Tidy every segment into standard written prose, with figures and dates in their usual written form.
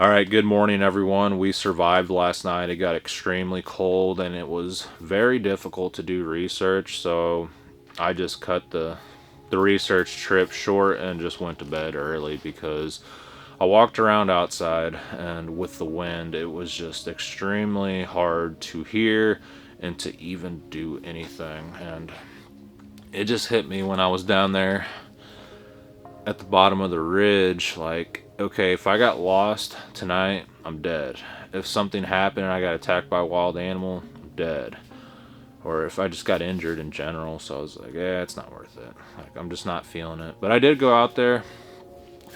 Alright, good morning everyone. We survived last night. It got extremely cold and it was very difficult to do research, so I just cut the research trip short and just went to bed early because I walked around outside and with the wind it was just extremely hard to hear and to even do anything. And it just hit me when I was down there at the bottom of the ridge, like, okay, if I got lost tonight, I'm dead. If something happened and I got attacked by a wild animal, I'm dead. Or if I just got injured in general, so I was like, yeah, it's not worth it. Like, I'm just not feeling it. But I did go out there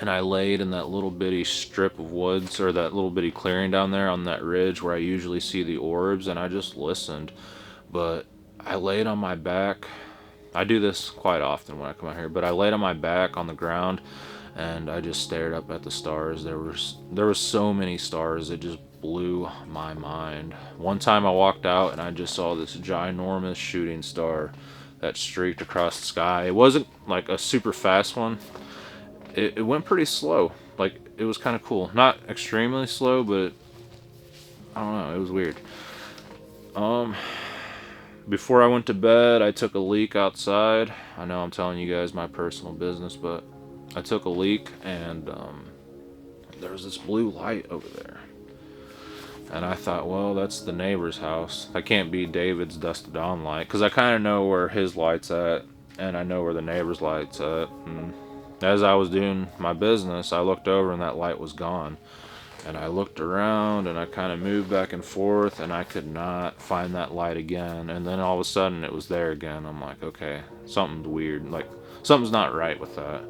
and I laid in that little bitty strip of woods, or that little bitty clearing down there on that ridge where I usually see the orbs, and I just listened. But I laid on my back. I do this quite often when I come out here, but I laid on my back on the ground and I just stared up at the stars. There was so many stars, it just blew my mind. One time I walked out and I just saw this ginormous shooting star that streaked across the sky. It wasn't like a super fast one. It went pretty slow. Like, it was kind of cool. Not extremely slow, but I don't know, it was weird. Um Before I went to bed, I took a leak outside. I know I'm telling you guys my personal business, but I took a leak and there was this blue light over there. And I thought, well, that's the neighbor's house. That can't be David's dusk to dawn light, because I kind of know where his light's at, and I know where the neighbor's light's at. And as I was doing my business, I looked over and that light was gone. And I looked around and I kind of moved back and forth and I could not find that light again. And then all of a sudden it was there again. I'm like, okay, something's weird. Like, something's not right with that.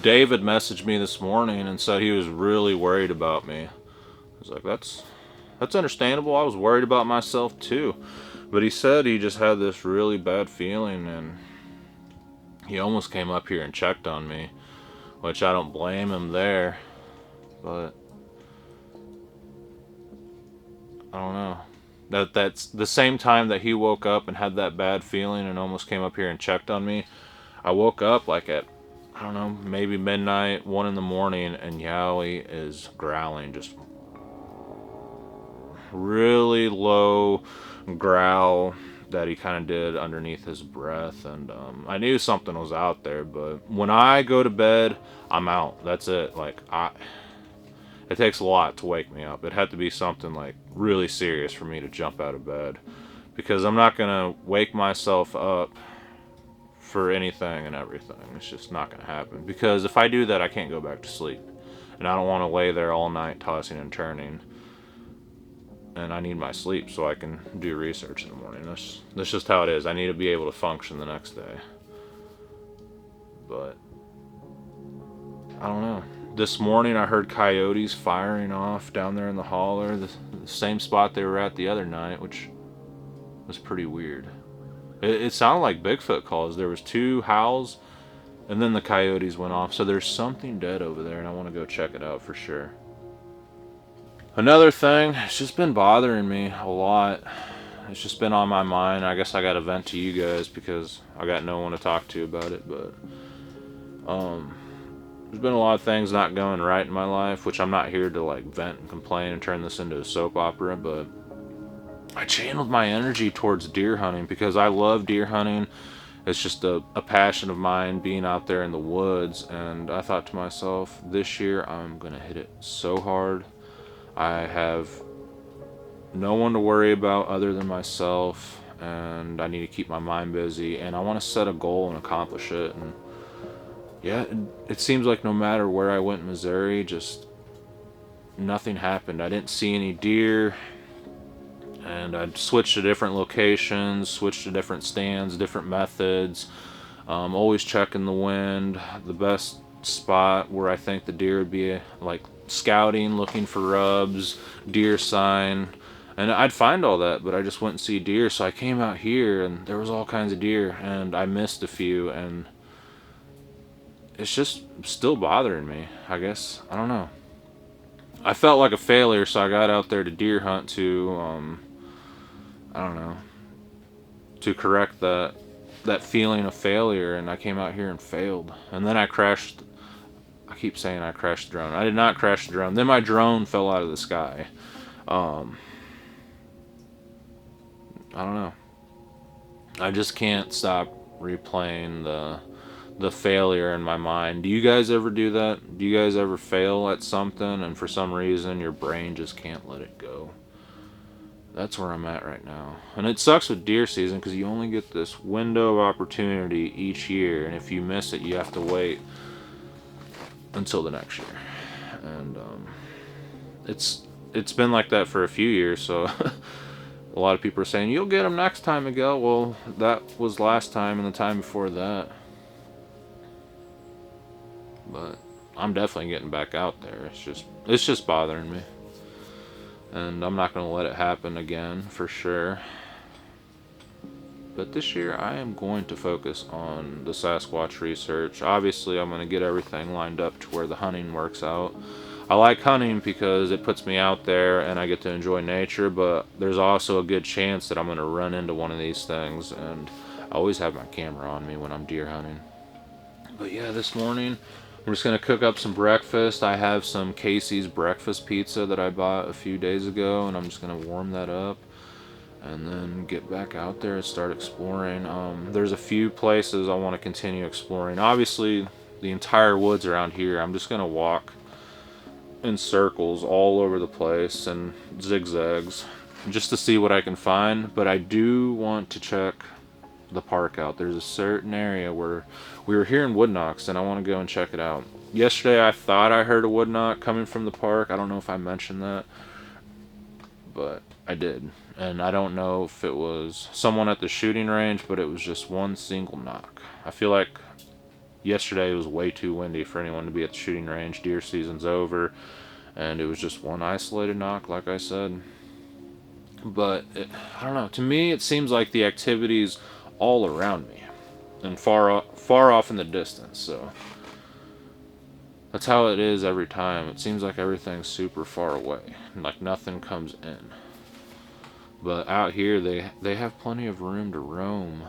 David messaged me this morning and said he was really worried about me. I was like, that's understandable. I was worried about myself too. But he said he just had this really bad feeling and he almost came up here and checked on me, which I don't blame him there. But I don't know. That's the same time that he woke up and had that bad feeling and almost came up here and checked on me. I woke up like at, I don't know, maybe midnight, 1 in the morning, and Yowie is growling, just really low growl that he kind of did underneath his breath. And I knew something was out there, but when I go to bed, I'm out. That's it. Like, it takes a lot to wake me up. It had to be something like really serious for me to jump out of bed, because I'm not gonna wake myself up for anything and everything. It's just not gonna happen, because if I do that, I can't go back to sleep, and I don't want to lay there all night tossing and turning. And I need my sleep so I can do research in the morning. That's just how it is. I need to be able to function the next day. But I don't know. This morning I heard coyotes firing off down there in the holler, the same spot they were at the other night, which was pretty weird. It sounded like Bigfoot calls. There was 2 howls, and then the coyotes went off. So there's something dead over there, and I want to go check it out for sure. Another thing, it's just been bothering me a lot. It's just been on my mind. I guess I got to vent to you guys because I got no one to talk to about it. But there's been a lot of things not going right in my life, which I'm not here to like vent and complain and turn this into a soap opera. But I channeled my energy towards deer hunting because I love deer hunting. It's just a passion of mine, being out there in the woods. And I thought to myself, this year I'm gonna hit it so hard. I have no one to worry about other than myself, and I need to keep my mind busy, and I want to set a goal and accomplish it. And yeah, it seems like no matter where I went in Missouri, just nothing happened. I didn't see any deer, and I switched to different locations, switched to different stands, different methods, always checking the wind. The best spot where I think the deer would be, like, scouting, looking for rubs, deer sign, and I'd find all that, but I just wouldn't see deer. So I came out here and there was all kinds of deer, and I missed a few, and it's just still bothering me, I guess. I don't know. I felt like a failure, so I got out there to deer hunt to I don't know, to correct that feeling of failure, and I came out here and failed. And then I keep saying I crashed the drone. I did not crash the drone. Then my drone fell out of the sky. I don't know. I just can't stop replaying the failure in my mind. Do you guys ever do that? Do you guys ever fail at something and for some reason your brain just can't let it go? That's where I'm at right now. And it sucks with deer season because you only get this window of opportunity each year, and if you miss it, you have to wait until the next year. And it's been like that for a few years, so a lot of people are saying, you'll get them next time, Miguel. Well, that was last time and the time before that. But I'm definitely getting back out there. It's just bothering me. And I'm not going to let it happen again, for sure. But this year, I am going to focus on the Sasquatch research. Obviously, I'm going to get everything lined up to where the hunting works out. I like hunting because it puts me out there and I get to enjoy nature, but there's also a good chance that I'm going to run into one of these things, and I always have my camera on me when I'm deer hunting. But yeah, this morning, I'm just going to cook up some breakfast. I have some Casey's breakfast pizza that I bought a few days ago, and I'm just going to warm that up and then get back out there and start exploring. There's a few places I want to continue exploring. Obviously, the entire woods around here, I'm just going to walk in circles all over the place and zigzags just to see what I can find. But I do want to check the park out. There's a certain area where we were hearing wood knocks, and I want to go and check it out. Yesterday I thought I heard a wood knock coming from the park. I don't know if I mentioned that, but I did. And I don't know if it was someone at the shooting range, but it was just one single knock. I feel like yesterday was way too windy for anyone to be at the shooting range. Deer season's over, and it was just one isolated knock, like I said. But I don't know. To me, it seems like the activity's all around me and far off in the distance. So that's how it is every time. It seems like everything's super far away, like nothing comes in. But out here, they have plenty of room to roam,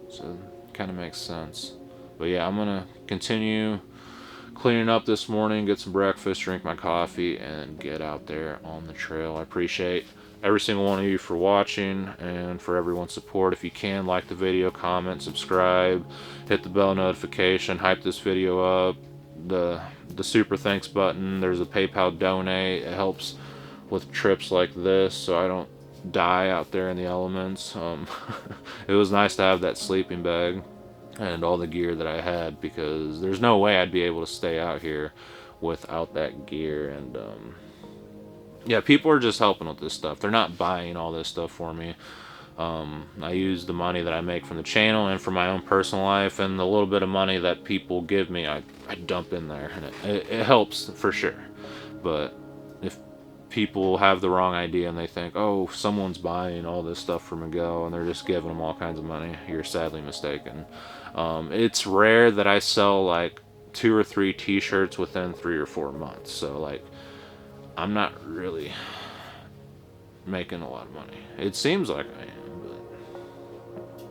so it kind of makes sense. But yeah, I'm gonna continue cleaning up this morning, get some breakfast, drink my coffee, and get out there on the trail. I appreciate every single one of you for watching and for everyone's support. If you can, like the video, comment, subscribe, hit the bell notification, hype this video up. The super thanks button, there's a PayPal donate. It helps with trips like this so I don't die out there in the elements. It was nice to have that sleeping bag and all the gear that I had, because there's no way I'd be able to stay out here without that gear. And yeah, people are just helping with this stuff. They're not buying all this stuff for me. I use the money that I make from the channel and from my own personal life, and the little bit of money that people give me, I dump in there, and it helps for sure. But if people have the wrong idea and they think, oh, someone's buying all this stuff for Miguel and they're just giving them all kinds of money, you're sadly mistaken. It's rare that I sell like 2 or 3 t-shirts within 3 or 4 months, so like I'm not really making a lot of money. It seems like I am, but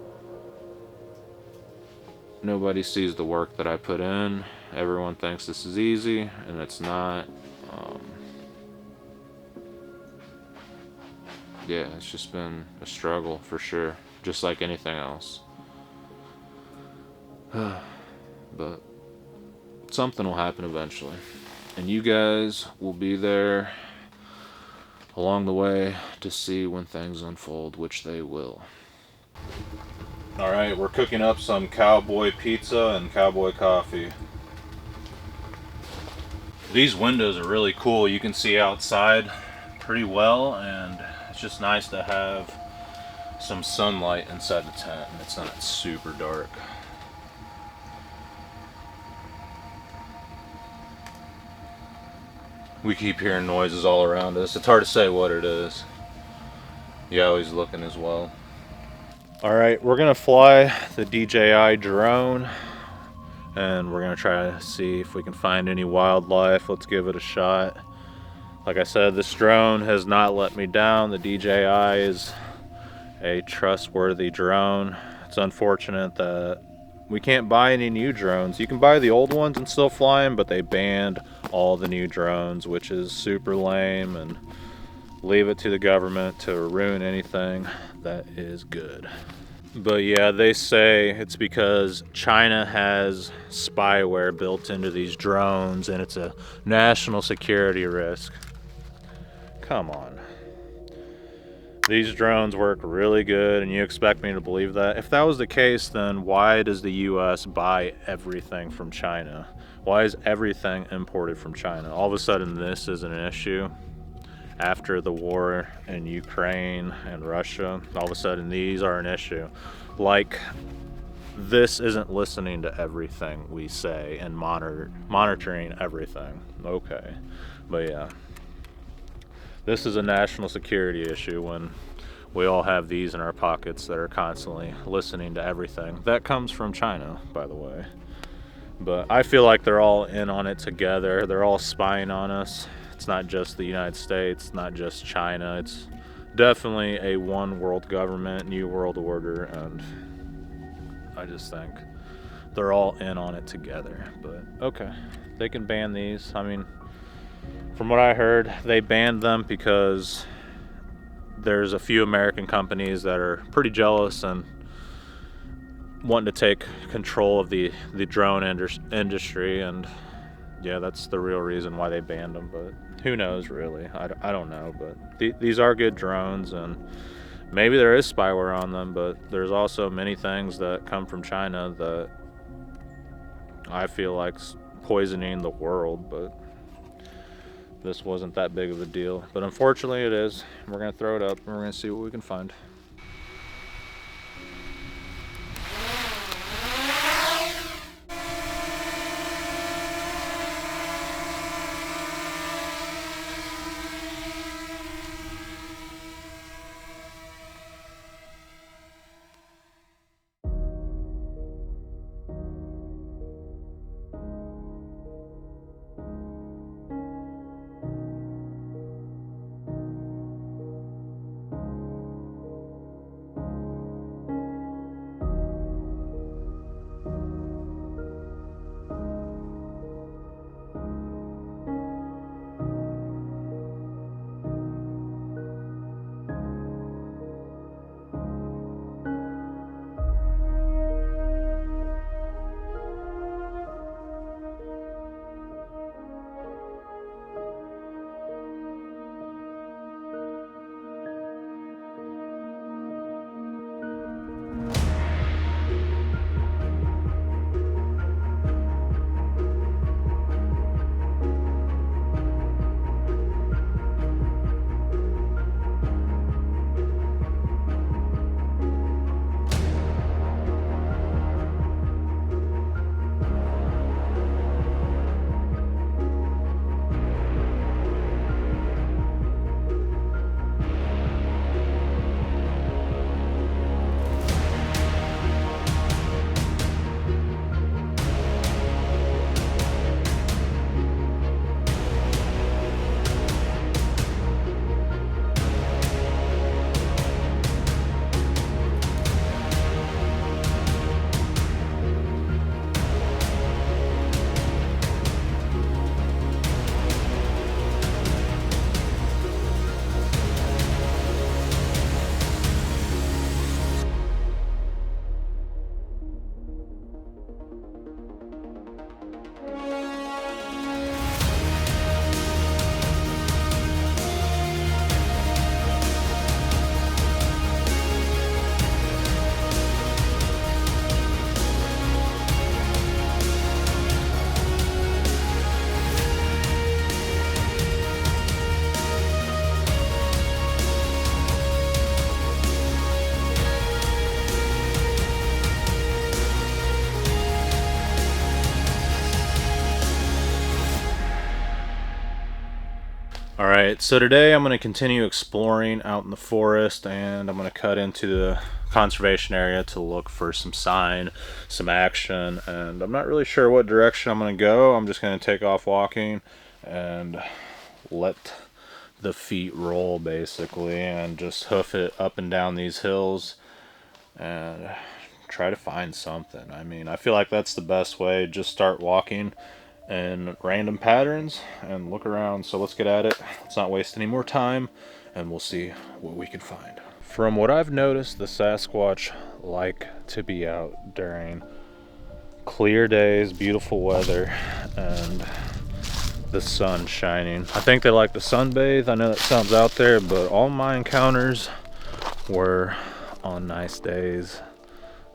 nobody sees the work that I put in. Everyone thinks this is easy, and it's not. Yeah, it's just been a struggle for sure, just like anything else. But something will happen eventually, and you guys will be there along the way to see when things unfold, which they will. Alright, we're cooking up some cowboy pizza and cowboy coffee. These windows are really cool. You can see outside pretty well, and it's just nice to have some sunlight inside the tent and it's not super dark. We keep hearing noises all around us. It's hard to say what it is. Yowie's looking as well. Alright, we're gonna fly the DJI drone and we're gonna try to see if we can find any wildlife. Let's give it a shot. Like I said, this drone has not let me down. The DJI is a trustworthy drone. It's unfortunate that we can't buy any new drones. You can buy the old ones and still fly them, but they banned all the new drones, which is super lame, and leave it to the government to ruin anything that is good. But yeah, they say it's because China has spyware built into these drones and it's a national security risk. Come on. These drones work really good, and you expect me to believe that? If that was the case, then why does the US buy everything from China? Why is everything imported from China? All of a sudden this is an issue after the war in Ukraine and Russia. All of a sudden these are an issue. Like, this isn't listening to everything we say and monitoring everything. Okay. But yeah. This is a national security issue when we all have these in our pockets that are constantly listening to everything. That comes from China, by the way. But I feel like they're all in on it together. They're all spying on us. It's not just the United States, not just China. It's definitely a one world government, new world order, and I just think they're all in on it together. But okay, they can ban these. I mean, from what I heard, they banned them because there's a few American companies that are pretty jealous and wanting to take control of the drone industry, and yeah, that's the real reason why they banned them. But who knows, really? I don't know, but these are good drones, and maybe there is spyware on them, but there's also many things that come from China that I feel like's poisoning the world, but this wasn't that big of a deal. But unfortunately it is. We're going to throw it up and we're going to see what we can find. Alright, so today I'm going to continue exploring out in the forest, and I'm going to cut into the conservation area to look for some sign, some action, and I'm not really sure what direction I'm going to go. I'm just going to take off walking and let the feet roll, basically, and just hoof it up and down these hills and try to find something. I mean, I feel like that's the best way. Just start walking in random patterns and look around. So let's get at it. Let's not waste any more time, and we'll see what we can find. From what I've noticed, the Sasquatch like to be out during clear days, beautiful weather, and the sun shining. I think they like to sunbathe. I know that sounds out there, but all my encounters were on nice days.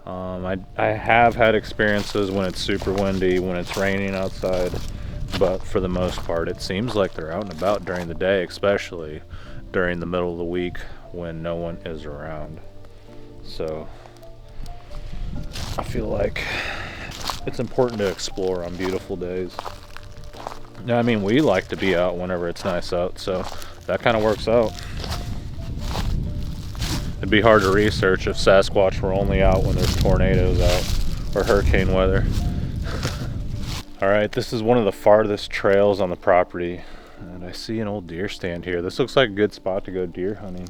I have had experiences when it's super windy, when it's raining outside, but for the most part it seems like they're out and about during the day, especially during the middle of the week when no one is around. So I feel like it's important to explore on beautiful days. Yeah, I mean, we like to be out whenever it's nice out, so that kind of works out. It'd be hard to research if Sasquatch were only out when there's tornadoes out or hurricane weather. Alright, this is one of the farthest trails on the property, and I see an old deer stand here. This looks like a good spot to go deer hunting.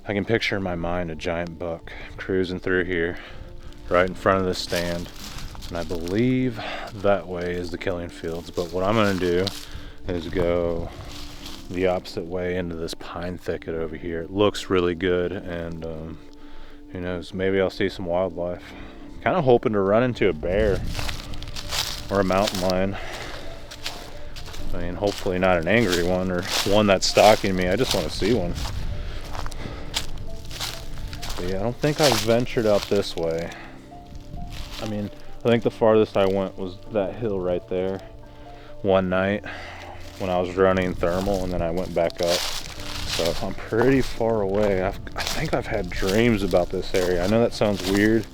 I can picture in my mind a giant buck cruising through here right in front of this stand, and I believe that way is the killing fields. But what I'm going to do is go the opposite way into this pine thicket over here. It looks really good, and who knows, maybe I'll see some wildlife. Kind of hoping to run into a bear or a mountain lion. I mean, hopefully not an angry one or one that's stalking me. I just want to see one. But yeah, I don't think I've ventured out this way. I mean, I think the farthest I went was that hill right there one night when I was running thermal, and then I went back up. So I'm pretty far away. I think I've had dreams about this area. I know that sounds weird,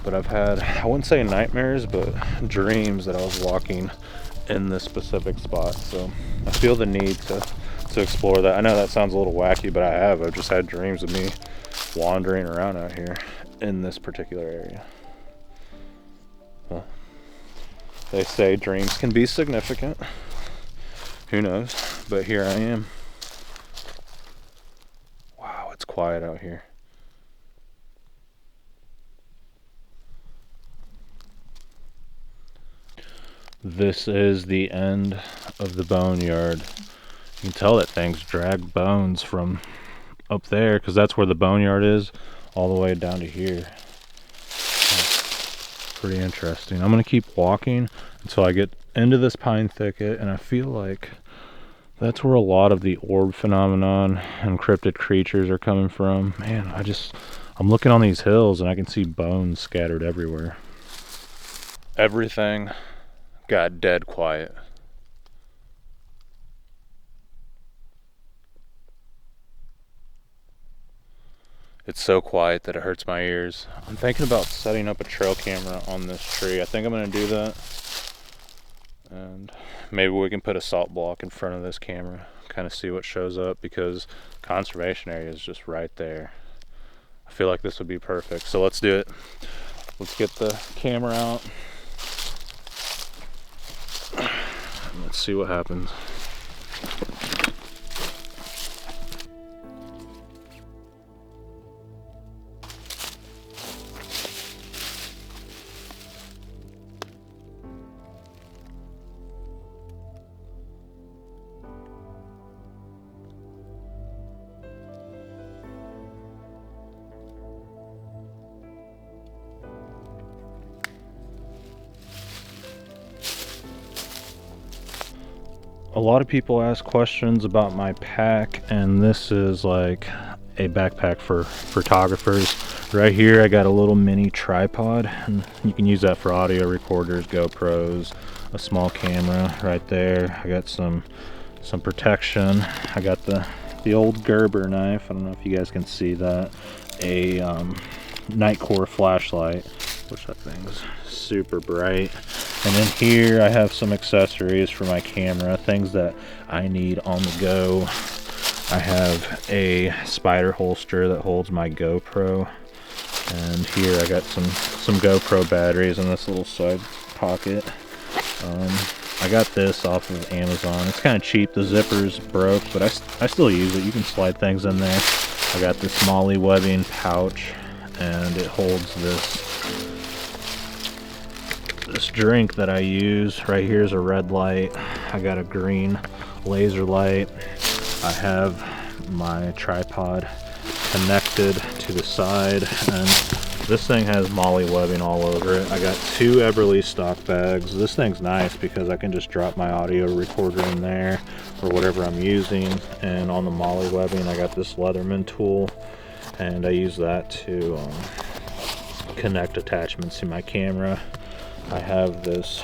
but I've had, I wouldn't say nightmares, but dreams that I was walking in this specific spot. So I feel the need to explore that. I know that sounds a little wacky, but I've just had dreams of me wandering around out here in this particular area. Well, they say dreams can be significant. Who knows? But here I am. Wow, it's quiet out here. This is the end of the boneyard. You can tell that things drag bones from up there, because that's where the boneyard is, all the way down to here. That's pretty interesting. I'm going to keep walking until I get into this pine thicket, and I feel like that's where a lot of the orb phenomenon and cryptid creatures are coming from. Man, I'm looking on these hills and I can see bones scattered everywhere. Everything got dead quiet. It's so quiet that it hurts my ears. I'm thinking about setting up a trail camera on this tree. I think I'm going to do that. And maybe we can put a salt block in front of this camera, kind of see what shows up, because conservation area is just right there. I feel like this would be perfect. So let's do it. Let's get the camera out. Let's see what happens. A lot of people ask questions about my pack, and this is like a backpack for photographers. Right here I got a little mini tripod, and you can use that for audio recorders, GoPros, a small camera right there. I got some protection. I got the old Gerber knife. I don't know if you guys can see that. A Nightcore flashlight, which that thing's super bright. And then here I have some accessories for my camera, things that I need on the go. I have a spider holster that holds my GoPro, and here I got some GoPro batteries in this little side pocket. I got this off of Amazon. It's kind of cheap. The zipper's broke, but I still use it. You can slide things in there. I got this molly webbing pouch, and it holds this drink that I use. Right here is a red light. I got a green laser light. I have my tripod connected to the side, and this thing has molly webbing all over it. I got 2 Eberly stock bags. This thing's nice because I can just drop my audio recorder in there or whatever I'm using, and on the molly webbing I got this Leatherman tool, and I use that to connect attachments to my camera. I have this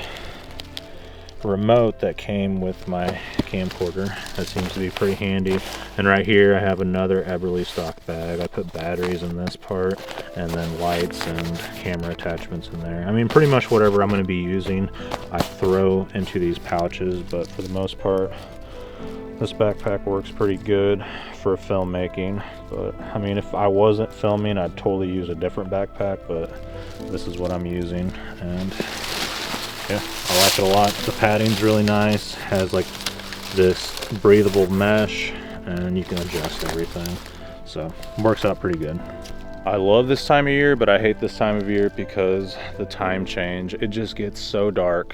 remote that came with my camcorder that seems to be pretty handy, and right here I have another Eberly stock bag. I put batteries in this part and then lights and camera attachments in there. I mean, pretty much whatever I'm going to be using I throw into these pouches, but for the most part this backpack works pretty good for filmmaking. But I mean, if I wasn't filming I'd totally use a different backpack, but this is what I'm using, and yeah, I like it a lot. The padding's really nice, has like this breathable mesh, and you can adjust everything, so it works out pretty good. I love this time of year, but I hate this time of year because the time change. It just gets so dark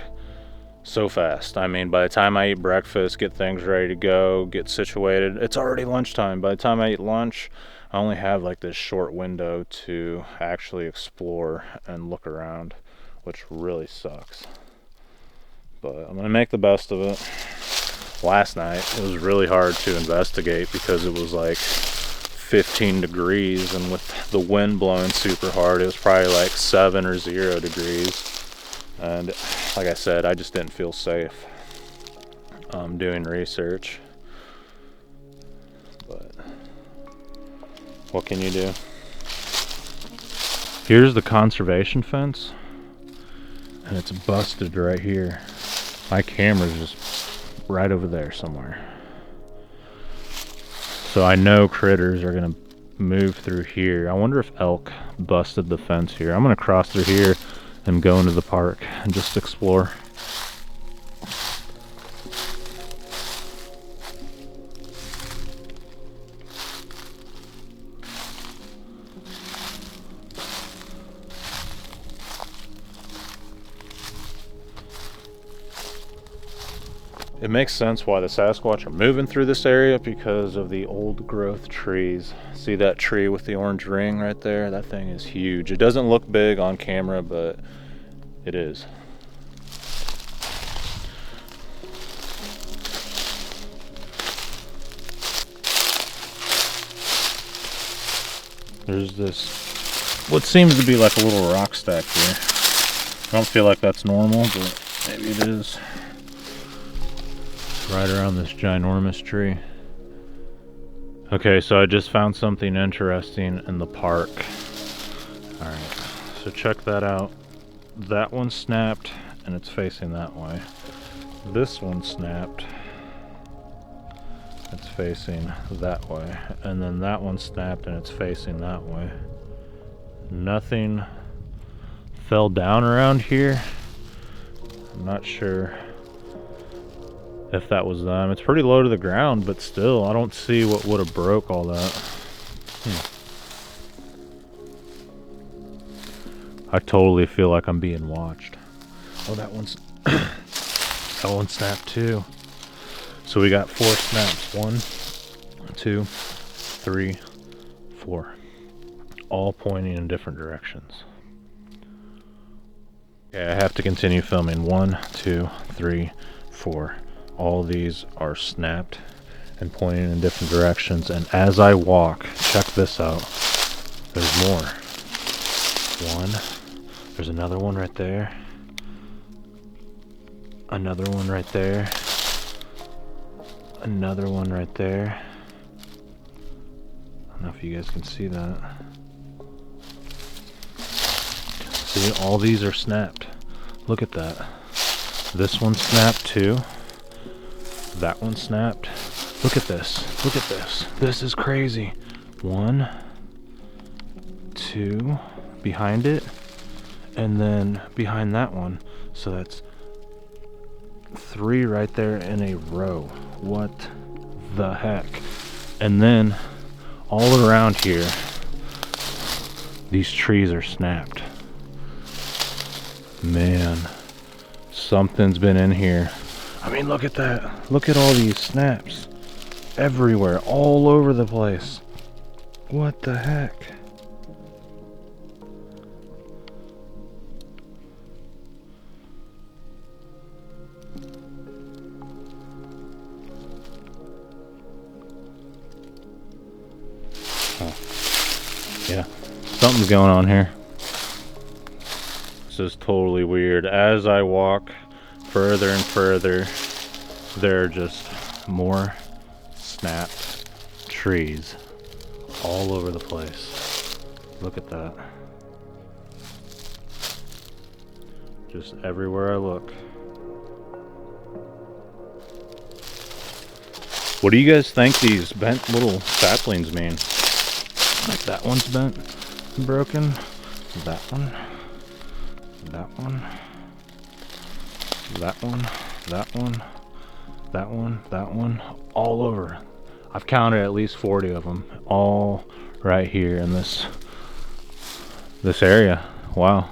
so fast. I mean, by the time I eat breakfast, get things ready to go, get situated, it's already lunchtime. By the time I eat lunch, I only have like this short window to actually explore and look around, which really sucks. But I'm gonna make the best of it. Last night it was really hard to investigate because it was like 15 degrees, and with the wind blowing super hard it was probably like 7 or 0 degrees, and like I said, I just didn't feel safe doing research. But what can you do? Here's the conservation fence, and it's busted right here. My camera's just right over there somewhere. So I know critters are gonna move through here. I wonder if elk busted the fence here. I'm gonna cross through here and go into the park and just explore. It makes sense why the Sasquatch are moving through this area because of the old growth trees. See that tree with the orange ring right there? That thing is huge. It doesn't look big on camera, but it is. There's this, what seems to be like a little rock stack here. I don't feel like that's normal, but maybe it is. Right around this ginormous tree. Okay, so I just found something interesting in the park. Alright, so check that out. That one snapped and it's facing that way. This one snapped. It's facing that way. And then that one snapped and it's facing that way. Nothing fell down around here. I'm not sure if that was them. It's pretty low to the ground, but still, I don't see what would have broke all that. I totally feel like I'm being watched. Oh, that one's that one snapped too. So we got 4 snaps. 1, 2, 3, 4. All pointing in different directions. Okay, I have to continue filming. 1, 2, 3, 4. All these are snapped and pointing in different directions, and as I walk, check this out, there's more. 1, there's another one right there, another one right there, another one right there. I don't know if you guys can see that. See, all these are snapped. Look at that. This one snapped too. That one snapped. Look at this. Look at this. This is crazy. 1, 2, behind it, and then behind that one. So that's 3 right there in a row. What the heck? And then all around here, These trees are snapped. Man, something's been in here. I mean, look at that. Look at all these snaps. Everywhere, all over the place. What the heck? Oh. Yeah, something's going on here. This is totally weird. As I walk further and further, there are just more snapped trees all over the place. Look at that. Just everywhere I look. What do you guys think these bent little saplings mean? Like that one's bent and broken. That one. That one. That one. That one. That one. That one. All over. I've counted at least 40 of them. All right here in this area. Wow.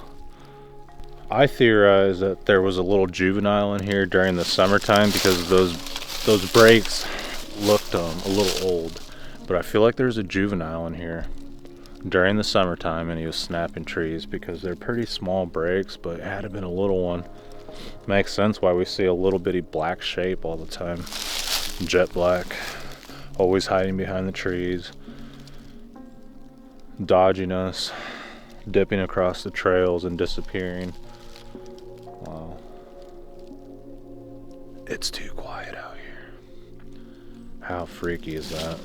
I theorize that there was a little juvenile in here during the summertime because those breaks looked a little old. But I feel like there's a juvenile in here during the summertime and he was snapping trees because they're pretty small breaks, but it had to have been a little one. Makes sense why we see a little bitty black shape all the time. Jet black, always hiding behind the trees, dodging us, dipping across the trails and disappearing. Wow. It's too quiet out here. How freaky is that?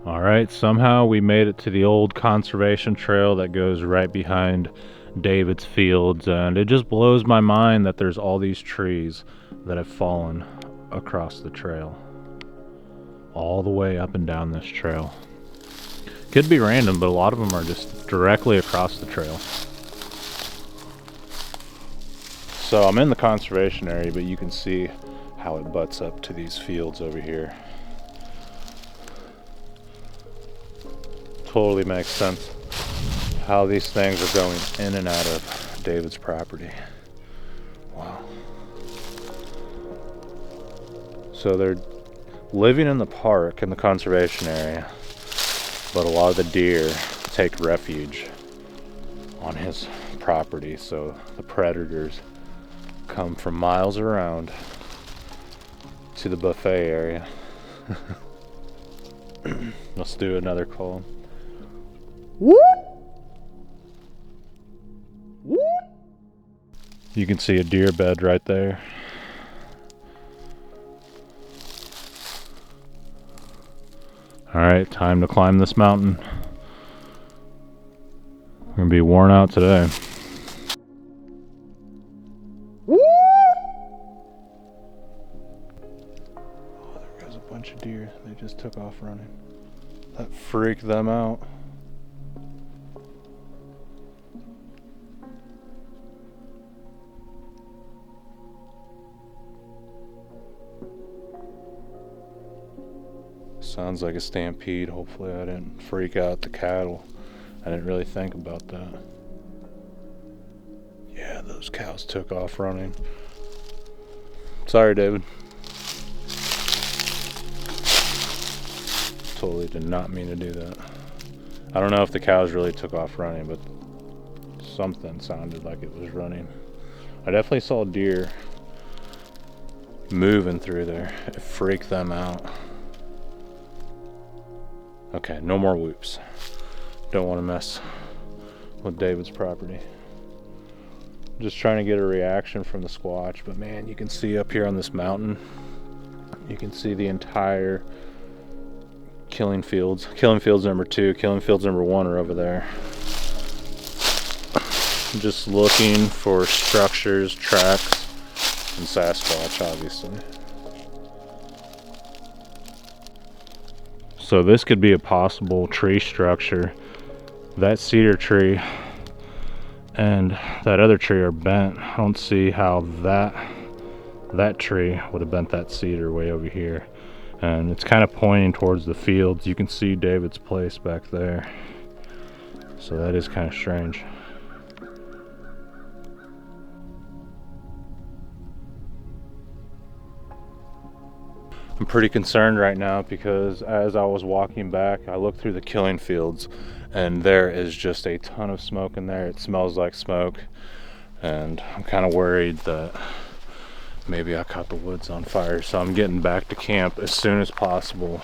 Alright, somehow we made it to the old conservation trail that goes right behind David's fields, and it just blows my mind that there's all these trees that have fallen across the trail. All the way up and down this trail. Could be random, but a lot of them are just directly across the trail. So I'm in the conservation area, but you can see how it butts up to these fields over here. Totally makes sense how these things are going in and out of David's property. Wow. So they're living in the park, in the conservation area, but a lot of the deer take refuge on his property, so the predators come from miles around to the buffet area. Let's do another call. Whoop! Whoop! You can see a deer bed right there. Alright, time to climb this mountain. We're gonna be worn out today. Whoop! Oh, there goes a bunch of deer. They just took off running. That freaked them out. Sounds like a stampede. Hopefully I didn't freak out the cattle. I didn't really think about that. Yeah, those cows took off running. Sorry, David. Totally did not mean to do that. I don't know if the cows really took off running, but something sounded like it was running. I definitely saw deer moving through there. It freaked them out. Okay, no more whoops. Don't want to mess with David's property. Just trying to get a reaction from the Squatch, but man, you can see up here on this mountain, you can see the entire killing fields. Killing fields number 2, killing fields number 1 are over there. just looking for structures, tracks, and Sasquatch, obviously. So this could be a possible tree structure. That cedar tree and that other tree are bent. I don't see how that tree would have bent that cedar way over here. And it's kind of pointing towards the fields. You can see David's place back there. So that is kind of strange. I'm pretty concerned right now because as I was walking back, I looked through the killing fields and there is just a ton of smoke in there. It smells like smoke, and I'm kind of worried that maybe I caught the woods on fire. So I'm getting back to camp as soon as possible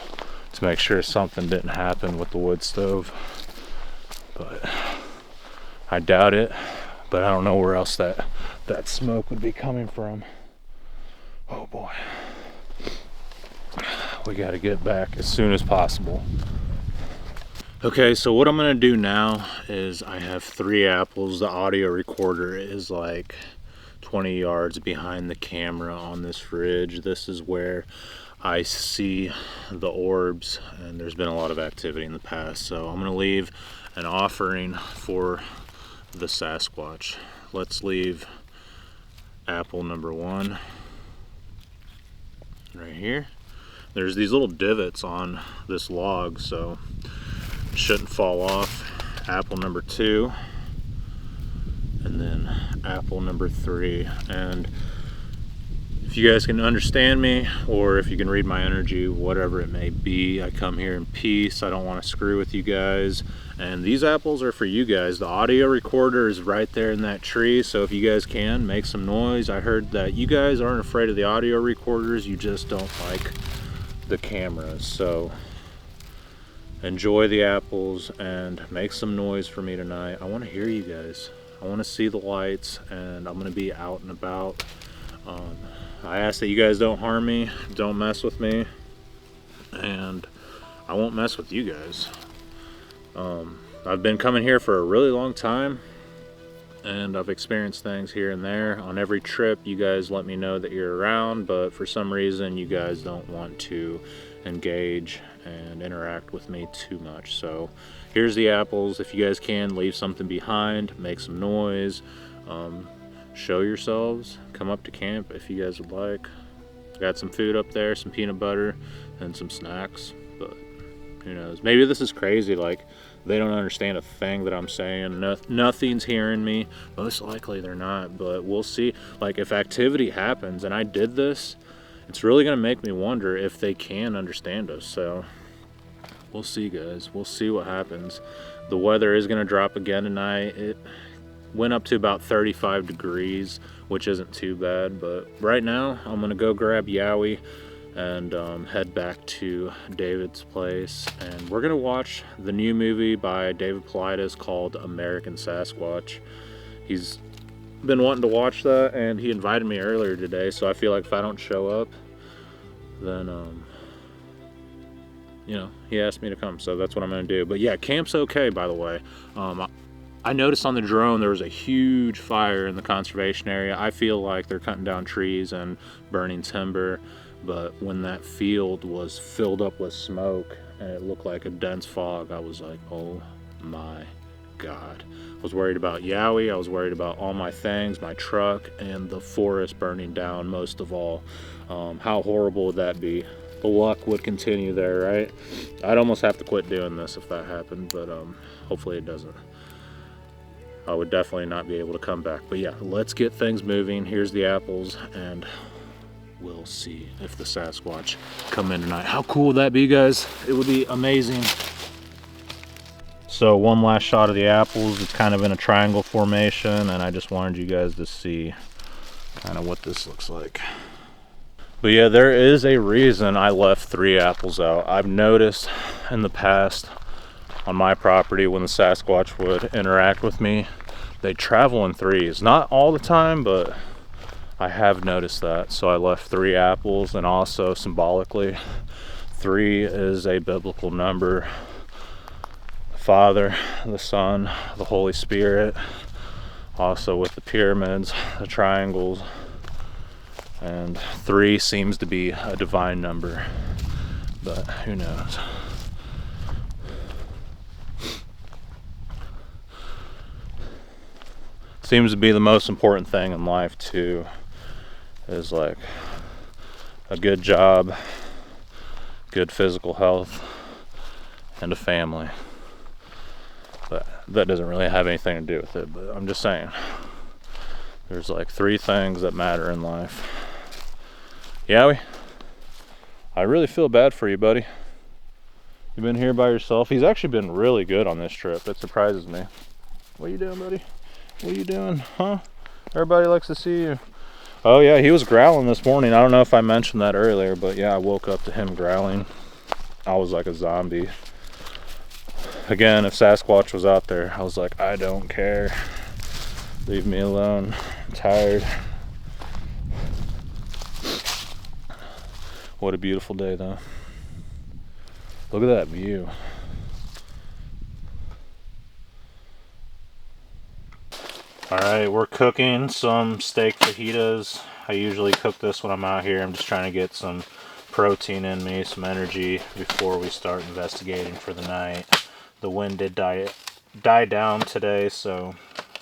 to make sure something didn't happen with the wood stove. But I doubt it, but I don't know where else that smoke would be coming from. Oh boy. We got to get back as soon as possible. Okay, so what I'm gonna do now is I have 3 apples. The audio recorder is like 20 yards behind the camera on this ridge. This is where I see the orbs, and there's been a lot of activity in the past. So I'm gonna leave an offering for the Sasquatch. Let's leave apple number 1 right here. There's these little divots on this log, so it shouldn't fall off. Apple number 2, and then apple number 3. And if you guys can understand me, or if you can read my energy, whatever it may be, I come here in peace. I don't want to screw with you guys. And these apples are for you guys. The audio recorder is right there in that tree, so if you guys can, make some noise. I heard that you guys aren't afraid of the audio recorders, you just don't like the cameras. So enjoy the apples and make some noise for me tonight. I want to hear you guys. I want to see the lights, and I'm going to be out and about. I ask that you guys don't harm me, don't mess with me, and I won't mess with you guys. I've been coming here for a really long time, and I've experienced things here and there. On every trip, you guys let me know that you're around, but for some reason, you guys don't want to engage and interact with me too much. So here's the apples. If you guys can, leave something behind, make some noise, show yourselves, come up to camp if you guys would like. Got some food up there, some peanut butter and some snacks, but who knows, maybe this is crazy, like they don't understand a thing that I'm saying. Nothing's hearing me. Most likely they're not, but we'll see. Like if activity happens and I did this, it's really gonna make me wonder if they can understand us. So we'll see, guys. We'll see what happens. The weather is gonna drop again tonight. It went up to about 35 degrees, which isn't too bad, but right now I'm gonna go grab Yowie and head back to David's place, and we're gonna watch the new movie by David Paulides called American Sasquatch. He's been wanting to watch that, and he invited me earlier today, so I feel like if I don't show up, then you know, he asked me to come, so that's what I'm gonna do. But yeah, camp's okay, by the way. I noticed on the drone there was a huge fire in the conservation area. I feel like they're cutting down trees and burning timber, but when that field was filled up with smoke and it looked like a dense fog, I was like, oh my God. I was worried about Yowie, I was worried about all my things, my truck, and the forest burning down most of all. How horrible would that be? The luck would continue there, right? I'd almost have to quit doing this if that happened, but hopefully it doesn't. I would definitely not be able to come back. But yeah, let's get things moving. Here's the apples, and we'll see if the Sasquatch come in tonight. How cool would that be, guys? It would be amazing. So one last shot of the apples. It's kind of in a triangle formation, and I just wanted you guys to see kind of what this looks like. But yeah, there is a reason I left 3 apples out. I've noticed in the past on my property when the Sasquatch would interact with me, they travel in 3s. Not all the time, but I have noticed that. So I left 3 apples, and also symbolically, 3 is a biblical number. The Father, the Son, the Holy Spirit, Also with the pyramids, the triangles, and 3 seems to be a divine number, but who knows. Seems to be the most important thing in life too, is like a good job, good physical health, and a family. But that doesn't really have anything to do with it, but I'm just saying there's like 3 things that matter in life. Yowie, I really feel bad for you, buddy. You've been here by yourself. He's actually been really good on this trip. It surprises me. What are you doing, buddy? What are you doing, huh? Everybody likes to see you. Oh yeah, he was growling this morning. I don't know if I mentioned that earlier, but yeah, I woke up to him growling. I was like a zombie. Again, if Sasquatch was out there, I was like, I don't care. Leave me alone. I'm tired. What a beautiful day, though. Look at that view. Alright, we're cooking some steak fajitas. I usually cook this when I'm out here. I'm just trying to get some protein in me, some energy before we start investigating for the night. The wind did die down today, so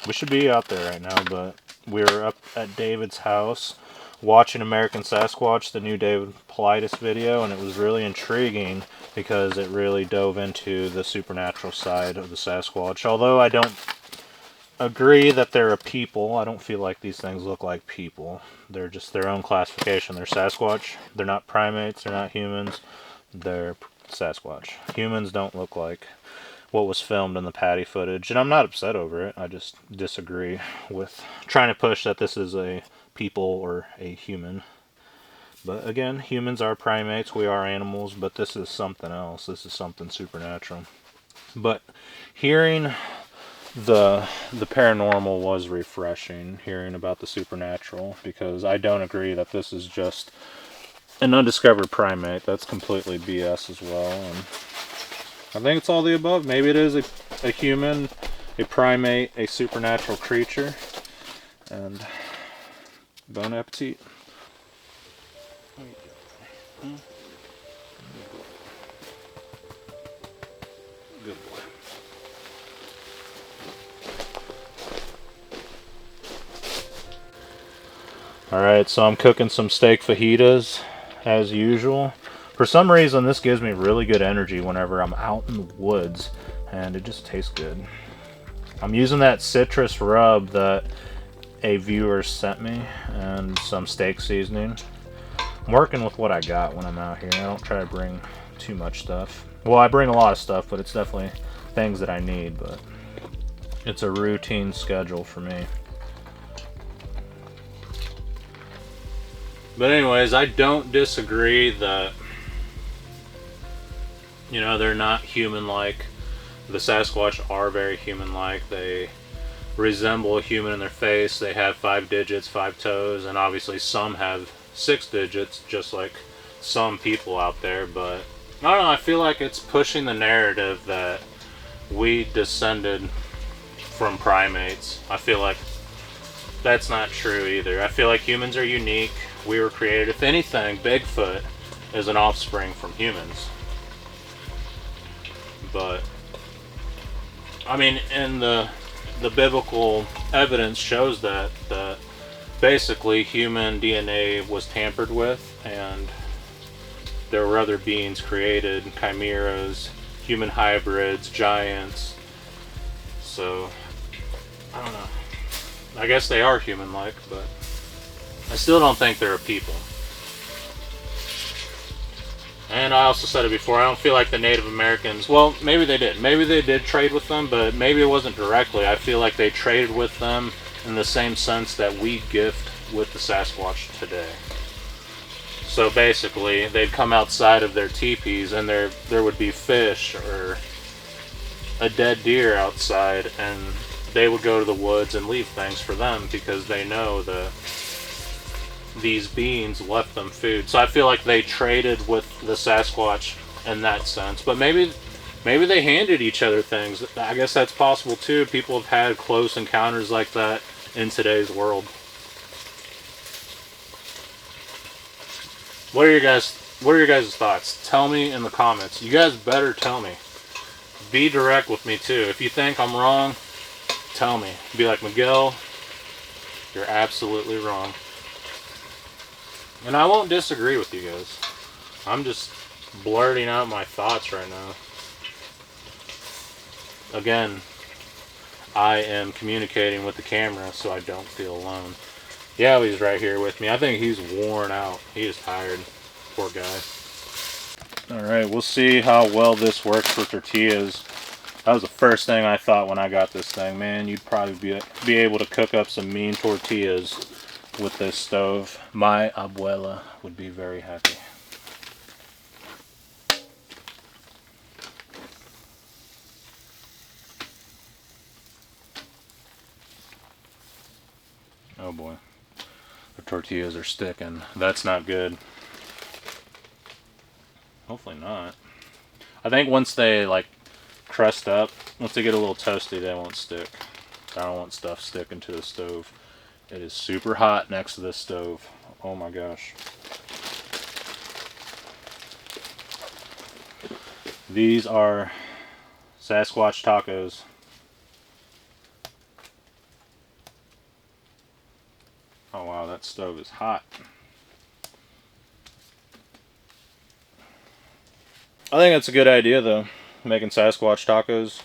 we should be out there right now, but we're up at David's house watching American Sasquatch, the new David Politis video, and it was really intriguing because it really dove into the supernatural side of the Sasquatch. Although I don't agree that they're a people, I don't feel like these things look like people. They're just their own classification. They're Sasquatch. They're not primates. They're not humans. They're Sasquatch. Humans don't look like what was filmed in the Patty footage, and I'm not upset over it. I just disagree with trying to push that this is a people or a human. But again, humans are primates, we are animals, but this is something else. This is something supernatural. But hearing the paranormal was refreshing, hearing about the supernatural, because I don't agree that this is just an undiscovered primate. That's completely BS as well. And I think it's all the above. Maybe it is a human, a primate, a supernatural creature. And bon appetit. Good boy. Alright, so I'm cooking some steak fajitas as usual. For some reason, this gives me really good energy whenever I'm out in the woods, and it just tastes good. I'm using that citrus rub that a viewer sent me and some steak seasoning. I'm working with what I got when I'm out here. I don't try to bring too much stuff. Well, I bring a lot of stuff, but it's definitely things that I need, but it's a routine schedule for me. But anyways, I don't disagree that, you know, they're not human-like. The Sasquatch are very human-like. They resemble a human in their face. They have 5 digits, 5 toes, and obviously some have 6 digits, just like some people out there. But I don't know, I feel like it's pushing the narrative that we descended from primates. I feel like that's not true either. I feel like humans are unique. We were created, if anything, Bigfoot is an offspring from humans. But I mean, and the biblical evidence shows that basically human DNA was tampered with, and there were other beings created, chimeras, human hybrids, giants. So I don't know. I guess they are human-like, but I still don't think they're a people. And I also said it before, I don't feel like the Native Americans, well, maybe they did. Maybe they did trade with them, but maybe it wasn't directly. I feel like they traded with them in the same sense that we gift with the Sasquatch today. So basically, they'd come outside of their teepees and there would be fish or a dead deer outside, and they would go to the woods and leave things for them because they know that these beings left them food. So I feel like they traded with the Sasquatch in that sense. But maybe Maybe they handed each other things. I guess that's possible too. People have had close encounters like that in today's world. What are your guys' thoughts? Tell me in the comments. You guys better tell me. Be direct with me too. If you think I'm wrong, tell me. Be like, Miguel, you're absolutely wrong. And I won't disagree with you guys. I'm just blurting out my thoughts right now. Again, I am communicating with the camera so I don't feel alone. Yeah, he's right here with me. I think he's worn out. He is tired. Poor guy. Alright, we'll see how well this works for tortillas. That was the first thing I thought when I got this thing. Man, you'd probably be able to cook up some mean tortillas with this stove. My abuela would be very happy. Oh boy. The tortillas are sticking. That's not good. Hopefully not. I think once they like crust up, once they get a little toasty, they won't stick. I don't want stuff sticking to the stove. It is super hot next to this stove. Oh my gosh. These are Sasquatch tacos. Oh wow, that stove is hot. I think that's a good idea though, making Sasquatch tacos.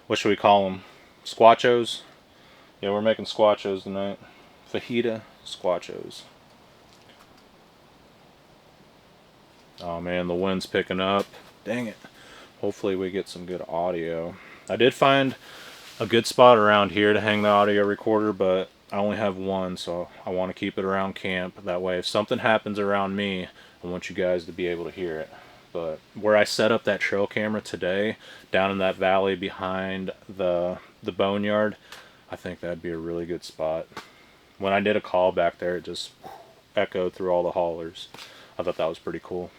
What should we call them? Squatchos? Yeah, we're making squatchos tonight. Fajita squatchos. Oh man, the wind's picking up. Dang it. Hopefully we get some good audio. I did find a good spot around here to hang the audio recorder, but I only have one, so I want to keep it around camp. That way if something happens around me, I want you guys to be able to hear it. But where I set up that trail camera today, down in that valley behind the boneyard, I think that'd be a really good spot. When I did a call back there, it just echoed through all the haulers. I thought that was pretty cool.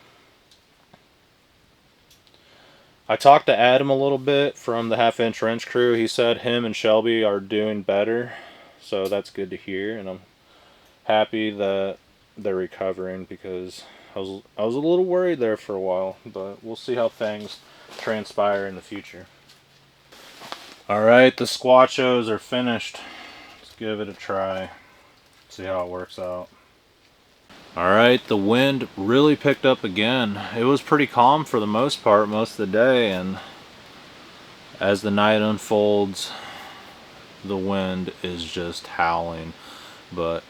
I talked to Adam a little bit from the Half Inch Wrench crew. He said him and Shelby are doing better, so that's good to hear, and I'm happy that they're recovering because I was a little worried there for a while, but we'll see how things transpire in the future. Alright, the squatchos are finished. Let's give it a try. See how it works out. Alright, the wind really picked up again. It was pretty calm for the most part most of the day, and as the night unfolds, the wind is just howling. But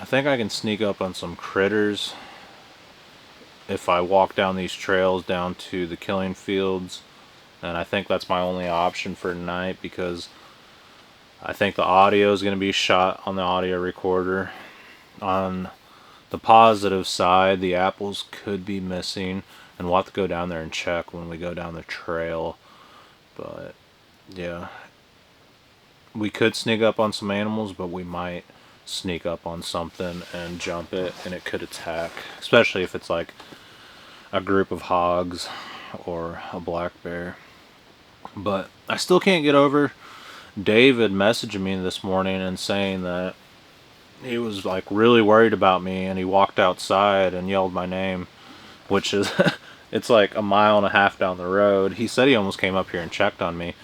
I think I can sneak up on some critters if I walk down these trails down to the killing fields, and I think that's my only option for tonight because I think the audio is going to be shot on the audio recorder. On the positive side, the apples could be missing, and we'll have to go down there and check when we go down the trail. But yeah, we could sneak up on some animals, but we might sneak up on something and jump it, and it could attack, especially if it's like a group of hogs or a black bear. But I still can't get over David messaging me this morning and saying that he was like really worried about me, and he walked outside and yelled my name, which is it's like a mile and a half down the road. He said he almost came up here and checked on me,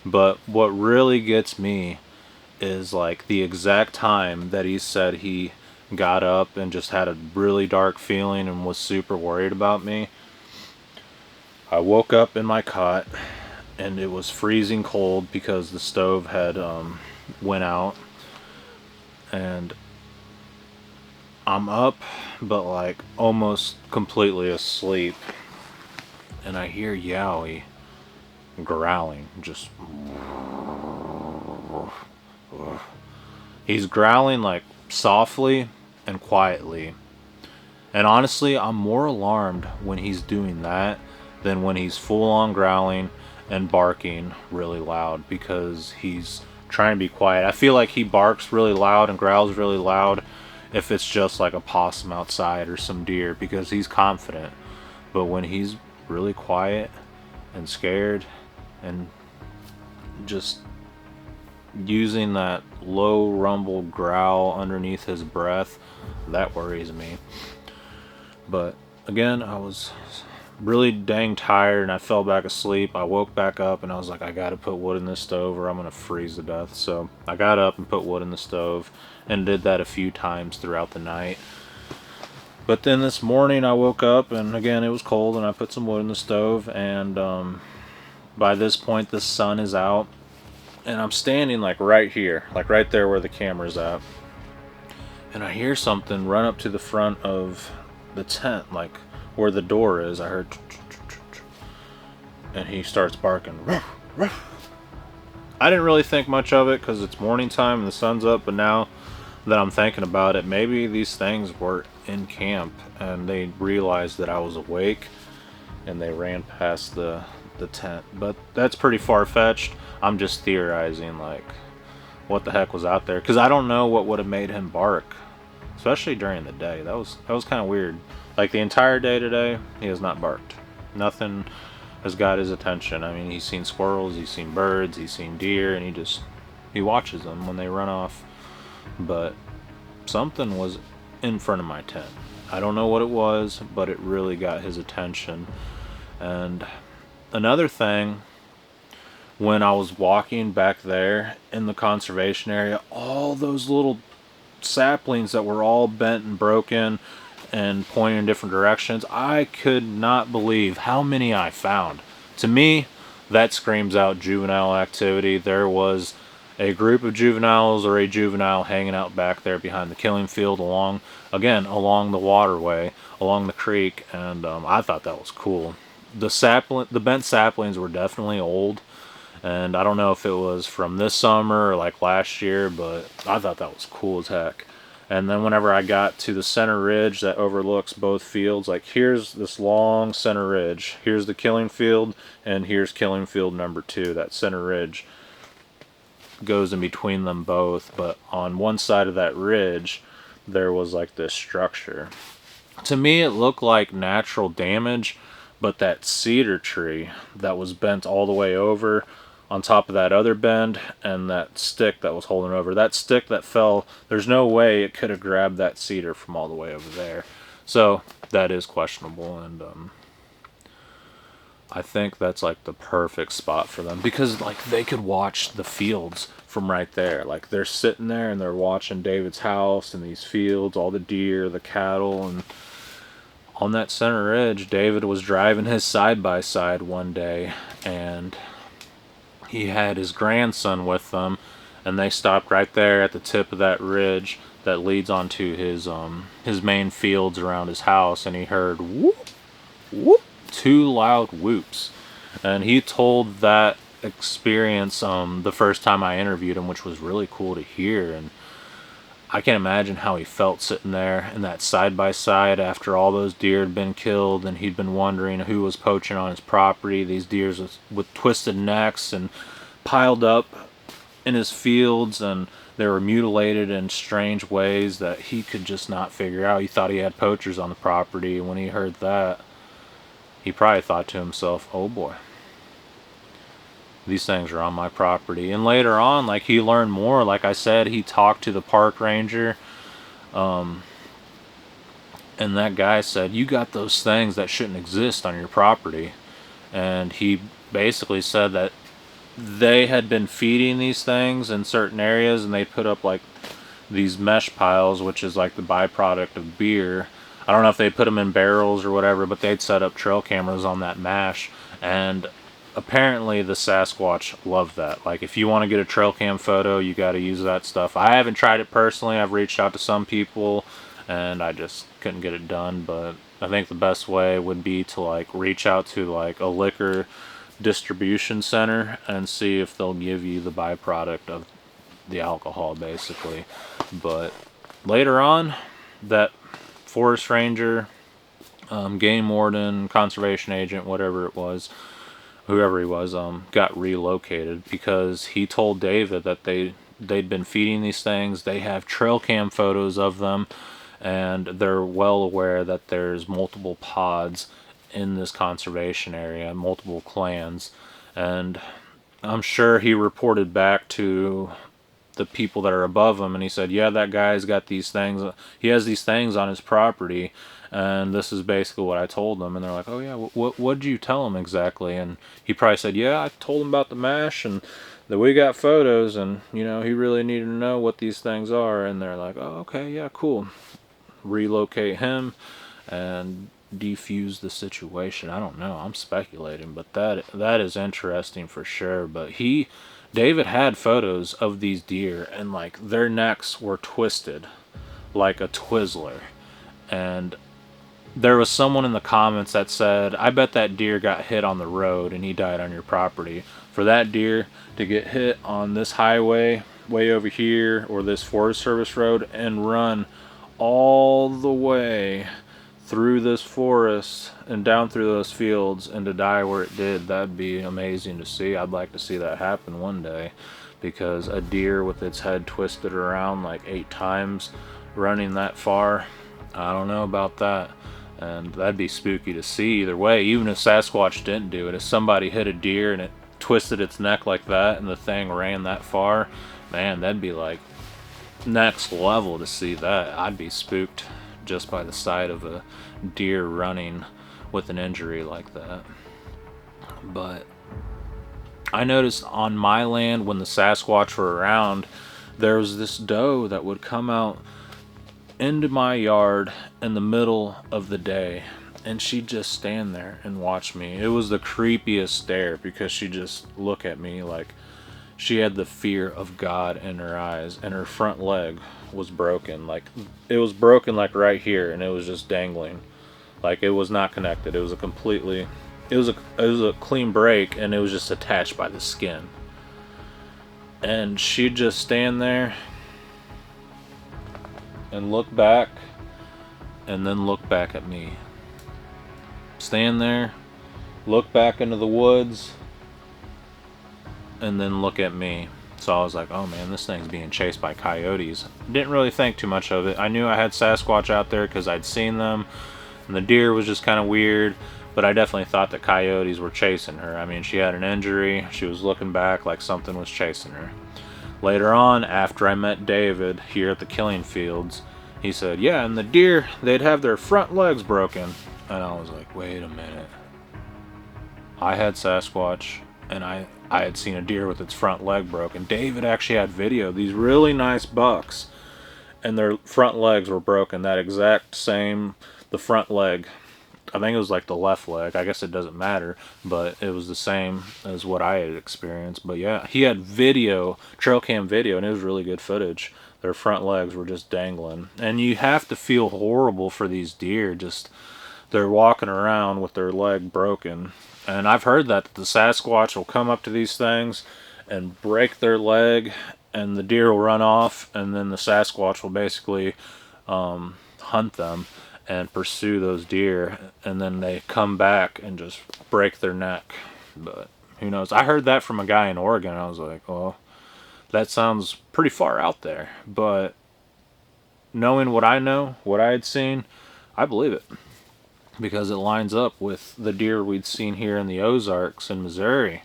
but what really gets me is like the exact time that he said he got up and just had a really dark feeling and was super worried about me. I woke up in my cot and it was freezing cold because the stove had went out, and I'm up but like almost completely asleep, and I hear Yowie growling. Just he's growling like softly and quietly, and honestly I'm more alarmed when he's doing that than when he's full on growling and barking really loud, because he's trying to be quiet. I feel like he barks really loud and growls really loud if it's just like a possum outside or some deer, because he's confident. But when he's really quiet and scared, and just using that low rumble growl underneath his breath, that worries me. But again, I was really dang tired and I fell back asleep. I woke back up and I was like, I gotta put wood in this stove or I'm gonna freeze to death. So I got up and put wood in the stove and did that a few times throughout the night. But then this morning I woke up and again it was cold and I put some wood in the stove, and by this point the sun is out and I'm standing like right here, like right there where the camera's at, and I hear something run up to the front of the tent, like where the door is. I heard, and he starts barking. Ruff, ruff. I didn't really think much of it because it's morning time and the sun's up, but now that I'm thinking about it, maybe these things were in camp and they realized that I was awake and they ran past the tent. But that's pretty far-fetched. I'm just theorizing, like, what the heck was out there, because I don't know what would have made him bark, especially during the day. That was kind of weird. Like the entire day today, he has not barked. Nothing has got his attention. I mean, he's seen squirrels, he's seen birds, he's seen deer, and he watches them when they run off. But something was in front of my tent. I don't know what it was, but it really got his attention. And another thing, when I was walking back there in the conservation area, all those little saplings that were all bent and broken and pointing in different directions, I could not believe how many I found. To me, that screams out juvenile activity. There was a group of juveniles or a juvenile hanging out back there behind the killing field along the waterway, along the creek, and I thought that was cool. The bent saplings were definitely old, and I don't know if it was from this summer or like last year, but I thought that was cool as heck. And then whenever I got to the center ridge that overlooks both fields, like here's this long center ridge, here's the killing field, and here's killing field number 2. That center ridge goes in between them both, but on one side of that ridge there was like this structure. To me it looked like natural damage, but that cedar tree that was bent all the way over on top of that other bend, and that stick that was holding over, that stick that fell, there's no way it could have grabbed that cedar from all the way over there. So that is questionable, and I think that's like the perfect spot for them, because like they could watch the fields from right there. Like they're sitting there and they're watching David's house and these fields, all the deer, the cattle, and on that center ridge, David was driving his side-by-side one day, and he had his grandson with them, and they stopped right there at the tip of that ridge that leads onto his main fields around his house, and he heard whoop, whoop, 2 loud whoops. And he told that experience the first time I interviewed him, which was really cool to hear. And I can't imagine how he felt sitting there in that side-by-side after all those deer had been killed, and he'd been wondering who was poaching on his property. These deer with twisted necks and piled up in his fields, and they were mutilated in strange ways that he could just not figure out. He thought he had poachers on the property, and when he heard that, he probably thought to himself, oh boy, these things are on my property. And later on, like, he learned more. Like I said, he talked to the park ranger, and that guy said, you got those things that shouldn't exist on your property. And he basically said that they had been feeding these things in certain areas, and they put up like these mesh piles, which is like the byproduct of beer. I don't know if they put them in barrels or whatever, but they'd set up trail cameras on that mash, and apparently the Sasquatch loved that. Like, if you want to get a trail cam photo, you got to use that stuff. I haven't tried it personally. I've reached out to some people, and I just couldn't get it done. But I think the best way would be to like reach out to like a liquor distribution center and see if they'll give you the byproduct of the alcohol, basically. But later on, that forest ranger, game warden, conservation agent, whatever it was, whoever he was, got relocated because he told David that they'd been feeding these things. They have trail cam photos of them, and they're well aware that there's multiple pods in this conservation area, multiple clans, and I'm sure he reported back to the people that are above him, and he said, yeah, that guy's got these things, he has these things on his property, and this is basically what I told them. And they're like, oh yeah, what did you tell him exactly? And he probably said, yeah, I told him about the mash and that we got photos, and you know, he really needed to know what these things are. And they're like, oh, okay, yeah, cool. Relocate him and defuse the situation. I don't know, I'm speculating, but that is interesting for sure. But David had photos of these deer, and like their necks were twisted like a Twizzler. And there was someone in the comments that said, I bet that deer got hit on the road and he died on your property. For that deer to get hit on this highway way over here, or this Forest Service road, and run all the way through this forest and down through those fields, and to die where it did, that'd be amazing to see. I'd like to see that happen one day, because a deer with its head twisted around like 8 times running that far, I don't know about that. And that'd be spooky to see either way. Even if Sasquatch didn't do it, if somebody hit a deer and it twisted its neck like that and the thing ran that far, man, that'd be like next level to see that. I'd be spooked just by the sight of a deer running with an injury like that. But I noticed on my land, when the Sasquatch were around, there was this doe that would come out into my yard in the middle of the day, and she'd just stand there and watch me. It was the creepiest stare, because she'd just look at me like she had the fear of God in her eyes, and her front leg was broken. Like, it was broken like right here, and it was just dangling. Like, it was not connected. It was a clean break, and it was just attached by the skin. And she'd just stand there and look back, and then look back at me. Stand there, look back into the woods, and then look at me. So I was like, oh man, this thing's being chased by coyotes. Didn't really think too much of it. I knew I had Sasquatch out there because I'd seen them, and the deer was just kind of weird, but I definitely thought that coyotes were chasing her. I mean, she had an injury, she was looking back like something was chasing her. Later on, after I met David here at the killing fields, he said, yeah, and the deer, they'd have their front legs broken. And I was like, wait a minute. I had Sasquatch, and I had seen a deer with its front leg broken. David actually had video of these really nice bucks, and their front legs were broken. That exact same, the front leg. I think it was like the left leg. I guess it doesn't matter, but it was the same as what I had experienced. But yeah, he had video, trail cam video, and it was really good footage. Their front legs were just dangling. And you have to feel horrible for these deer. Just, they're walking around with their leg broken. And I've heard that the Sasquatch will come up to these things and break their leg, and the deer will run off, and then the Sasquatch will basically hunt them and pursue those deer, and then they come back and just break their neck. But who knows? I heard that from a guy in Oregon, and I was like, well, that sounds pretty far out there. But knowing what I know, what I had seen, I believe it, because it lines up with the deer we'd seen here in the Ozarks in Missouri.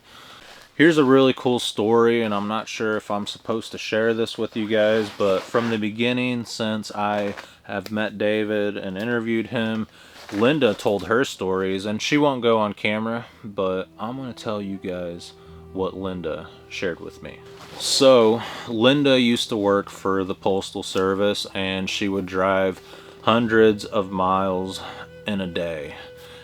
Here's a really cool story, and I'm not sure if I'm supposed to share this with you guys, but from the beginning, since I have met David and interviewed him, Linda told her stories, and she won't go on camera, but I'm going to tell you guys what Linda shared with me. So, Linda used to work for the Postal Service, and she would drive hundreds of miles in a day.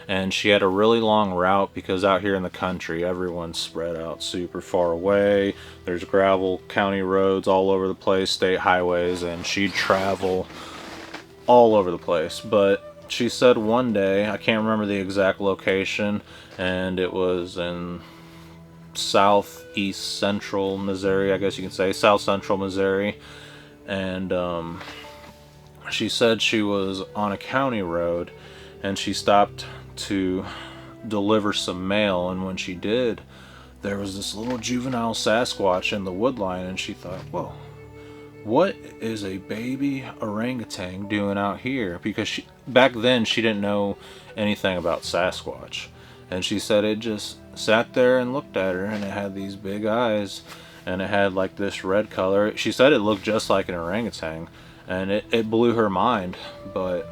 And she had a really long route, because out here in the country, everyone's spread out super far away. There's gravel county roads all over the place, state highways, and she'd travel all over the place. But she said one day, I can't remember the exact location, and it was in southeast central Missouri, I guess you can say, south central Missouri. And she said she was on a county road, and she stopped to deliver some mail, and when she did, there was this little juvenile Sasquatch in the wood line, and she thought, whoa, what is a baby orangutan doing out here? Because back then she didn't know anything about Sasquatch. And she said it just sat there and looked at her, and it had these big eyes, and it had like this red color. She said it looked just like an orangutan, and it blew her mind. But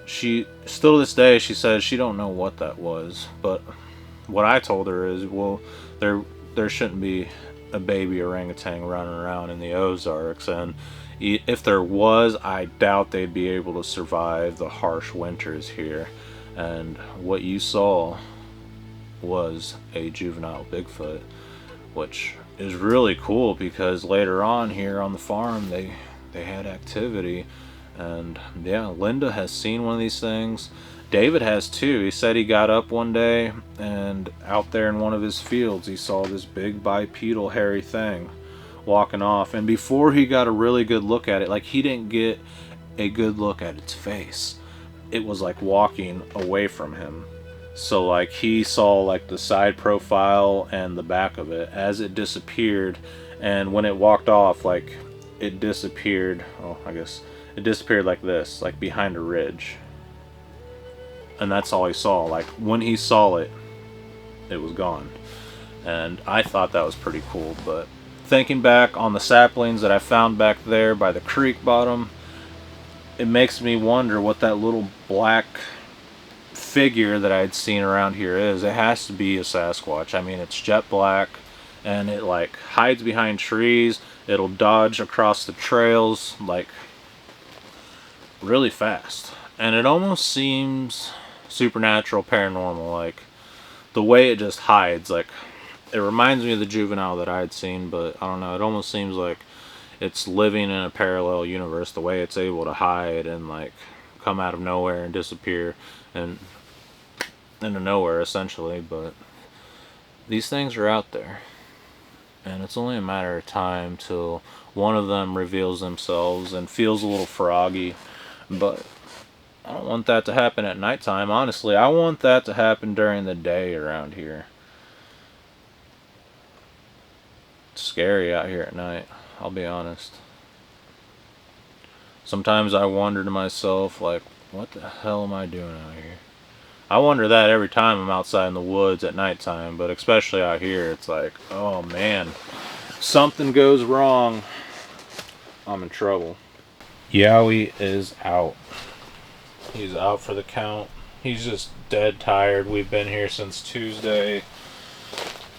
she still to this day, she says she don't know what that was. But what I told her is, well, there shouldn't be a baby orangutan running around in the Ozarks, and if there was, I doubt they'd be able to survive the harsh winters here. And what you saw was a juvenile Bigfoot, which is really cool, because later on here on the farm they had activity. And yeah, Linda has seen one of these things. David has too. He said he got up one day and out there in one of his fields he saw this big bipedal hairy thing walking off, and before he got a really good look at it, like he didn't get a good look at its face, it was like walking away from him. So like he saw like the side profile and the back of it as it disappeared, and when it walked off, like it disappeared, oh I guess it disappeared like this, like behind a ridge. And that's all he saw. Like when he saw it, it was gone. And I thought that was pretty cool. But thinking back on the saplings that I found back there by the creek bottom, it makes me wonder what that little black figure that I'd seen around here is. It has to be a Sasquatch. I mean, it's jet black, and it like hides behind trees. It'll dodge across the trails like really fast, and it almost seems supernatural, paranormal, like the way it just hides. Like it reminds me of the juvenile that I had seen, but I don't know, it almost seems like it's living in a parallel universe, the way it's able to hide and like come out of nowhere and disappear and into nowhere essentially. But these things are out there, and it's only a matter of time till one of them reveals themselves and feels a little froggy. But I don't want that to happen at nighttime. Honestly, I want that to happen during the day around here. It's scary out here at night, I'll be honest. Sometimes I wonder to myself, like, what the hell am I doing out here? I wonder that every time I'm outside in the woods at nighttime, but especially out here, it's like, oh man, if something goes wrong, I'm in trouble. Yowie is out. He's out for the count. He's just dead tired. We've been here since Tuesday.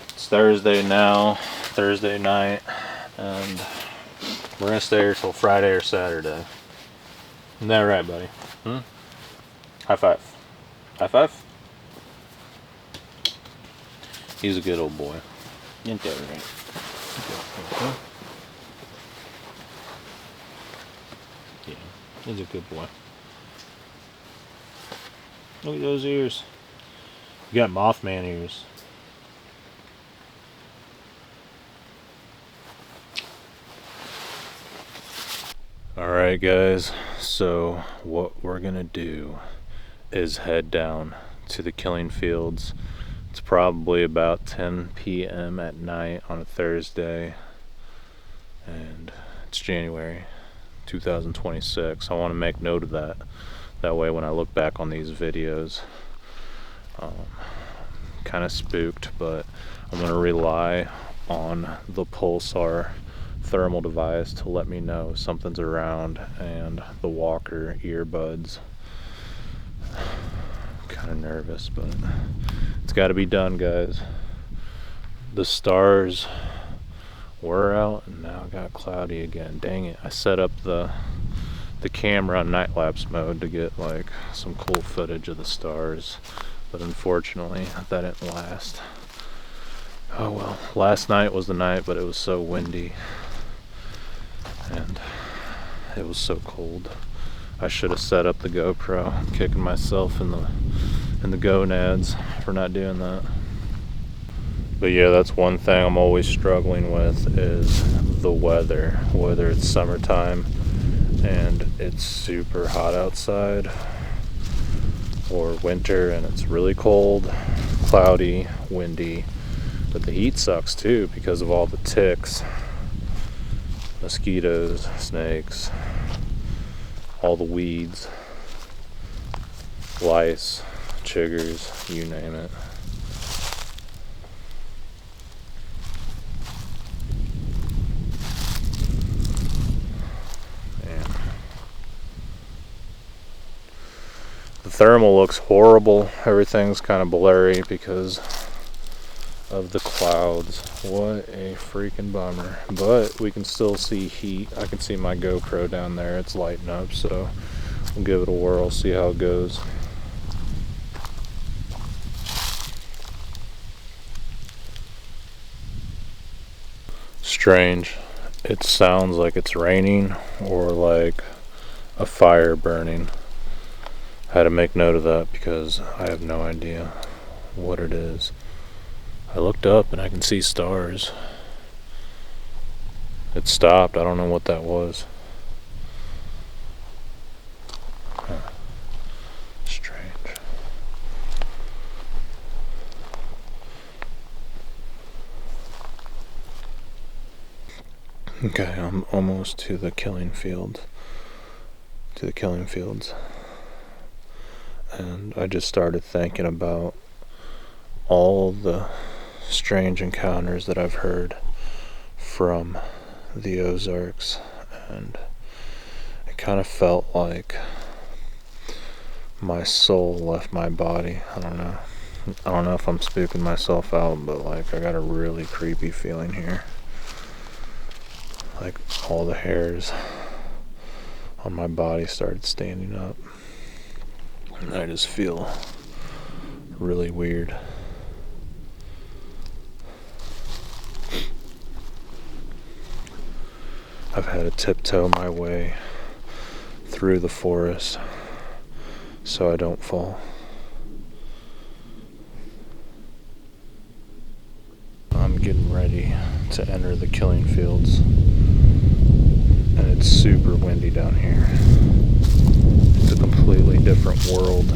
It's Thursday now, Thursday night, and we're gonna stay here till Friday or Saturday. Isn't that right, buddy? High five. High five. He's a good old boy. Ain't that right? Yeah, he's a good boy. Look at those ears. You got Mothman ears. Alright guys, so what we're gonna do is head down to the killing fields. It's probably about 10 p.m. at night on a Thursday, and it's January 2026. I want to make note of that. That way when I look back on these videos, kind of spooked, but I'm going to rely on the pulsar thermal device to let me know something's around, and the walker earbuds. I'm kind of nervous, but it's got to be done, guys. The stars were out and now it got cloudy again. Dang it, I set up the camera on night lapse mode to get like some cool footage of the stars, but unfortunately that didn't last. Oh well, last night was the night, but it was so windy and it was so cold. I should have set up the GoPro. I'm kicking myself in the gonads for not doing that. But yeah, that's one thing I'm always struggling with is the weather. Whether it's summertime and it's super hot outside, or winter and it's really cold, cloudy, windy. But the heat sucks too because of all the ticks. mosquitoes, snakes, all the weeds, lice, chiggers, you name it. Man. The thermal looks horrible. Everything's kind of blurry because of the clouds. What a freaking bummer. But we can still see heat. I can see my GoPro down there. It's lighting up, so we'll give it a whirl, see how it goes. Strange. It sounds like it's raining or like a fire burning. I had to make note of that because I have no idea what it is. I looked up and I can see stars. It stopped. I don't know what that was. Huh. Strange. Okay, I'm almost to the killing field. To the killing fields. And I just started thinking about all the strange encounters that I've heard from the Ozarks, and it kind of felt like my soul left my body. I don't know if I'm spooking myself out, but like I got a really creepy feeling here. Like all the hairs on my body started standing up, and I just feel really weird. I've had to tiptoe my way through the forest so I don't fall. I'm getting ready to enter the killing fields, and it's super windy down here. It's a completely different world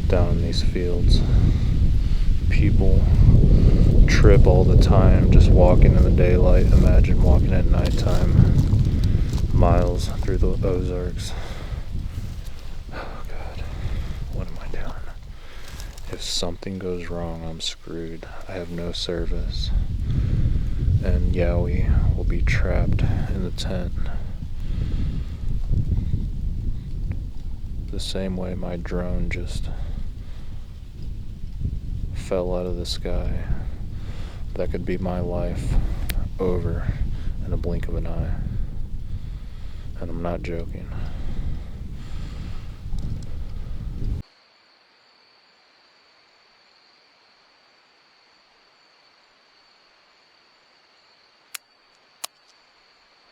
down in these fields. People trip all the time just walking in the daylight. Imagine walking at nighttime, miles through the Ozarks. Oh God, what am I doing? If something goes wrong, I'm screwed. I have no service, and Yowie will be trapped in the tent the same way my drone just fell out of the sky. That could be my life over in a blink of an eye. And I'm not joking.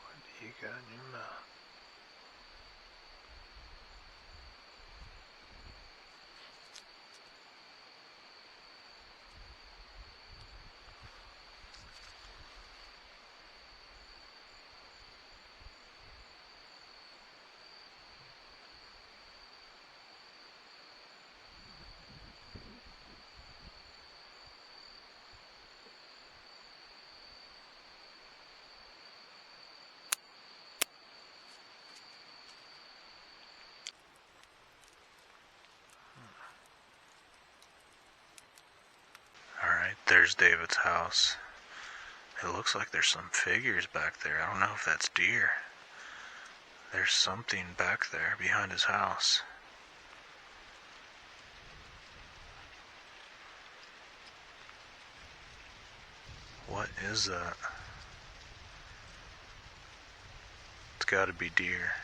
What do you got in your mouth? Alright, there's David's house. It looks like there's some figures back there. I don't know if that's deer. There's something back there behind his house. What is that? It's gotta be deer.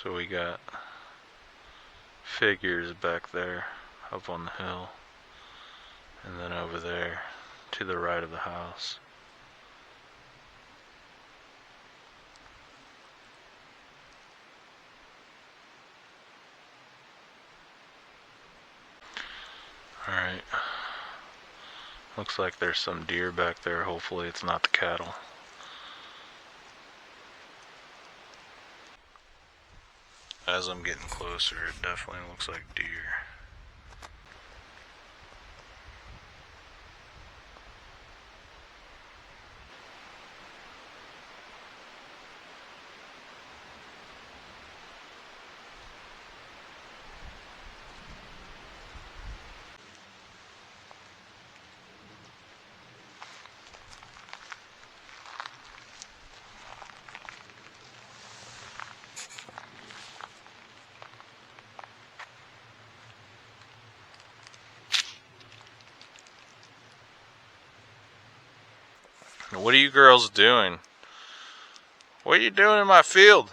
So we got figures back there up on the hill, and then over there to the right of the house. Alright, Looks like there's some deer back there. Hopefully it's not the cattle. As I'm getting closer, it definitely looks like deer. What are you girls doing? What are you doing in my field?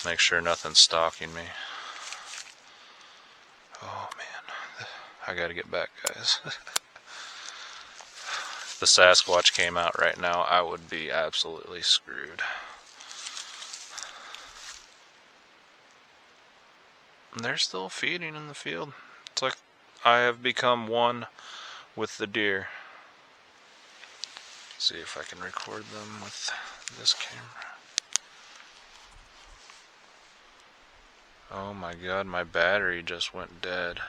Make sure nothing's stalking me. Oh man, I gotta get back, guys. If the Sasquatch came out right now, I would be absolutely screwed. And they're still feeding in the field. It's like I have become one with the deer. See if I can record them with this camera. Oh my god, my battery just went dead.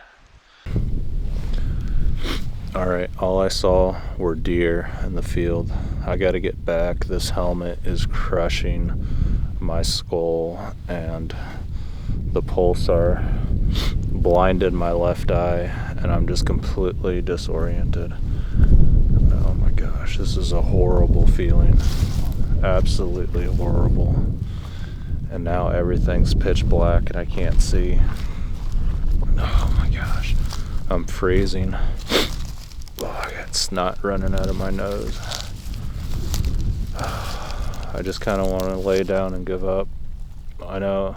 Alright, all I saw were deer in the field. I gotta get back. This helmet is crushing my skull, and the pulsar blinded my left eye, and I'm just completely disoriented. Oh my gosh, this is a horrible feeling. Absolutely horrible. And now everything's pitch black and I can't see. Oh my gosh, I'm freezing. Oh, I got snot running out of my nose. I just kind of want to lay down and give up. I know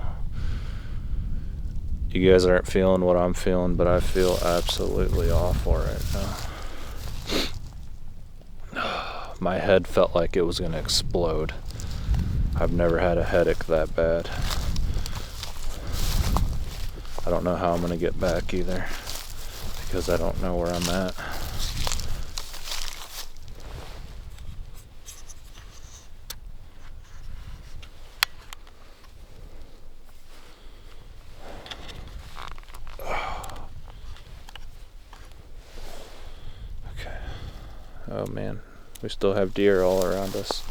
you guys aren't feeling what I'm feeling, but I feel absolutely awful right now. My head felt like it was going to explode. I've never had a headache that bad. I don't know how I'm going to get back either, because I don't know where I'm at. Okay. Oh man, we still have deer all around us.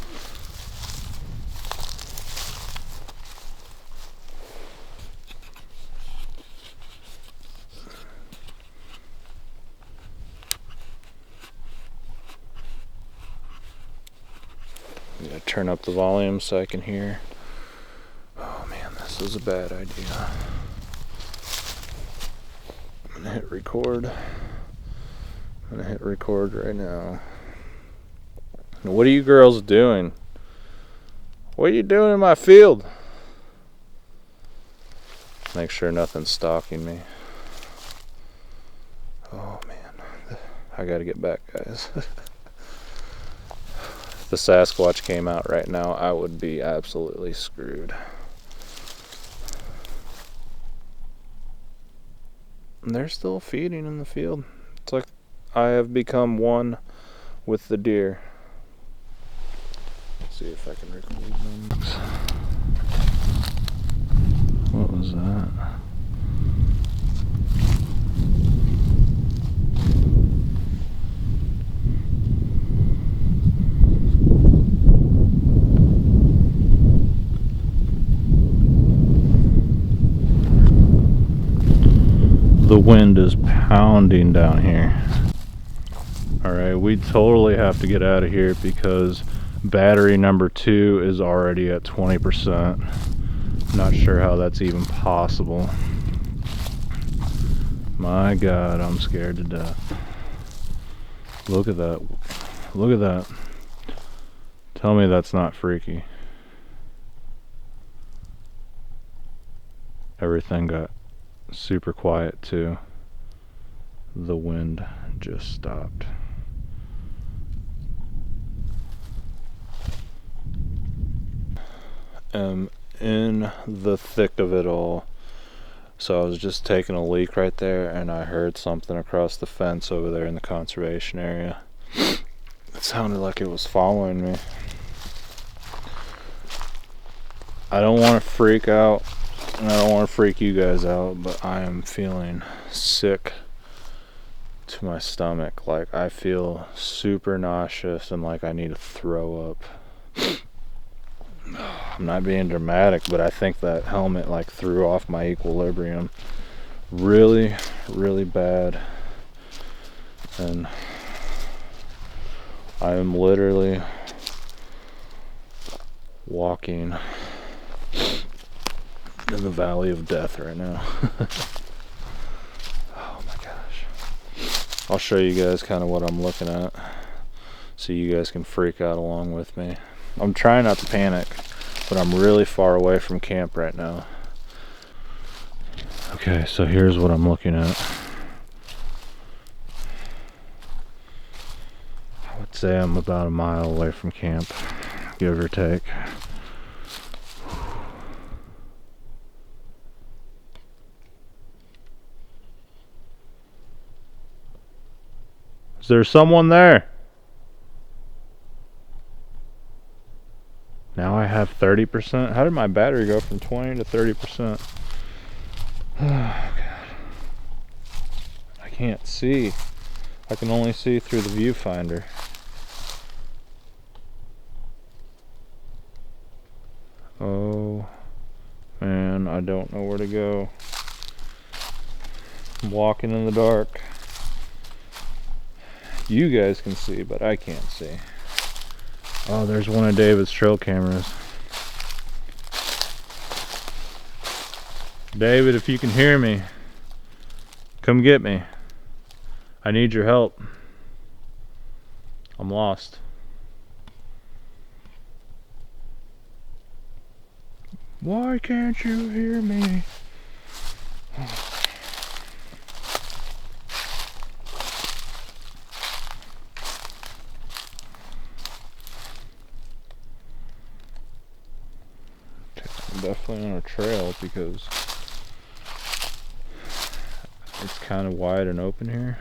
I'm gonna turn up the volume so I can hear. Oh man, this is a bad idea. I'm gonna hit record. I'm gonna hit record right now. What are you girls doing? What are you doing in my field? Make sure nothing's stalking me. Oh man, I gotta get back, guys. If the Sasquatch came out right now, I would be absolutely screwed. And they're still feeding in the field. It's like I have become one with the deer. Let's see if I can record them. What was that? The wind is pounding down here. Alright, we totally have to get out of here because battery number 2 is already at 20%. Not sure how that's even possible. My god, I'm scared to death. Look at that. Look at that. Tell me that's not freaky. Everything got super quiet too. The wind just stopped. In the thick of it all. So I was just taking a leak right there, and I heard something across the fence over there in the conservation area. It sounded like it was following me. I don't want to freak out, and I don't want to freak you guys out, but I am feeling sick to my stomach. Like, I feel super nauseous and like I need to throw up. I'm not being dramatic, but I think that helmet like threw off my equilibrium really, really bad. And I am literally walking in the valley of death right now. Oh my gosh. I'll show you guys kind of what I'm looking at so you guys can freak out along with me. I'm trying not to panic, but I'm really far away from camp right now. Okay, so here's what I'm looking at. I would say I'm about a mile away from camp, give or take. Is there someone there? Now I have 30%. How did my battery go from 20 to 30%? Oh God. I can't see. I can only see through the viewfinder. Oh man, I don't know where to go. I'm walking in the dark. You guys can see, but I can't see. Oh, there's one of David's trail cameras. David, if you can hear me, come get me. I need your help. I'm lost. Why can't you hear me? I'm definitely on a trail because it's kind of wide and open here.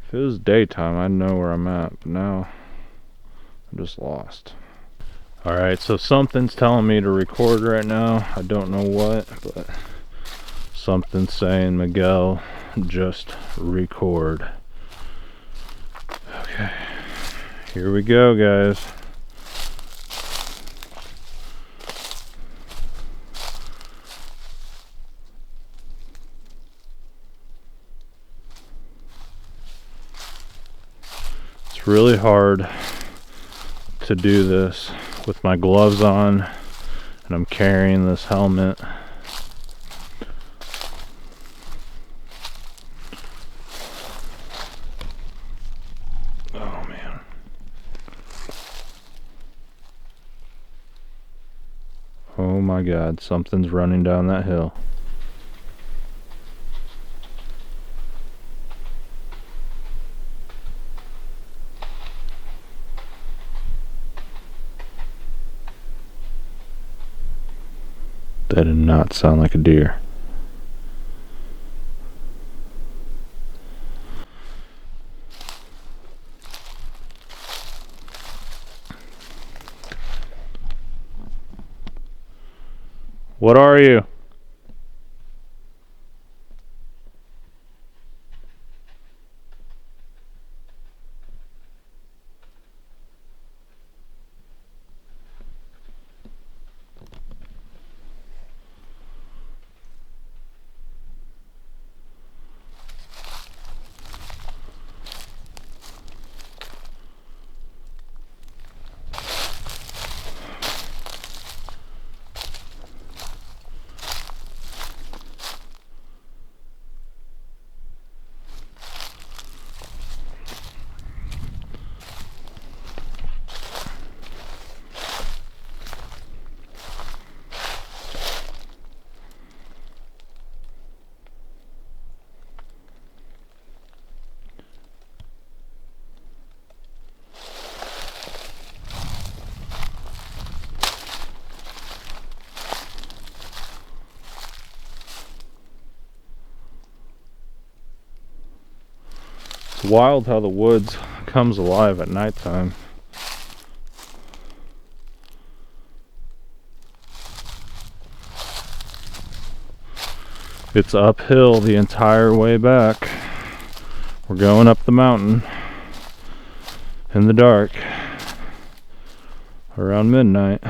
If it was daytime, I'd know where I'm at, but now I'm just lost. Alright, so something's telling me to record right now. I don't know what, but something's saying, Miguel, just record. Okay, here we go, guys. It's really hard to do this with my gloves on, and I'm carrying this helmet. Oh man. Oh my God, something's running down that hill. That did not sound like a deer. What are you? It's wild how the woods comes alive at nighttime. It's uphill the entire way back. We're going up the mountain in the dark around midnight.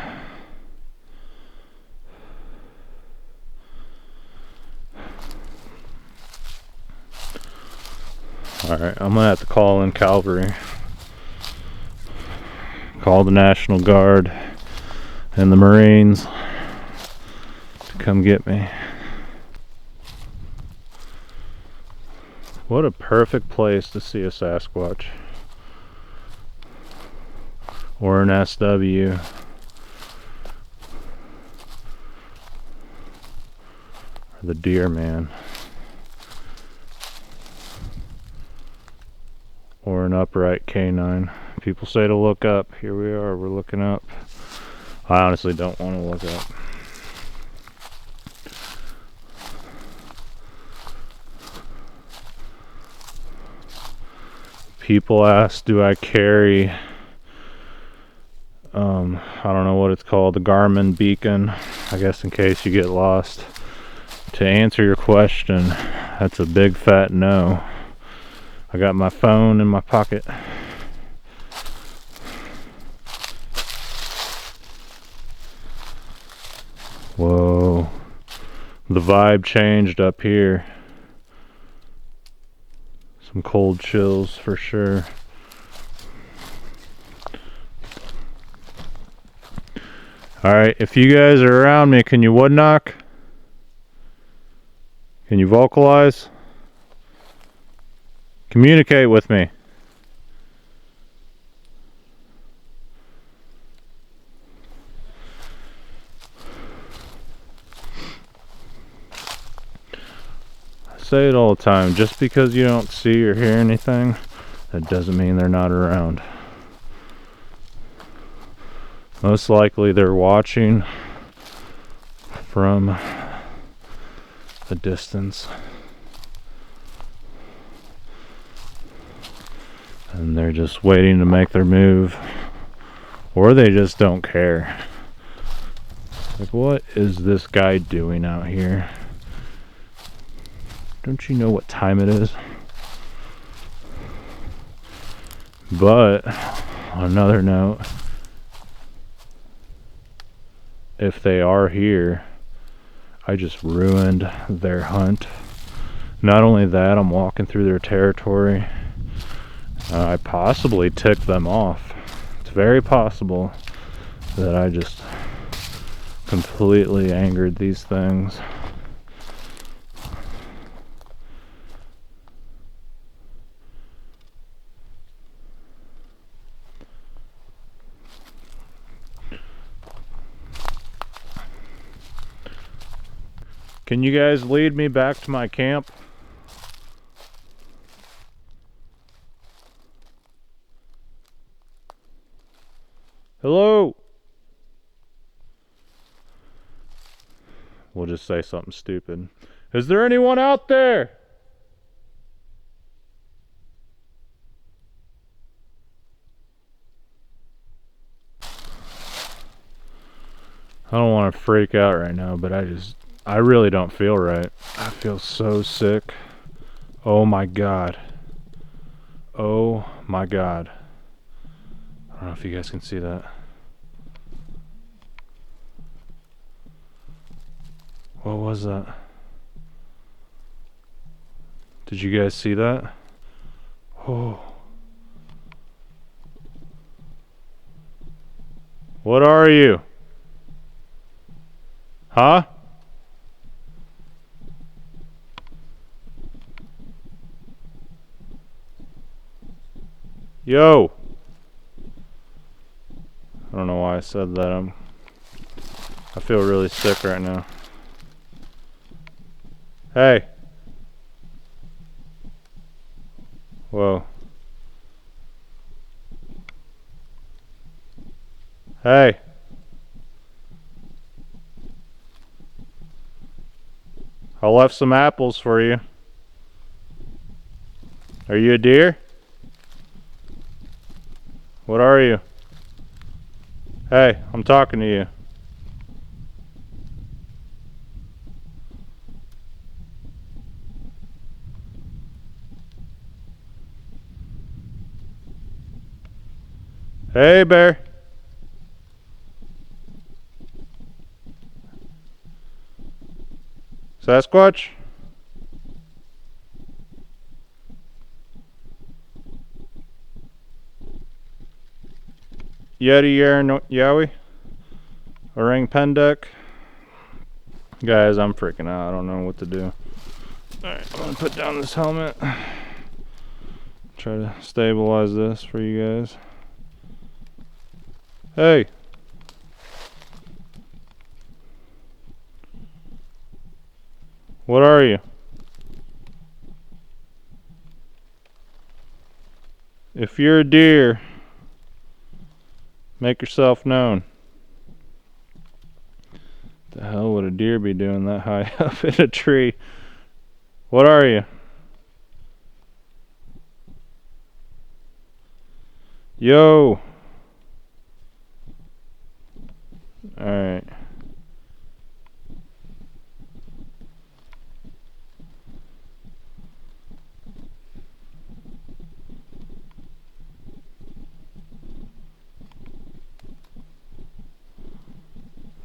Alright, I'm gonna have to call in cavalry. Call the National Guard and the Marines to come get me. What a perfect place to see a Sasquatch. Or an SW. Or the deer man. Or an upright canine. People say to look up. Here we are, we're looking up. I honestly don't want to look up. People ask, do I carry, I don't know what it's called, the Garmin beacon, I guess in case you get lost. To answer your question, that's a big fat no. I got my phone in my pocket. Whoa. The vibe changed up here. Some cold chills for sure. Alright, if you guys are around me, can you wood knock? Can you vocalize? Communicate with me. I say it all the time, just because you don't see or hear anything, that doesn't mean they're not around. Most likely they're watching from a distance. And they're just waiting to make their move. Or they just don't care. Like, what is this guy doing out here? Don't you know what time it is? But, on another note, if they are here, I just ruined their hunt. Not only that, I'm walking through their territory. I possibly ticked them off. It's very possible that I just completely angered these things. Can you guys lead me back to my camp? Hello? We'll just say something stupid. Is there anyone out there? I don't want to freak out right now, but I really don't feel right. I feel so sick. Oh my God. Oh my God. I don't know if you guys can see that. What was that? Did you guys see that? Oh. What are you? Huh? Yo. I don't know why I said that. I feel really sick right now. Hey. Whoa. Hey. I left some apples for you. Are you a deer? What are you? Hey, I'm talking to you. Hey, bear. Sasquatch? Yeti Yer no Yowie? Orang Pendek? Guys, I'm freaking out. I don't know what to do. Alright, I'm gonna put down this helmet. Try to stabilize this for you guys. Hey! What are you? If you're a deer, make yourself known. The hell would a deer be doing that high up in a tree? What are you? Yo! Alright.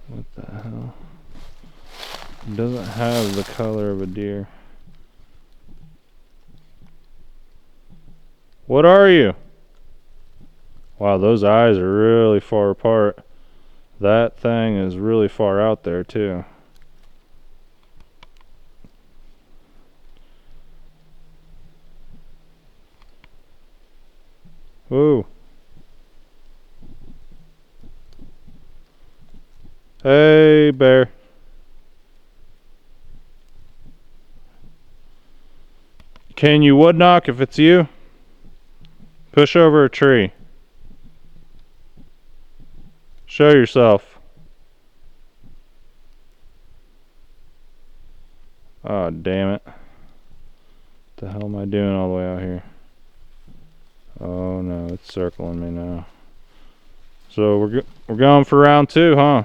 What the hell? It doesn't have the color of a deer. What are you? Wow, those eyes are really far apart. That thing is really far out there too. Whoa. Hey, bear. Can you wood knock if it's you? Push over a tree. Show yourself. Oh, damn it. What the hell am I doing all the way out here? Oh no, it's circling me now. So we're going for round 2, huh?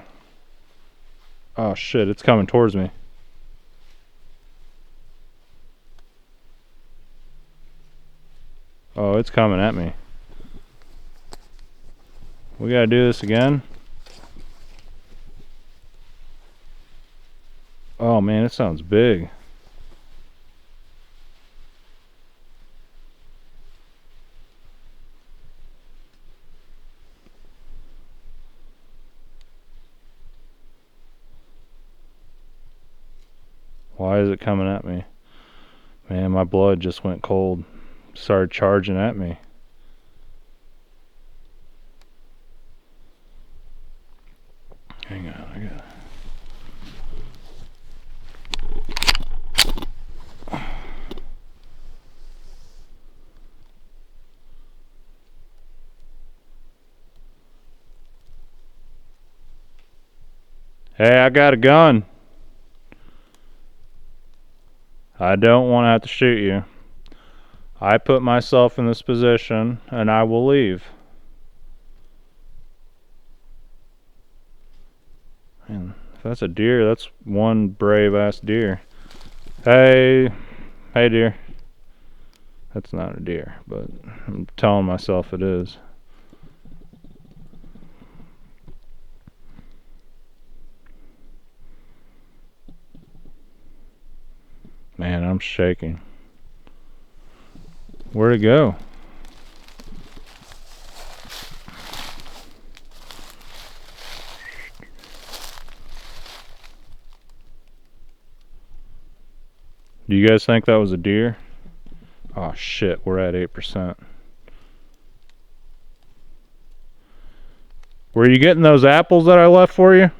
Oh shit, it's coming towards me. Oh, it's coming at me. We gotta do this again. Oh man, it sounds big. Why is it coming at me? Man, my blood just went cold. Started charging at me. Hang on, I got. Hey, I got a gun. I don't want to have to shoot you. I put myself in this position and I will leave. Man, if that's a deer, that's one brave ass deer. Hey, hey deer. That's not a deer, but I'm telling myself it is. Man, I'm shaking. Where'd it go? Do you guys think that was a deer? Oh shit, we're at 8%. Were you getting those apples that I left for you?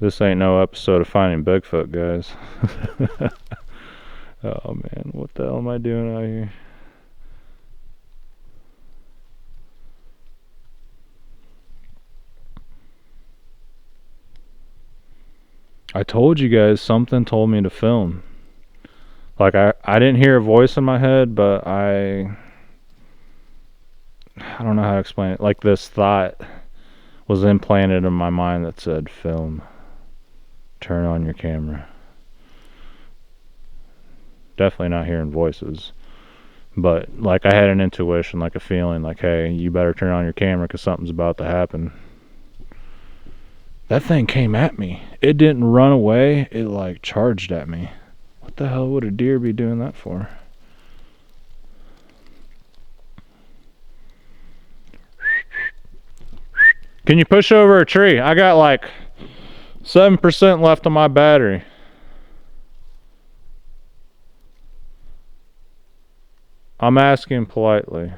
This ain't no episode of Finding Bigfoot, guys. Oh man, what the hell am I doing out here? I told you guys something told me to film. Like I didn't hear a voice in my head, but I don't know how to explain it. Like this thought was implanted in my mind that said film. Turn on your camera. Definitely not hearing voices. But like I had an intuition, like a feeling like, hey, you better turn on your camera because something's about to happen. That thing came at me. It didn't run away. It like charged at me. What the hell would a deer be doing that for? Can you push over a tree? I got like 7% left on my battery. I'm asking politely.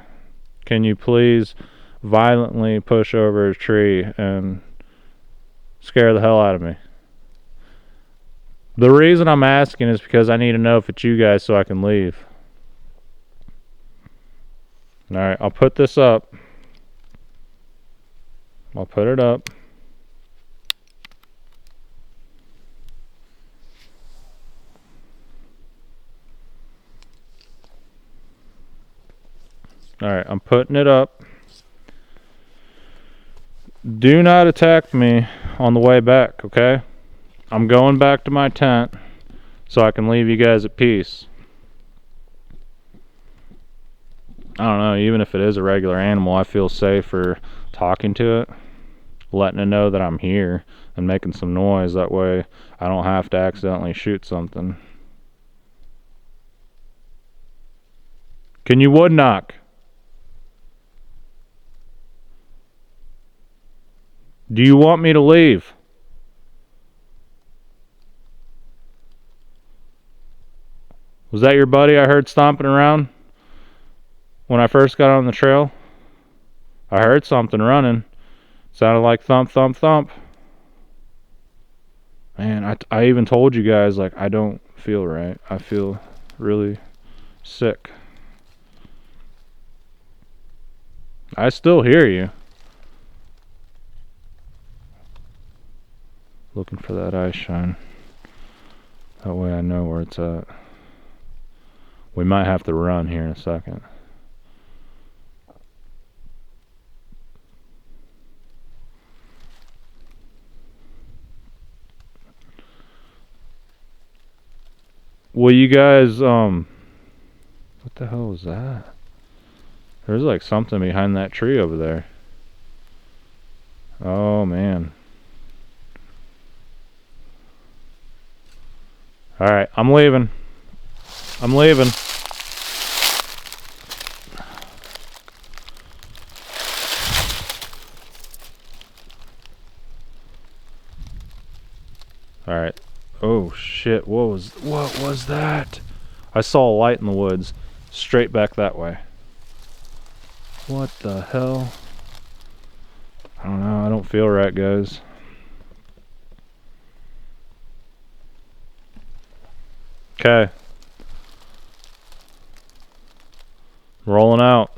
Can you please violently push over a tree and scare the hell out of me? The reason I'm asking is because I need to know if it's you guys so I can leave. Alright, I'll put this up. I'll put it up. Alright, I'm putting it up. Do not attack me on the way back, okay? I'm going back to my tent so I can leave you guys at peace. I don't know, even if it is a regular animal, I feel safer talking to it, letting it know that I'm here and making some noise. That way I don't have to accidentally shoot something. Can you wood knock? Do you want me to leave? Was that your buddy I heard stomping around when I first got on the trail? I heard something running. Sounded like thump, thump, thump. Man, I even told you guys, like, I don't feel right. I feel really sick. I still hear you. Looking for that eye shine. That way I know where it's at. We might have to run here in a second. Well, you guys, what the hell was that? There's like something behind that tree over there. Oh, man. Alright, I'm leaving. I'm leaving. Alright. Oh shit, what was that? I saw a light in the woods. Straight back that way. What the hell? I don't know, I don't feel right, guys. Okay. Rolling out.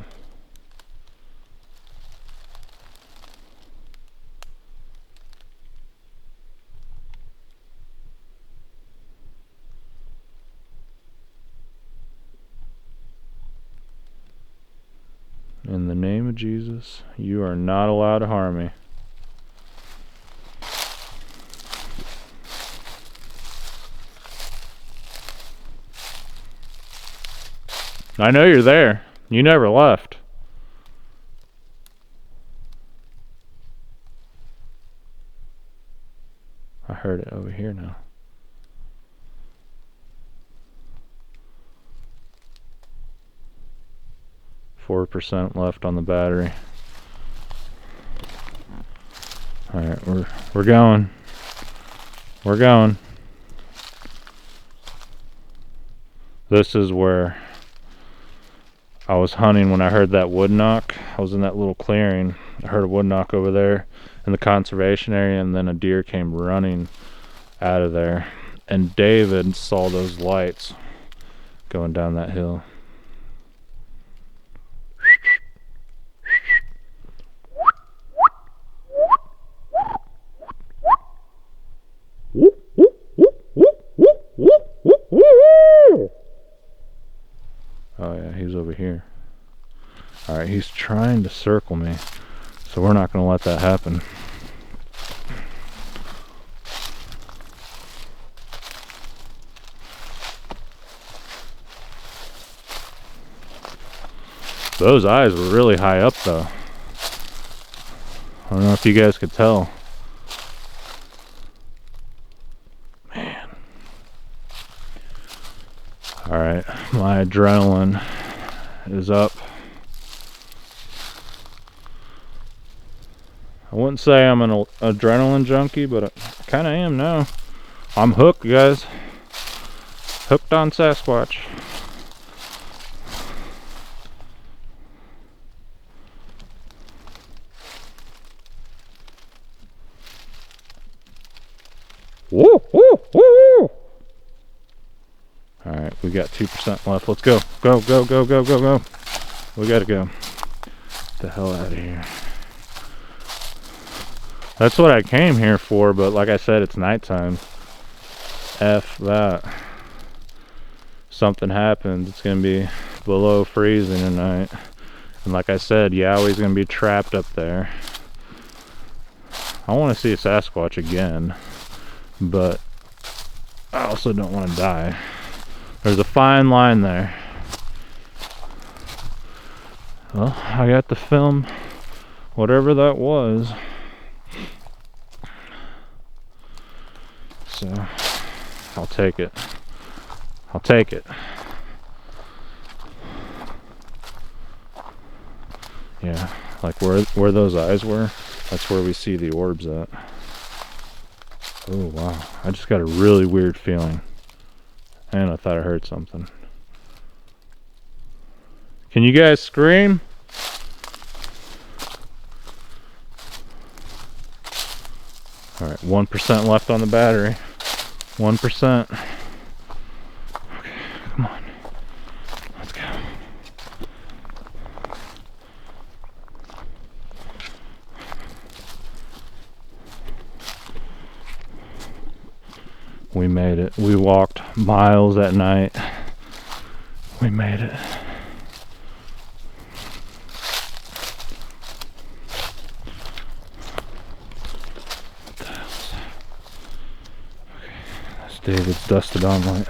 In the name of Jesus, you are not allowed to harm me. I know you're there. You never left. I heard it over here now. %4 left on the battery. Alright, we're going. We're going. This is where I was hunting when I heard that wood knock. I was in that little clearing. I heard a wood knock over there in the conservation area, and then a deer came running out of there. And David saw those lights going down that hill. Oh yeah, he's over here. Alright, he's trying to circle me, so we're not going to let that happen. Those eyes were really high up though. I don't know if you guys could tell. Man. Alright, my adrenaline is up. I wouldn't say I'm an adrenaline junkie, but I kind of am now. I'm hooked, guys. Hooked on Sasquatch. Woo, woo, woo. Alright, we got 2% left. Let's go. Go, go, go, go, go, go. We gotta go. Get the hell out of here. That's what I came here for, but like I said, it's nighttime. F that. Something happens, it's gonna be below freezing tonight. And like I said, Yowie's gonna be trapped up there. I want to see a Sasquatch again, but I also don't want to die. There's a fine line there. Well, I got to film whatever that was. So, I'll take it. I'll take it. Yeah, like where those eyes were, that's where we see the orbs at. Oh wow, I just got a really weird feeling. And I thought I heard something. Can you guys scream? Alright, 1% left on the battery. 1%. Okay, come on. Let's go. We made it. We walked miles at night. We made it. What the hell's that? Okay, that's David's dusted on light.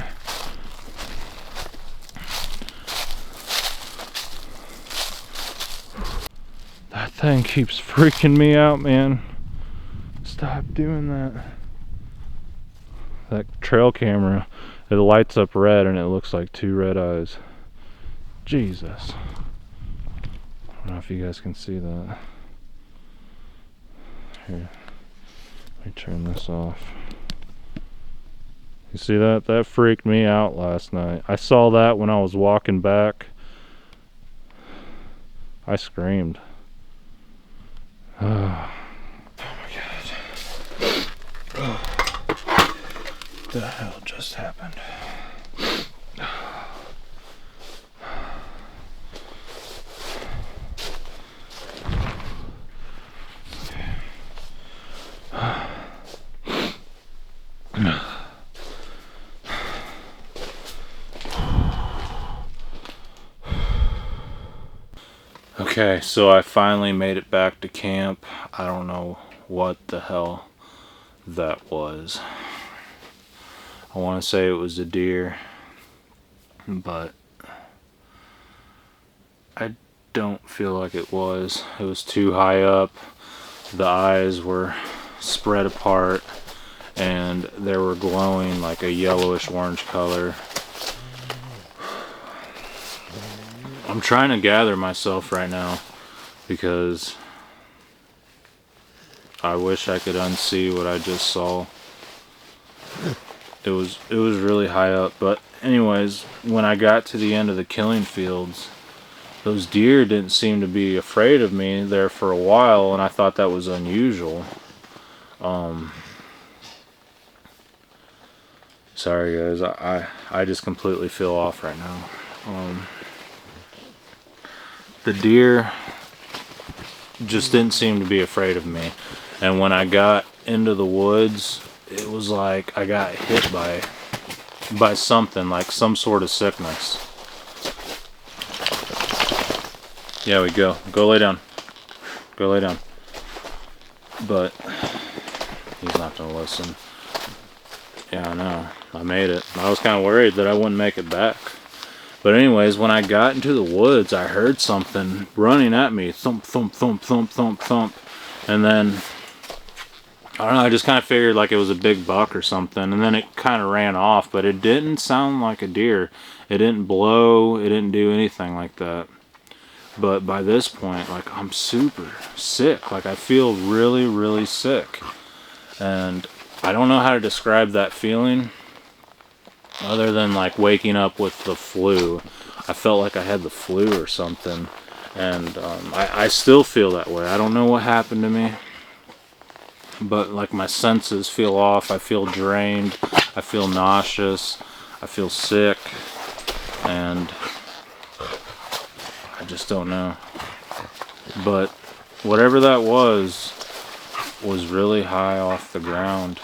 That thing keeps freaking me out, man. Stop doing that. That trail camera, it lights up red and it looks like two red eyes. Jesus. I don't know if you guys can see that. Here, let me turn this off. You see that? That freaked me out last night. I saw that when I was walking back. I screamed. Oh my god. Oh. What the hell just happened? Okay, so I finally made it back to camp. I don't know what the hell that was. I want to say it was a deer, but I don't feel like it was. It was too high up. The eyes were spread apart and they were glowing like a yellowish orange color. I'm trying to gather myself right now because I wish I could unsee what I just saw. It was really high up, but anyways, when I got to the end of the killing fields, those deer didn't seem to be afraid of me there for a while, and I thought that was unusual. Sorry guys, I just completely feel off right now. The deer just didn't seem to be afraid of me, and when I got into the woods, it was like I got hit by something, like some sort of sickness. Yeah, we go lay down, go lay down. But he's not gonna listen. Yeah, I know, I made it. I was kind of worried that I wouldn't make it back. But anyways, when I got into the woods, I heard something running at me. Thump, thump, thump, thump, thump, thump. And then, I don't know, I just kind of figured like it was a big buck or something. And then it kind of ran off, but it didn't sound like a deer. It didn't blow, it didn't do anything like that. But by this point, like, I'm super sick. Like, I feel really, really sick. And I don't know how to describe that feeling, other than like waking up with the flu. I felt like I had the flu or something, and I still feel that way. I don't know what happened to me, but like my senses feel off. I feel drained, I feel nauseous, I feel sick, and I just don't know. But whatever that was really high off the ground,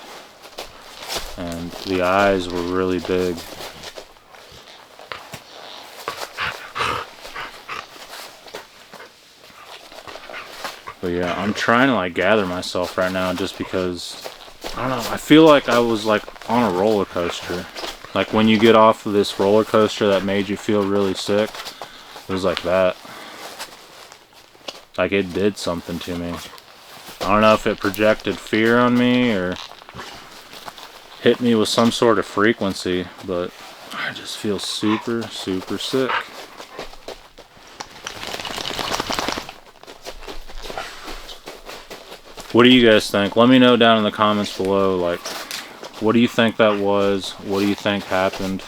and the eyes were really big. But yeah, I'm trying to like gather myself right now, just because, I don't know, I feel like I was like on a roller coaster. Like when you get off of this roller coaster that made you feel really sick, it was like that. Like it did something to me. I don't know if it projected fear on me or hit me with some sort of frequency, but I just feel super, super sick. What do you guys think? Let me know down in the comments below, like, what do you think that was? What do you think happened?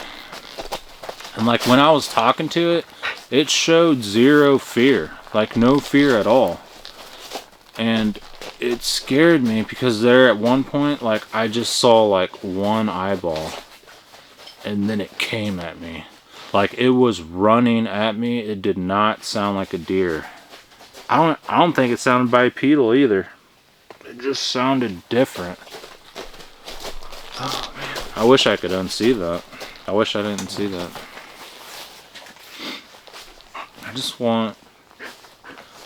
And like when I was talking to it, it showed zero fear, like no fear at all. And it scared me because there at one point, like I just saw like one eyeball, and then it came at me. Like it was running at me. It did not sound like a deer. I don't think it sounded bipedal either. It just sounded different. Oh man, I wish I could unsee that. I wish I didn't see that. I just want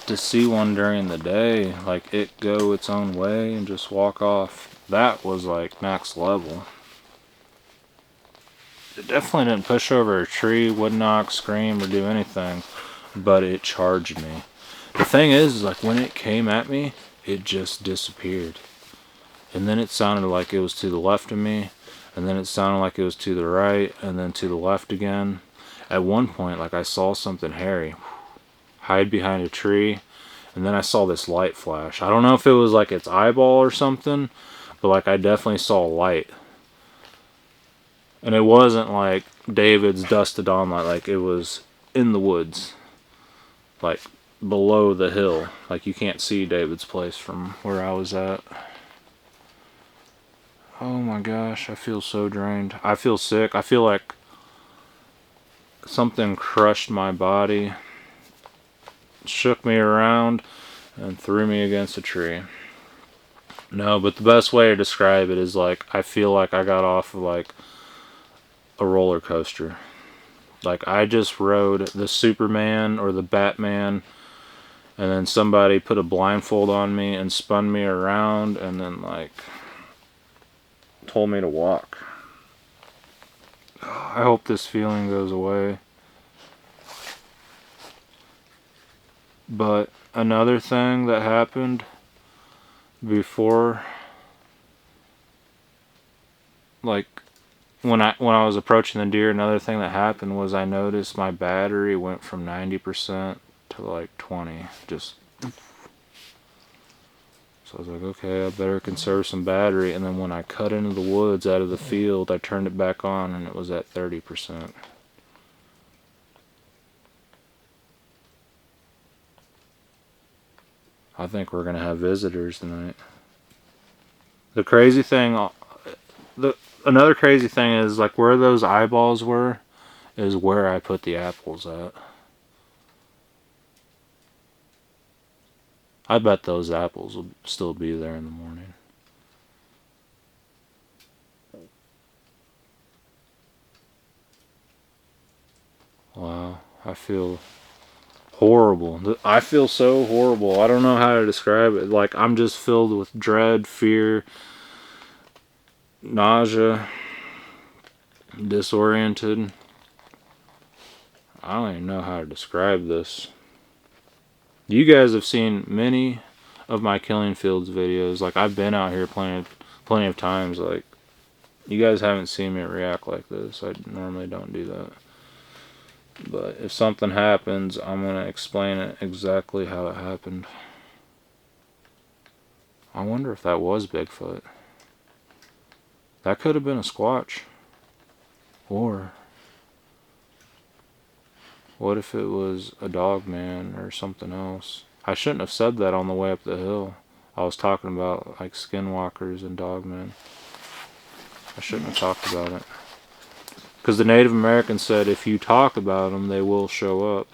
to see one during the day, like it go its own way and just walk off. That was like next level. It definitely didn't push over a tree, wouldn't knock, scream, or do anything, but it charged me. The thing is like when it came at me, it just disappeared. And then it sounded like it was to the left of me, and then it sounded like it was to the right, and then to the left again. At one point, like I saw something hairy hide behind a tree, and then I saw this light flash. I don't know if it was like its eyeball or something, but like I definitely saw light. And it wasn't like David's dusted on light, like it was in the woods, like below the hill. Like you can't see David's place from where I was at. Oh my gosh, I feel so drained. I feel sick. I feel like something crushed my body, shook me around, and threw me against a tree. No, but the best way to describe it is like I feel like I got off of like a roller coaster. Like I just rode the Superman or the Batman, and then somebody put a blindfold on me and spun me around and then like told me to walk. I hope this feeling goes away. But another thing that happened before, like when I was approaching the deer, another thing that happened was I noticed my battery went from 90% to like 20. Just so I was like, okay, I better conserve some battery. And then when I cut into the woods out of the field, I turned it back on and it was at 30%. I think we're gonna have visitors tonight. The crazy thing Another crazy thing is, like, where those eyeballs were is where I put the apples at. I bet those apples will still be there in the morning. Wow, I feel horrible. I feel so horrible. I don't know how to describe it. Like, I'm just filled with dread, fear, nausea, disoriented. I don't even know how to describe this. You guys have seen many of my Killing Fields videos. Like, I've been out here plenty of times. Like, you guys haven't seen me react like this. I normally don't do that. But if something happens, I'm going to explain it exactly how it happened. I wonder if that was Bigfoot. That could have been a Squatch. Or what if it was a dog man or something else? I shouldn't have said that on the way up the hill. I was talking about, like, skinwalkers and dogmen. I shouldn't have talked about it. Because the Native Americans said if you talk about them, they will show up.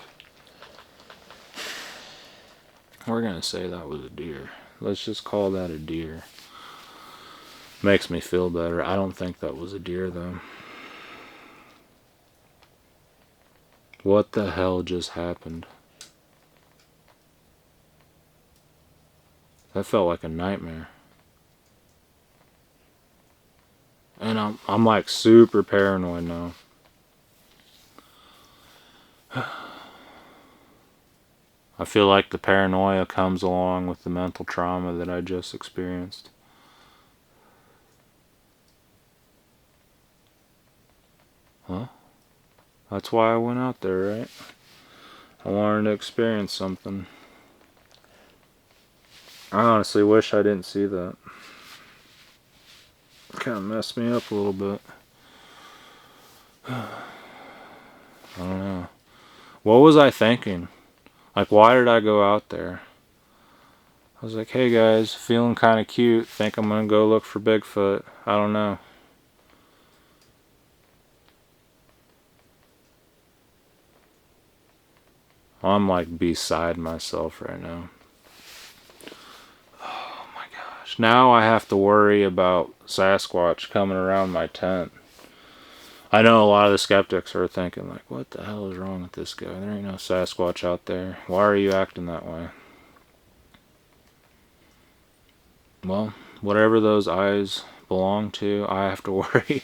We're going to say that was a deer. Let's just call that a deer. Makes me feel better. I don't think that was a deer, though. What the hell just happened? That felt like a nightmare. And I'm like super paranoid now. I feel like the paranoia comes along with the mental trauma that I just experienced. Huh? That's why I went out there, right? I wanted to experience something. I honestly wish I didn't see that. It kind of messed me up a little bit. I don't know. What was I thinking? Like, why did I go out there? I was like, hey guys, feeling kind of cute. Think I'm going to go look for Bigfoot. I don't know. I'm like beside myself right now. Oh my gosh. Now I have to worry about Sasquatch coming around my tent. I know a lot of the skeptics are thinking, like, what the hell is wrong with this guy? There ain't no Sasquatch out there. Why are you acting that way? Well, whatever those eyes belong to, I have to worry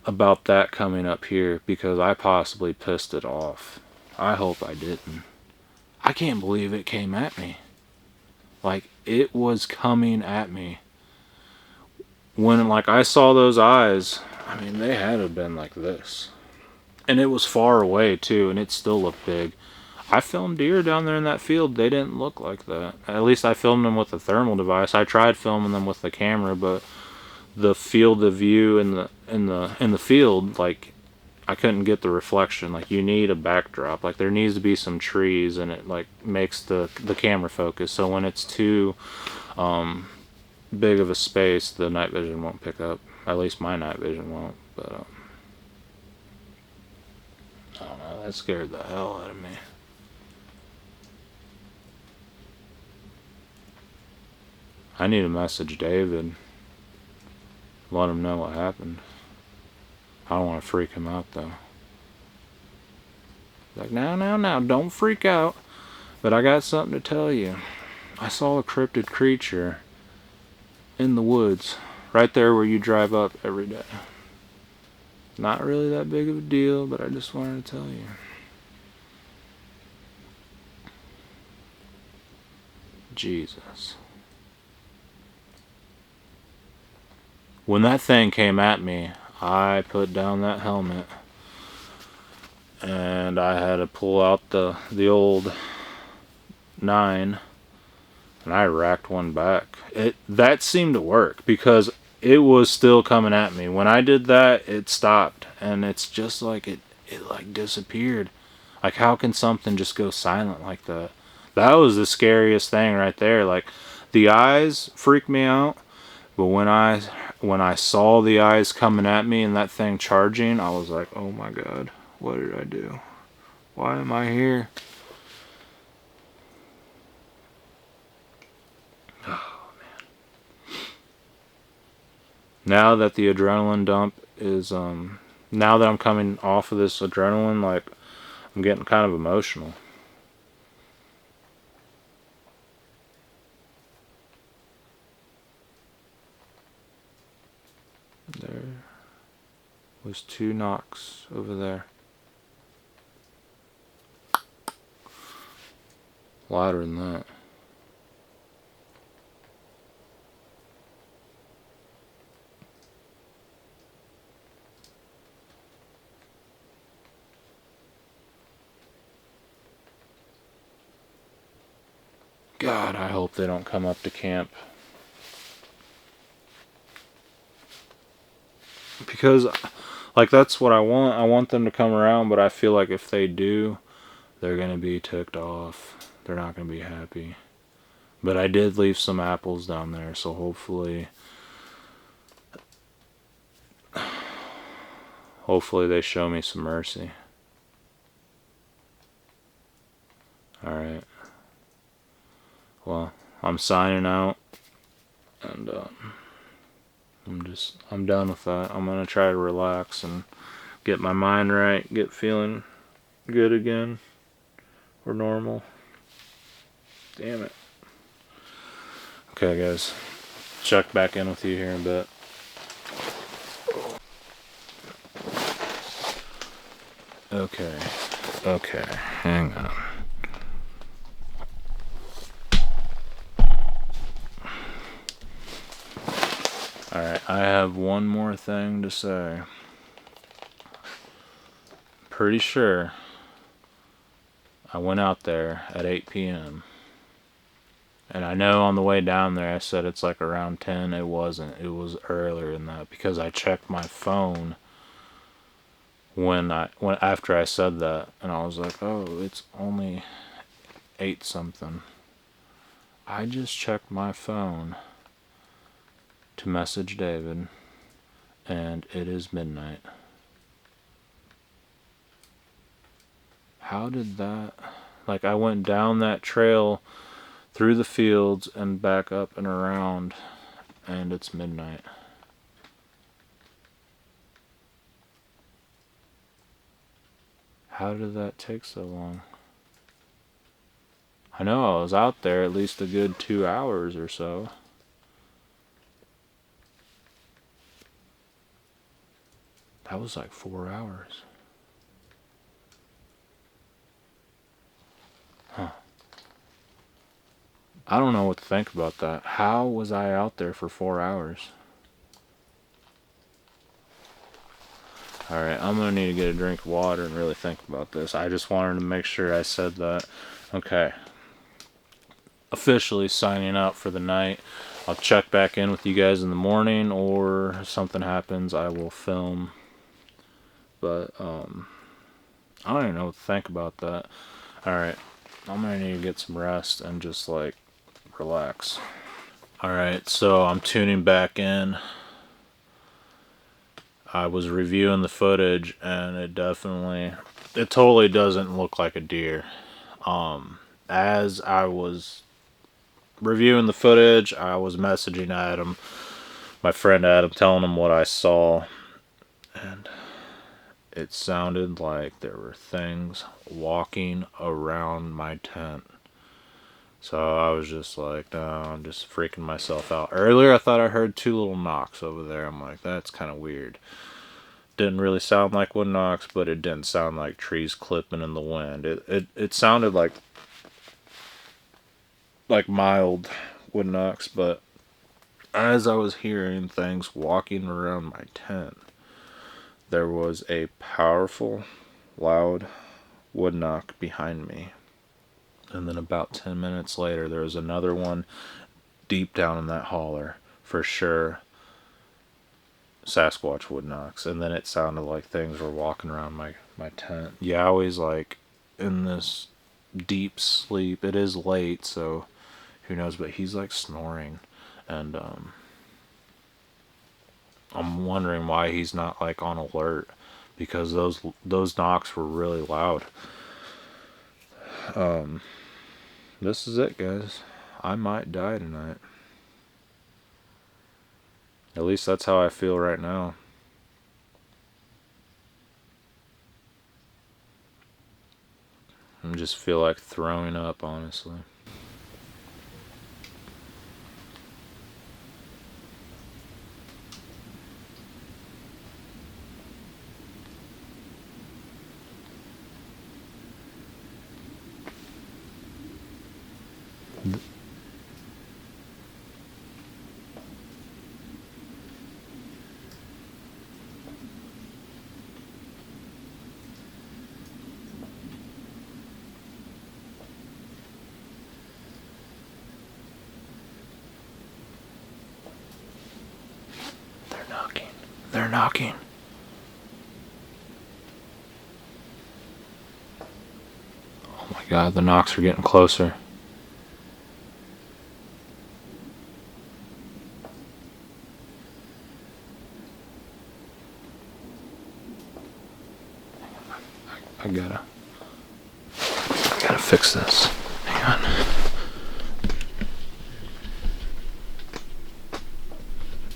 about that coming up here because I possibly pissed it off. I hope I didn't. I can't believe it came at me. Like, it was coming at me. When, like, I saw those eyes, I mean, they had to have been like this. And it was far away, too, and it still looked big. I filmed deer down there in that field. They didn't look like that. At least I filmed them with a thermal device. I tried filming them with the camera, but the field of view in the field, like, I couldn't get the reflection. Like, you need a backdrop. Like, there needs to be some trees, and it, like, makes the camera focus. So when it's too big of a space, the night vision won't pick up. At least my night vision won't. But I don't know. That scared the hell out of me. I need to message David. Let him know what happened. I don't want to freak him out, though. Like, now, don't freak out. But I got something to tell you. I saw a cryptid creature in the woods, right there where you drive up every day. Not really that big of a deal, but I just wanted to tell you. Jesus. When that thing came at me, I put down that helmet and I had to pull out the old 9 and I racked one back. That seemed to work because it was still coming at me. When I did that, it stopped and it's just like it like disappeared. Like, how can something just go silent like that? That was the scariest thing right there. Like, the eyes freaked me out, but when I when I saw the eyes coming at me and that thing charging, I was like, oh my god, what did I do? Why am I here? Oh man. Now that the adrenaline dump is now that I'm coming off of this adrenaline, like, I'm getting kind of emotional. There was 2 knocks over there. Louder than that. God, I hope they don't come up to camp. Because, like, that's what I want. I want them to come around, but I feel like if they do, they're going to be ticked off. They're not going to be happy. But I did leave some apples down there, so hopefully they show me some mercy. Alright. Well, I'm signing out, and I'm done with that. I'm gonna try to relax and get my mind right, get feeling good again, or normal. Damn it. Okay, guys. Check back in with you here in a bit. Okay, hang on. Alright, I have one more thing to say. Pretty sure I went out there at 8 p.m. And I know on the way down there I said it's like around 10. It wasn't. It was earlier than that because I checked my phone when after I said that, and I was like, oh, it's only 8 something. I just checked my phone to message David, and it is midnight. How did that... Like, I went down that trail through the fields and back up and around, and it's midnight. How did that take so long? I know I was out there at least a good 2 hours or so. That was like 4 hours. Huh. I don't know what to think about that. How was I out there for 4 hours? Alright, I'm gonna need to get a drink of water and really think about this. I just wanted to make sure I said that. Okay. Officially signing out for the night. I'll check back in with you guys in the morning, or if something happens, I will film. But, I don't even know what to think about that. Alright, I'm gonna need to get some rest and just, like, relax. Alright, so I'm tuning back in. I was reviewing the footage, and it totally doesn't look like a deer. As I was reviewing the footage, I was messaging Adam, my friend Adam, telling him what I saw, and it sounded like there were things walking around my tent. So I was just like, no, I'm just freaking myself out. Earlier I thought I heard 2 little knocks over there. I'm like, that's kind of weird. Didn't really sound like wood knocks, but it didn't sound like trees clipping in the wind. It sounded like mild wood knocks, but as I was hearing things walking around my tent, there was a powerful, loud wood knock behind me. And then about 10 minutes later, there was another one deep down in that holler. For sure, Sasquatch wood knocks. And then it sounded like things were walking around my tent. Yowie's like in this deep sleep. It is late, so who knows, but he's like snoring. And I'm wondering why he's not like on alert, because those knocks were really loud. This is it, guys. I might die tonight. At least that's how I feel right now. I just feel like throwing up, honestly. They're knocking. They're knocking. Oh my god, the knocks are getting closer. I gotta fix this. Hang on.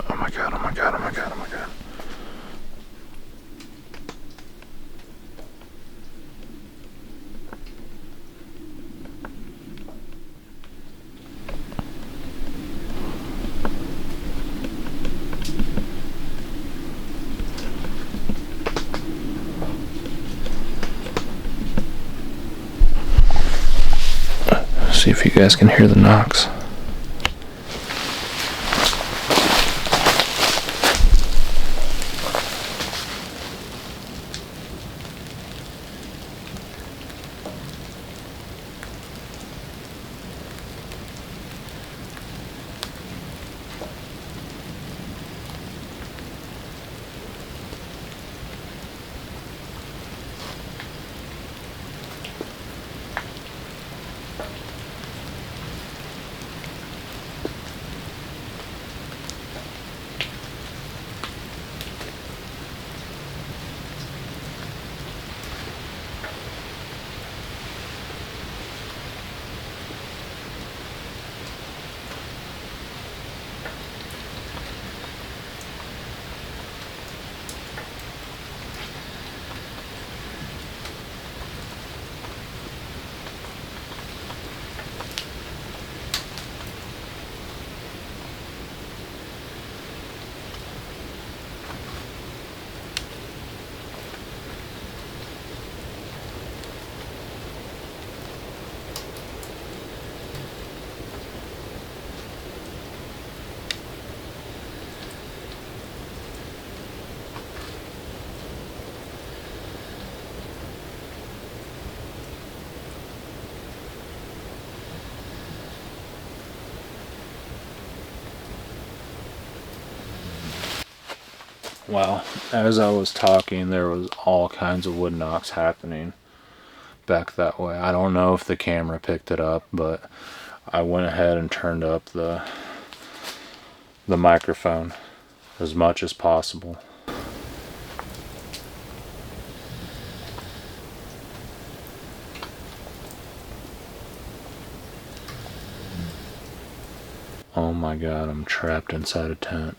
Oh my god, oh my god, oh my god, oh my god. See if you guys can hear the knocks. Well, as I was talking, there was all kinds of wood knocks happening back that way. I don't know if the camera picked it up, but I went ahead and turned up the microphone as much as possible. Oh my god, I'm trapped inside a tent.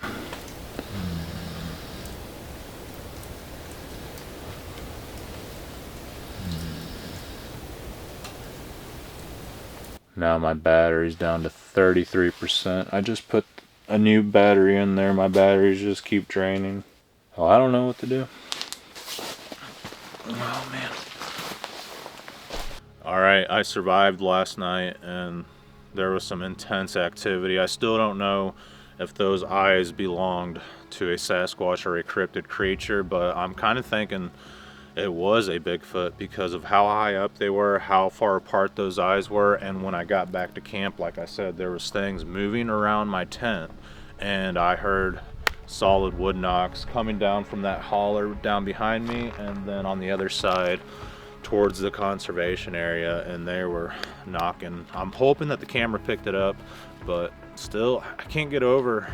Now my battery's down to 33%. I just put a new battery in there. My batteries just keep draining. Oh, I don't know what to do. Oh man. Alright, I survived last night and there was some intense activity. I still don't know if those eyes belonged to a Sasquatch or a cryptid creature, but I'm kind of thinking it was a Bigfoot because of how high up they were, how far apart those eyes were, and when I got back to camp, like I said, there was things moving around my tent, and I heard solid wood knocks coming down from that holler down behind me, and then on the other side towards the conservation area, and they were knocking. I'm hoping that the camera picked it up, but still, I can't get over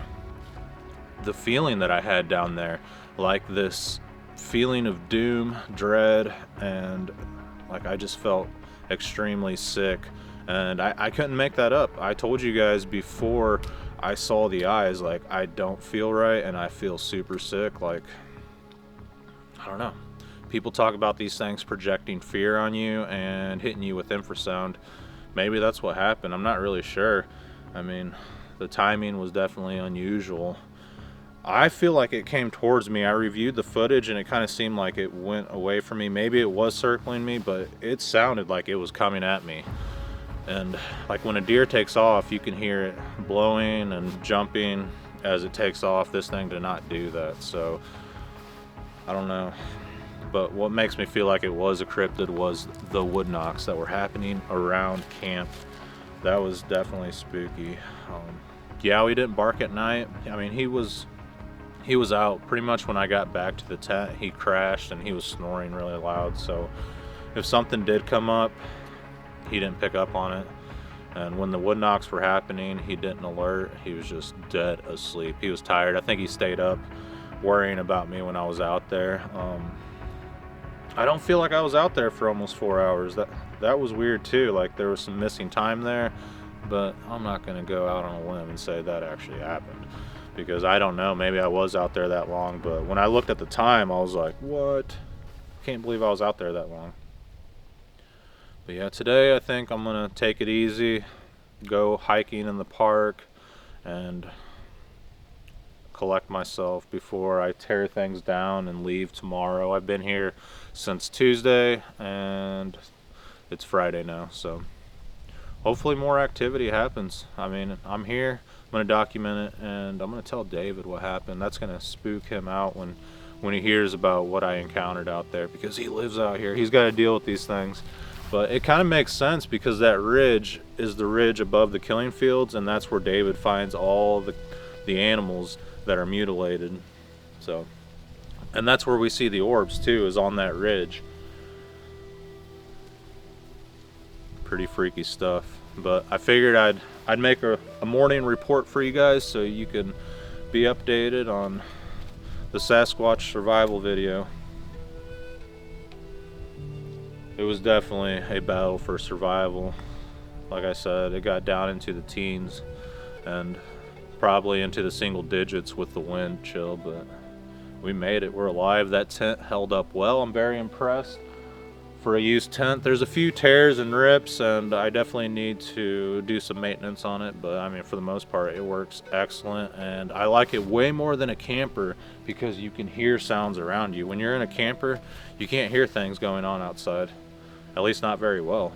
the feeling that I had down there, like this feeling of doom, dread, and like I just felt extremely sick. And I couldn't make that up. I told you guys before I saw the eyes, like, I don't feel right and I feel super sick. Like, I don't know. People talk about these things projecting fear on you and hitting you with infrasound. Maybe that's what happened. I'm not really sure. I mean, the timing was definitely unusual. I feel like it came towards me. I reviewed the footage and it kind of seemed like it went away from me. Maybe it was circling me, but it sounded like it was coming at me. And like when a deer takes off, you can hear it blowing and jumping as it takes off. This thing did not do that. So I don't know. But what makes me feel like it was a cryptid was the wood knocks that were happening around camp. That was definitely spooky. Yowie didn't bark at night. I mean, he was out pretty much when I got back to the tent. He crashed and he was snoring really loud. So if something did come up, he didn't pick up on it. And when the wood knocks were happening, he didn't alert. He was just dead asleep. He was tired. I think he stayed up worrying about me when I was out there. I don't feel like I was out there for almost 4 hours. That was weird too. Like there was some missing time there, but I'm not gonna go out on a limb and say that actually happened, because I don't know. Maybe I was out there that long, but when I looked at the time, I was like, what? Can't believe I was out there that long. But yeah, today I think I'm gonna take it easy, go hiking in the park, and collect myself before I tear things down and leave tomorrow. I've been here since Tuesday and it's Friday now, so hopefully more activity happens. I mean, I'm here, I'm gonna document it, and I'm gonna tell David what happened. That's gonna spook him out when he hears about what I encountered out there, because he lives out here. He's got to deal with these things. But it kind of makes sense because that ridge is the ridge above the killing fields, and that's where David finds all the animals that are mutilated. So, and that's where we see the orbs too, is on that ridge. Pretty freaky stuff. But I figured I'd make a morning report for you guys so you can be updated on the Sasquatch survival video. It was definitely a battle for survival. Like I said, it got down into the teens and probably into the single digits with the wind chill, but we made it. We're alive. That tent held up well. I'm very impressed for a used tent. There's a few tears and rips, and I definitely need to do some maintenance on it, but I mean, for the most part, it works excellent, and I like it way more than a camper because you can hear sounds around you. When you're in a camper, you can't hear things going on outside, at least not very well.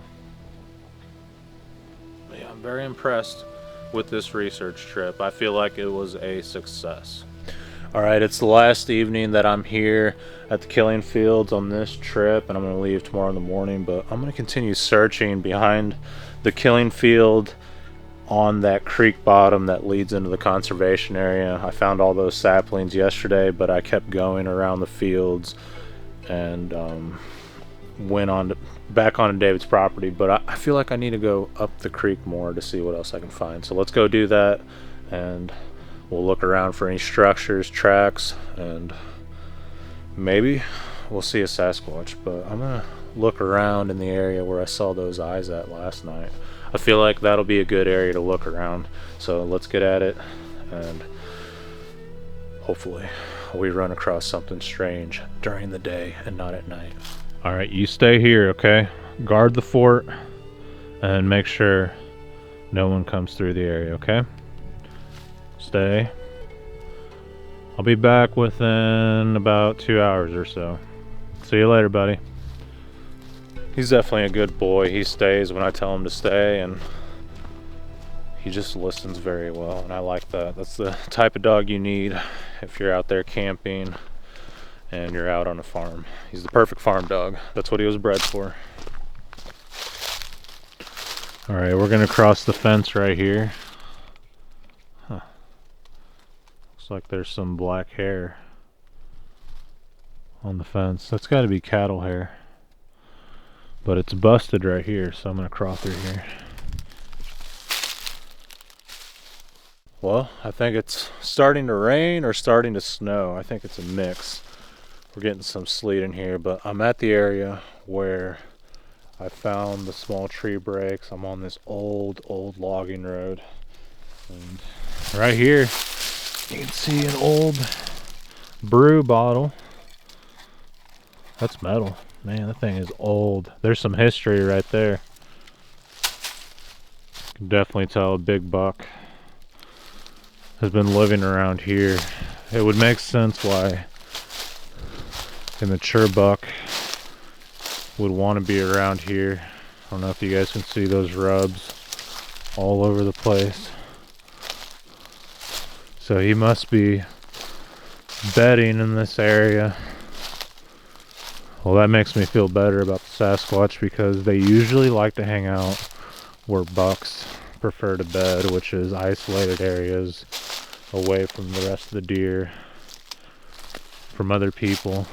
But yeah, I'm very impressed with this research trip. I feel like it was a success. Alright, it's the last evening that I'm here at the killing fields on this trip, and I'm going to leave tomorrow in the morning, but I'm going to continue searching behind the killing field on that creek bottom that leads into the conservation area. I found all those saplings yesterday, but I kept going around the fields and went on back onto David's property, but I feel like I need to go up the creek more to see what else I can find. So let's go do that, and we'll look around for any structures, tracks, and maybe we'll see a Sasquatch. But I'm gonna look around in the area where I saw those eyes at last night. I feel like that'll be a good area to look around. So let's get at it, and hopefully we run across something strange during the day and not at night. Alright, you stay here, okay? Guard the fort and make sure no one comes through the area, okay? Stay. I'll be back within about 2 hours or so. See you later, buddy. He's definitely a good boy. He stays when I tell him to stay, and he just listens very well, and I like that. That's the type of dog you need if you're out there camping and you're out on a farm. He's the perfect farm dog. That's what he was bred for. Alright, we're gonna cross the fence right here. Huh. Looks like there's some black hair on the fence. That's gotta be cattle hair. But it's busted right here, so I'm gonna crawl through here. Well, I think it's starting to rain or starting to snow. I think it's a mix. We're getting some sleet in here, but I'm at the area where I found the small tree breaks. I'm on this old logging road. And right here, you can see an old brew bottle. That's metal. Man, that thing is old. There's some history right there. You can definitely tell a big buck has been living around here. It would make sense why a mature buck would want to be around here. I don't know if you guys can see those rubs all over the place. So he must be bedding in this area. Well, that makes me feel better about the Sasquatch because they usually like to hang out where bucks prefer to bed, which is isolated areas away from the rest of the deer, from other people.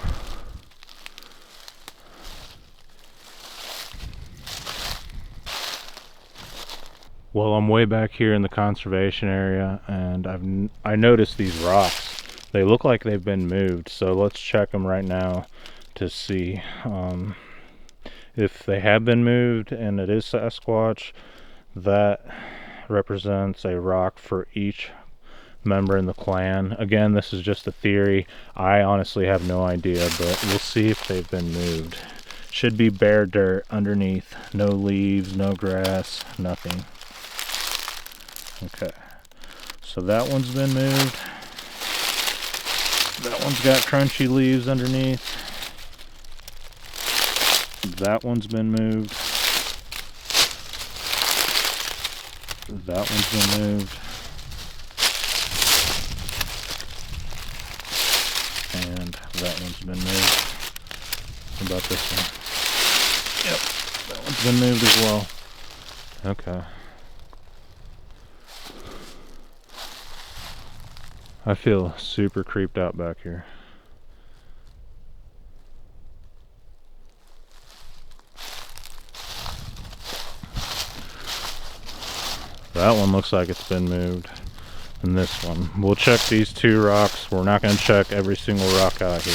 Well, I'm way back here in the conservation area, and I noticed these rocks. They look like they've been moved, so let's check them right now to see if they have been moved and it is Sasquatch. That represents a rock for each member in the clan. Again, this is just a theory. I honestly have no idea, but we'll see if they've been moved. Should be bare dirt underneath. No leaves, no grass, nothing. Okay, so that one's been moved. That one's got crunchy leaves underneath. That one's been moved. That one's been moved. And that one's been moved. What about this one? Yep, that one's been moved as well. Okay. I feel super creeped out back here. That one looks like it's been moved. And this one. We'll check these two rocks. We're not going to check every single rock out here.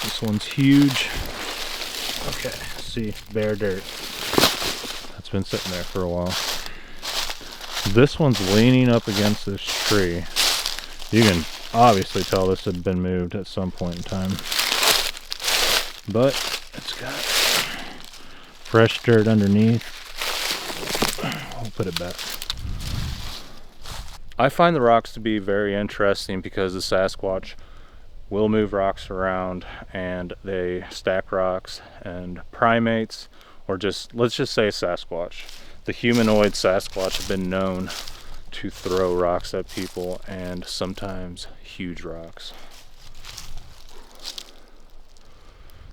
This one's huge. Okay, see, bare dirt. That's been sitting there for a while. This one's leaning up against this tree. You can obviously tell this had been moved at some point in time. But it's got fresh dirt underneath. We'll put it back. I find the rocks to be very interesting because the Sasquatch will move rocks around and they stack rocks, and primates, or just, let's just say Sasquatch. The humanoid Sasquatch have been known to throw rocks at people, and sometimes huge rocks.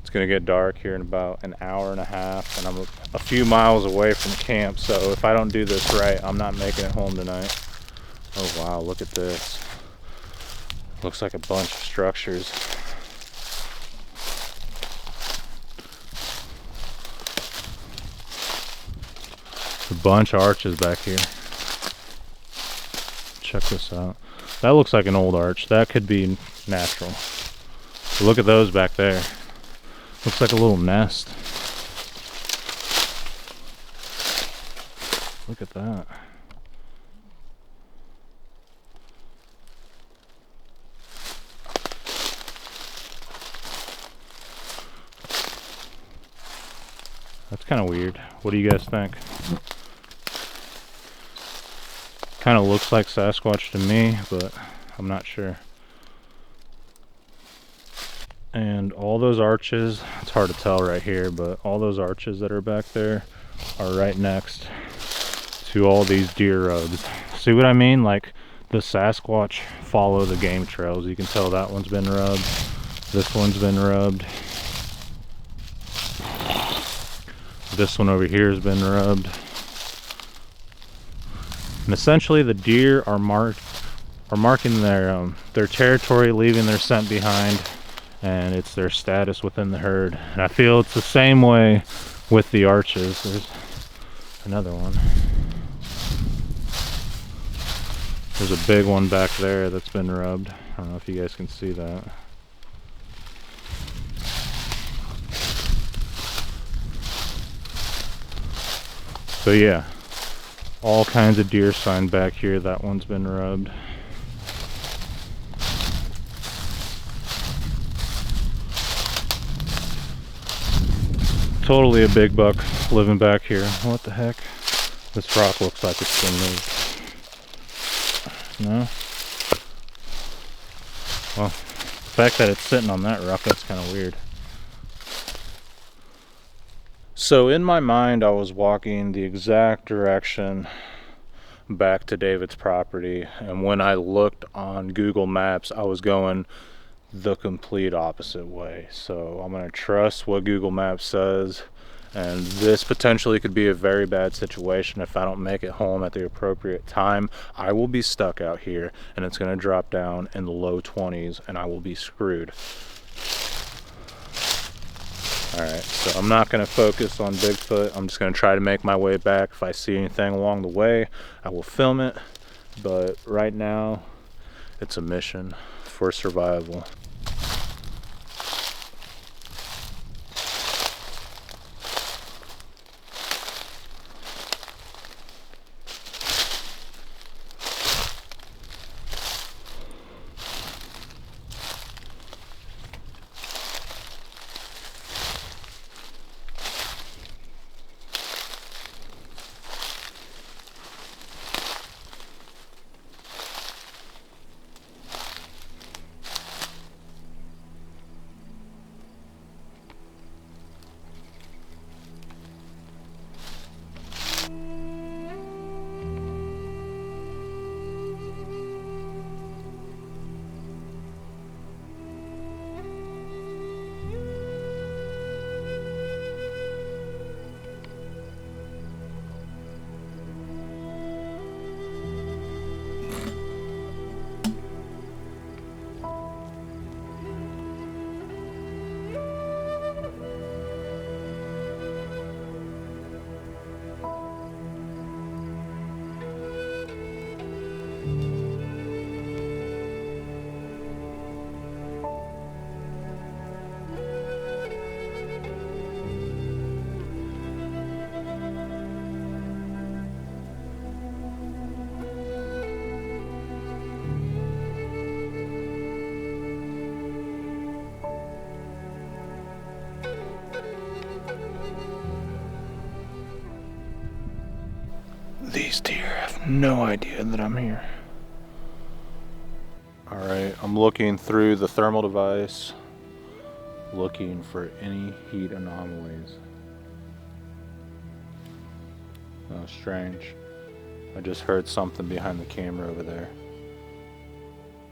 It's gonna get dark here in about an hour and a half, and I'm a few miles away from camp, so if I don't do this right, I'm not making it home tonight. Oh wow, look at this. Looks like a bunch of structures. A bunch of arches back here. Check this out. That looks like an old arch. That could be natural. But look at those back there. Looks like a little nest. Look at that. That's kind of weird. What do you guys think? Kind of looks like Sasquatch to me, but I'm not sure. And all those arches, it's hard to tell right here, but all those arches that are back there are right next to all these deer rubs. See what I mean? Like, the Sasquatch follow the game trails. You can tell that one's been rubbed. This one's been rubbed. This one over here has been rubbed. And essentially the deer are marking their territory, leaving their scent behind, and it's their status within the herd. And I feel it's the same way with the arches. There's another one. There's a big one back there that's been rubbed. I don't know if you guys can see that. So yeah, all kinds of deer sign back here. That one's been rubbed. Totally a big buck living back here. What the heck? This rock looks like it's been moved. No? Well, the fact that it's sitting on that rock, that's kind of weird. So in my mind, I was walking the exact direction back to David's property, and when I looked on Google Maps, I was going the complete opposite way. So I'm going to trust what Google Maps says, and this potentially could be a very bad situation. If I don't make it home at the appropriate time, I will be stuck out here, and it's going to drop down in the low 20s, and I will be screwed. Alright, so I'm not going to focus on Bigfoot. I'm just going to try to make my way back. If I see anything along the way, I will film it. But right now, it's a mission for survival. These deer have no idea that I'm here. Alright, I'm looking through the thermal device, looking for any heat anomalies. Oh, strange. I just heard something behind the camera over there.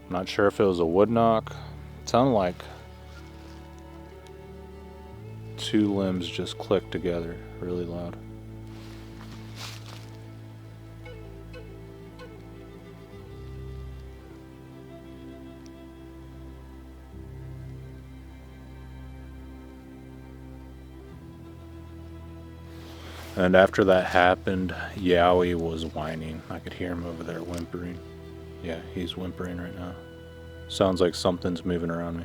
I'm not sure if it was a wood knock. It sounded like two limbs just clicked together really loud. And after that happened, Yowie was whining. I could hear him over there whimpering. Yeah, he's whimpering right now. Sounds like something's moving around me.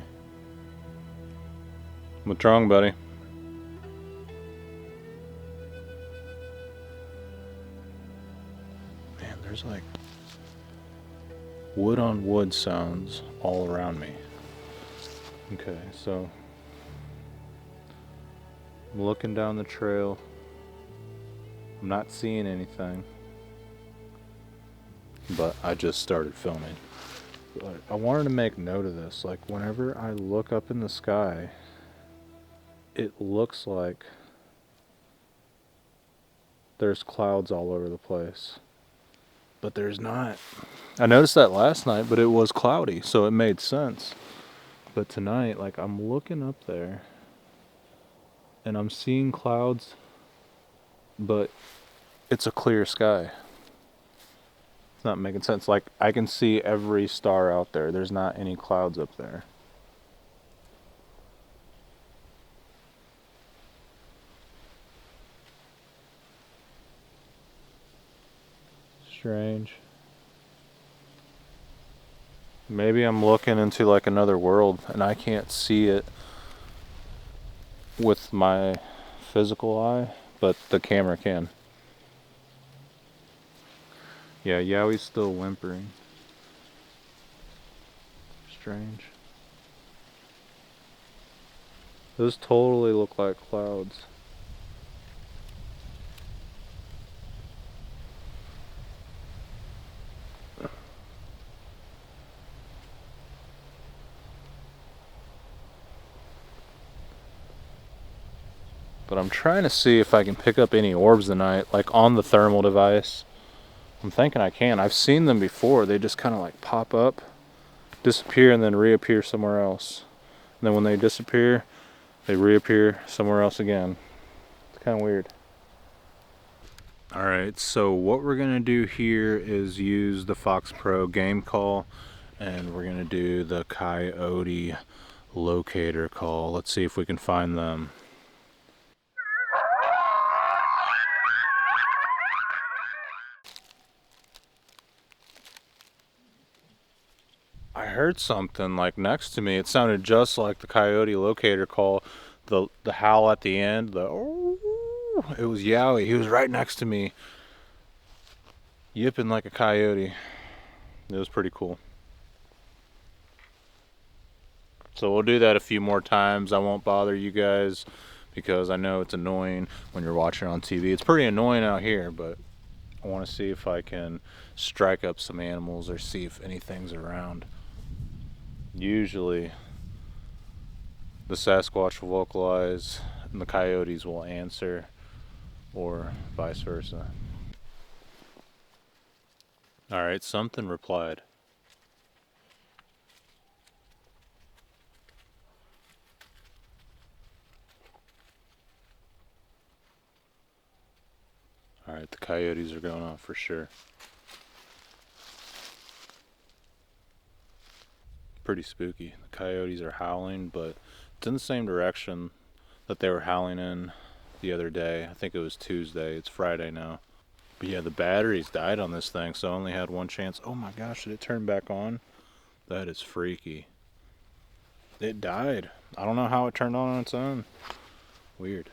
What's wrong, buddy? Man, there's like wood on wood sounds all around me. Okay, so I'm looking down the trail. I'm not seeing anything, but I just started filming. But I wanted to make note of this. Like, whenever I look up in the sky, it looks like there's clouds all over the place, but there's not. I noticed that last night, but it was cloudy, so it made sense. But tonight, like, I'm looking up there and I'm seeing clouds, but it's a clear sky. It's not making sense. Like, I can see every star out there. There's not any clouds up there. Strange. Maybe I'm looking into like another world and I can't see it with my physical eye, but the camera can. Yeah, Yowie's still whimpering. Strange. Those totally look like clouds. But I'm trying to see if I can pick up any orbs tonight, like on the thermal device. I'm thinking I can. I've seen them before. They just kind of like pop up, disappear, and then reappear somewhere else. And then when they disappear, they reappear somewhere else again. It's kind of weird. Alright, so what we're going to do here is use the Fox Pro game call, and we're going to do the coyote locator call. Let's see if we can find them. I heard something like next to me. It sounded just like the coyote locator call. The howl at the end, it was Yowie. He was right next to me, yipping like a coyote. It was pretty cool. So we'll do that a few more times. I won't bother you guys because I know it's annoying when you're watching on TV. It's pretty annoying out here, but I want to see if I can strike up some animals or see if anything's around. Usually the Sasquatch will vocalize and the coyotes will answer, or vice versa. Alright, something replied. Alright, the coyotes are going off for sure. Pretty spooky. The coyotes are howling, but it's in the same direction that they were howling in the other day. I think it was Tuesday. It's Friday now. But yeah, the batteries died on this thing, so I only had one chance. Oh my gosh, did it turn back on? That is freaky. It died. I don't know how it turned on its own. Weird.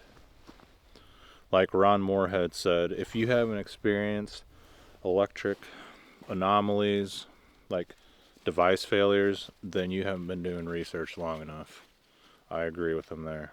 Like Ron Moorhead said, if you haven't experienced electric anomalies, like device failures, then you haven't been doing research long enough. I agree with him there.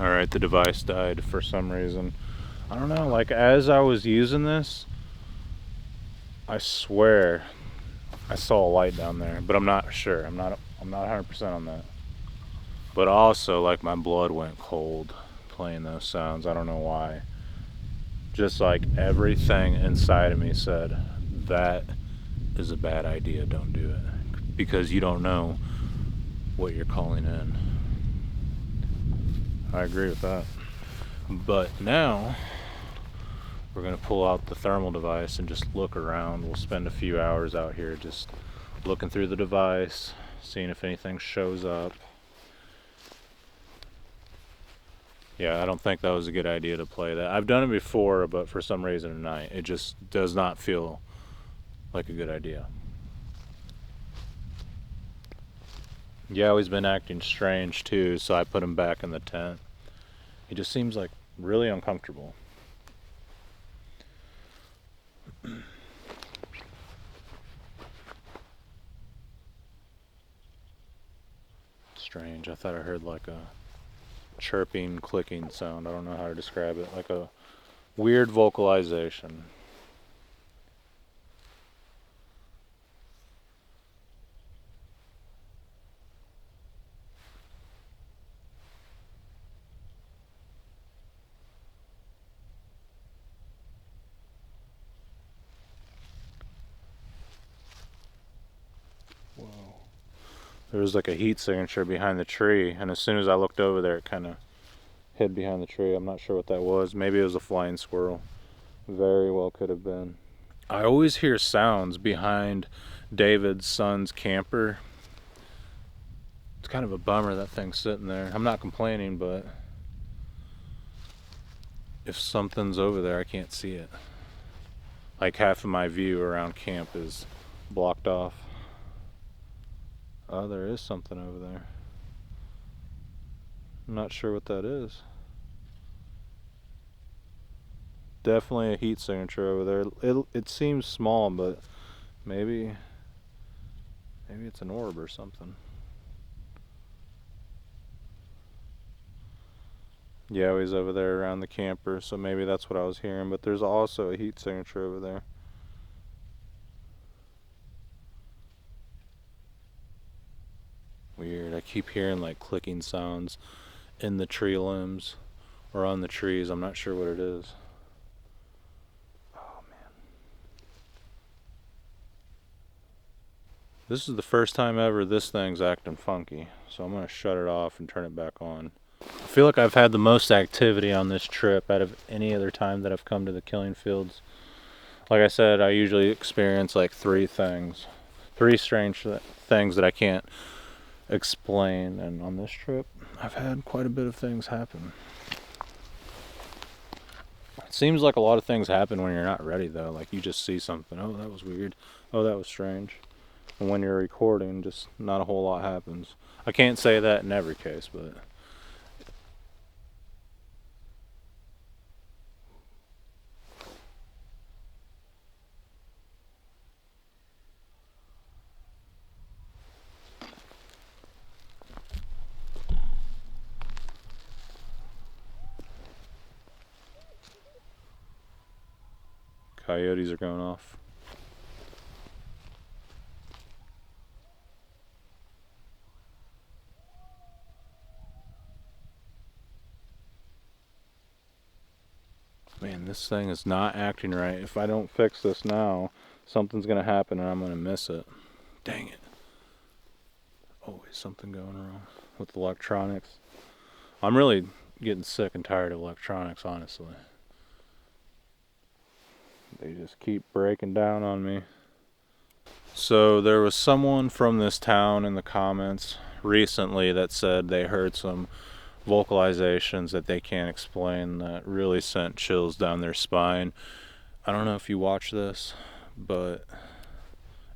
Alright, the device died for some reason. I don't know, like as I was using this, I swear I saw a light down there, but I'm not sure. I'm not 100% on that. But also, like, my blood went cold playing those sounds. I don't know why. Just like everything inside of me said, that is a bad idea, don't do it. Because you don't know what you're calling in. I agree with that. But now, we're going to pull out the thermal device and just look around. We'll spend a few hours out here just looking through the device, seeing if anything shows up. Yeah, I don't think that was a good idea to play that. I've done it before, but for some reason tonight, it just does not feel like a good idea. Yeah, he's been acting strange too, so I put him back in the tent. He just seems like really uncomfortable. strange. I thought I heard like a chirping, clicking sound. I don't know how to describe it. Like a weird vocalization. Whoa. There was like a heat signature behind the tree, and as soon as I looked over there, it kind of hid behind the tree. I'm not sure what that was. Maybe it was a flying squirrel. Very well could have been. I always hear sounds behind David's son's camper. It's kind of a bummer that thing's sitting there. I'm not complaining, but if something's over there, I can't see it. Like half of my view around camp is blocked off. Oh, there is something over there. I'm not sure what that is. Definitely a heat signature over there. It seems small, but maybe it's an orb or something. Yeah, he's over there around the camper, so maybe that's what I was hearing, but there's also a heat signature over there. Weird. I keep hearing like clicking sounds in the tree limbs or on the trees. I'm not sure what it is. Oh man. This is the first time ever this thing's acting funky, so I'm gonna shut it off and turn it back on. I feel like I've had the most activity on this trip out of any other time that I've come to the killing fields. Like I said, I usually experience like three strange things that I can't explain, and on this trip I've had quite a bit of things happen. It seems like a lot of things happen when you're not ready though. Like you just see something, oh that was weird, oh that was strange, and when you're recording, just not a whole lot happens. I can't say that in every case, but coyotes are going off. Man, this thing is not acting right. If I don't fix this now, something's gonna happen and I'm gonna miss it. Dang it. Always something going wrong with electronics. I'm really getting sick and tired of electronics, honestly. They just keep breaking down on me. So there was someone from this town in the comments recently that said they heard some vocalizations that they can't explain that really sent chills down their spine. I don't know if you watch this, but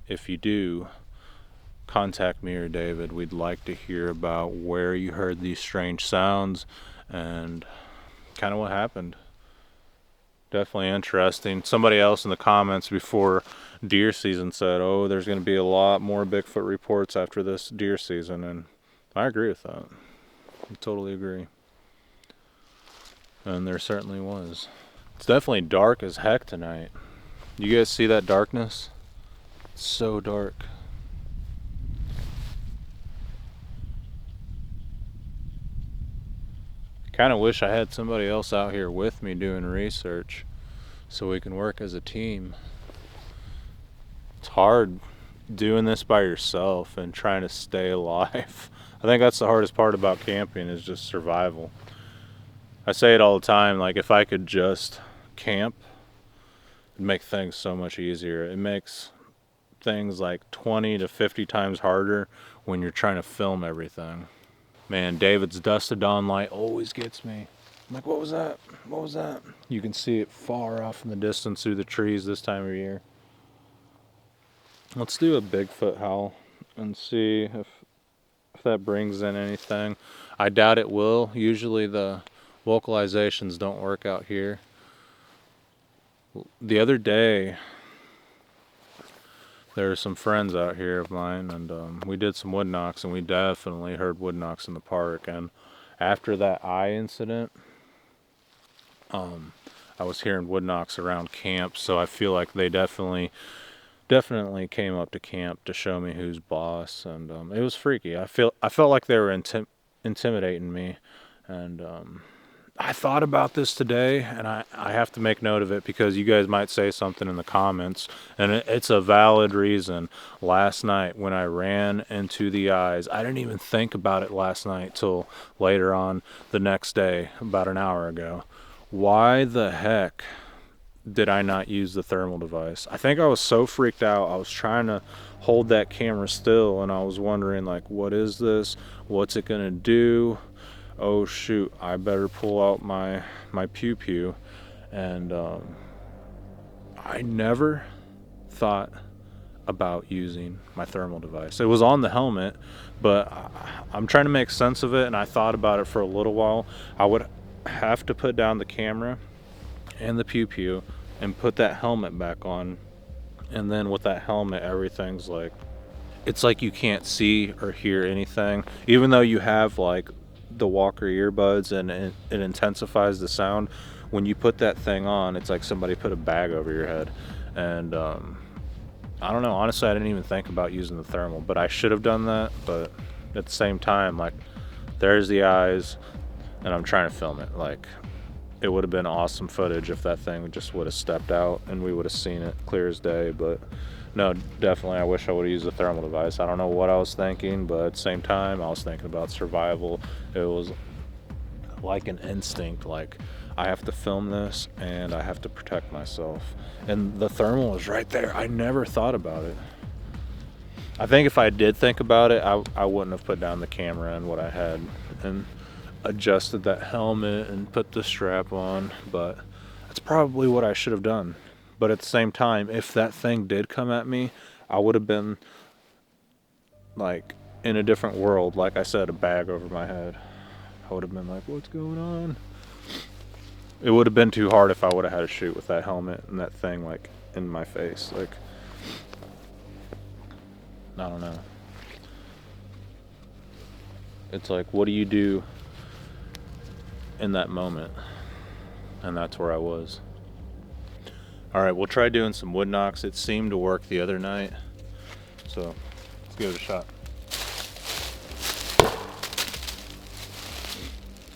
if you do, contact me or David. We'd like to hear about where you heard these strange sounds and kind of what happened. Definitely interesting. Somebody else in the comments before deer season said, oh, there's going to be a lot more Bigfoot reports after this deer season, and I agree with that. I totally agree. And there certainly was. It's definitely dark as heck tonight. You guys see that darkness? It's so dark. Kind of wish I had somebody else out here with me doing research so we can work as a team. It's hard doing this by yourself and trying to stay alive. I think that's the hardest part about camping is just survival. I say it all the time, like if I could just camp, it'd make things so much easier. It makes things like 20 to 50 times harder when you're trying to film everything. Man, David's dusk to dawn light always gets me. I'm like, what was that? What was that? You can see it far off in the distance through the trees this time of year. Let's do a Bigfoot howl and see if that brings in anything. I doubt it will. Usually the vocalizations don't work out here. The other day, There are some friends out here of mine, and we did some wood knocks, and we definitely heard wood knocks in the park. And after that eye incident, I was hearing wood knocks around camp, so I feel like they definitely came up to camp to show me who's boss, and it was freaky. I felt like they were intimidating me, and I thought about this today, and I have to make note of it because you guys might say something in the comments, and it's a valid reason. Last night when I ran into the eyes, I didn't even think about it last night till later on the next day, about an hour ago. Why the heck did I not use the thermal device? I think I was so freaked out. I was trying to hold that camera still, and I was wondering, like, what is this? What's it gonna do? Oh shoot, I better pull out my pew pew. And I never thought about using my thermal device. It was on the helmet, but I'm trying to make sense of it, and I thought about it for a little while. I would have to put down the camera and the pew pew and put that helmet back on, and then with that helmet everything's like, it's like you can't see or hear anything, even though you have like the Walker earbuds, and it intensifies the sound. When you put that thing on, it's like somebody put a bag over your head. And I don't know, honestly I didn't even think about using the thermal, but I should have done that. But at the same time, like, there's the eyes and I'm trying to film it. Like, it would have been awesome footage if that thing just would have stepped out and we would have seen it clear as day. But no, definitely I wish I would have used the thermal device. I don't know what I was thinking, but at the same time I was thinking about survival. It was like an instinct, like, I have to film this and I have to protect myself, and the thermal was right there. I never thought about it. I think if I did think about it, I wouldn't have put down the camera and what I had and adjusted that helmet and put the strap on, but that's probably what I should have done. But at the same time, if that thing did come at me, I would have been like in a different world. Like I said, a bag over my head. I would have been like, what's going on? It would have been too hard if I would have had to shoot with that helmet and that thing like in my face. Like, I don't know. It's like, what do you do in that moment? And that's where I was. All right, we'll try doing some wood knocks. It seemed to work the other night, so let's give it a shot.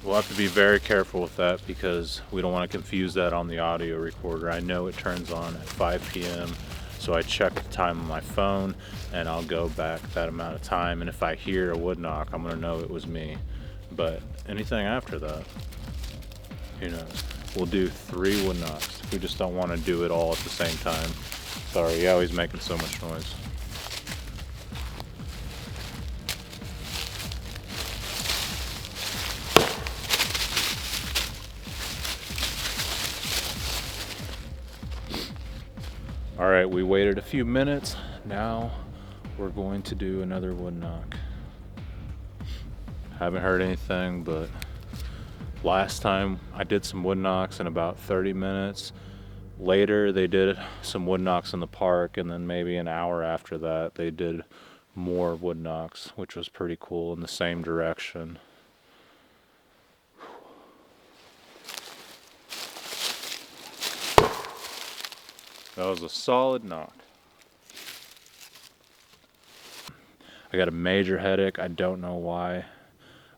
We'll have to be very careful with that because we don't want to confuse that on the audio recorder. I know it turns on at 5 p.m., so I check the time on my phone and I'll go back that amount of time, and if I hear a wood knock, I'm gonna know it was me. But anything after that, who knows? We'll do 3 wood knocks. We just don't want to do it all at the same time. Sorry, yeah, he's making so much noise. All right, we waited a few minutes. Now we're going to do another wood knock. Haven't heard anything, but last time I did some wood knocks in about 30 minutes. Later they did some wood knocks in the park, and then maybe an hour after that they did more wood knocks, which was pretty cool, in the same direction. That was a solid knock. I got a major headache. I don't know why.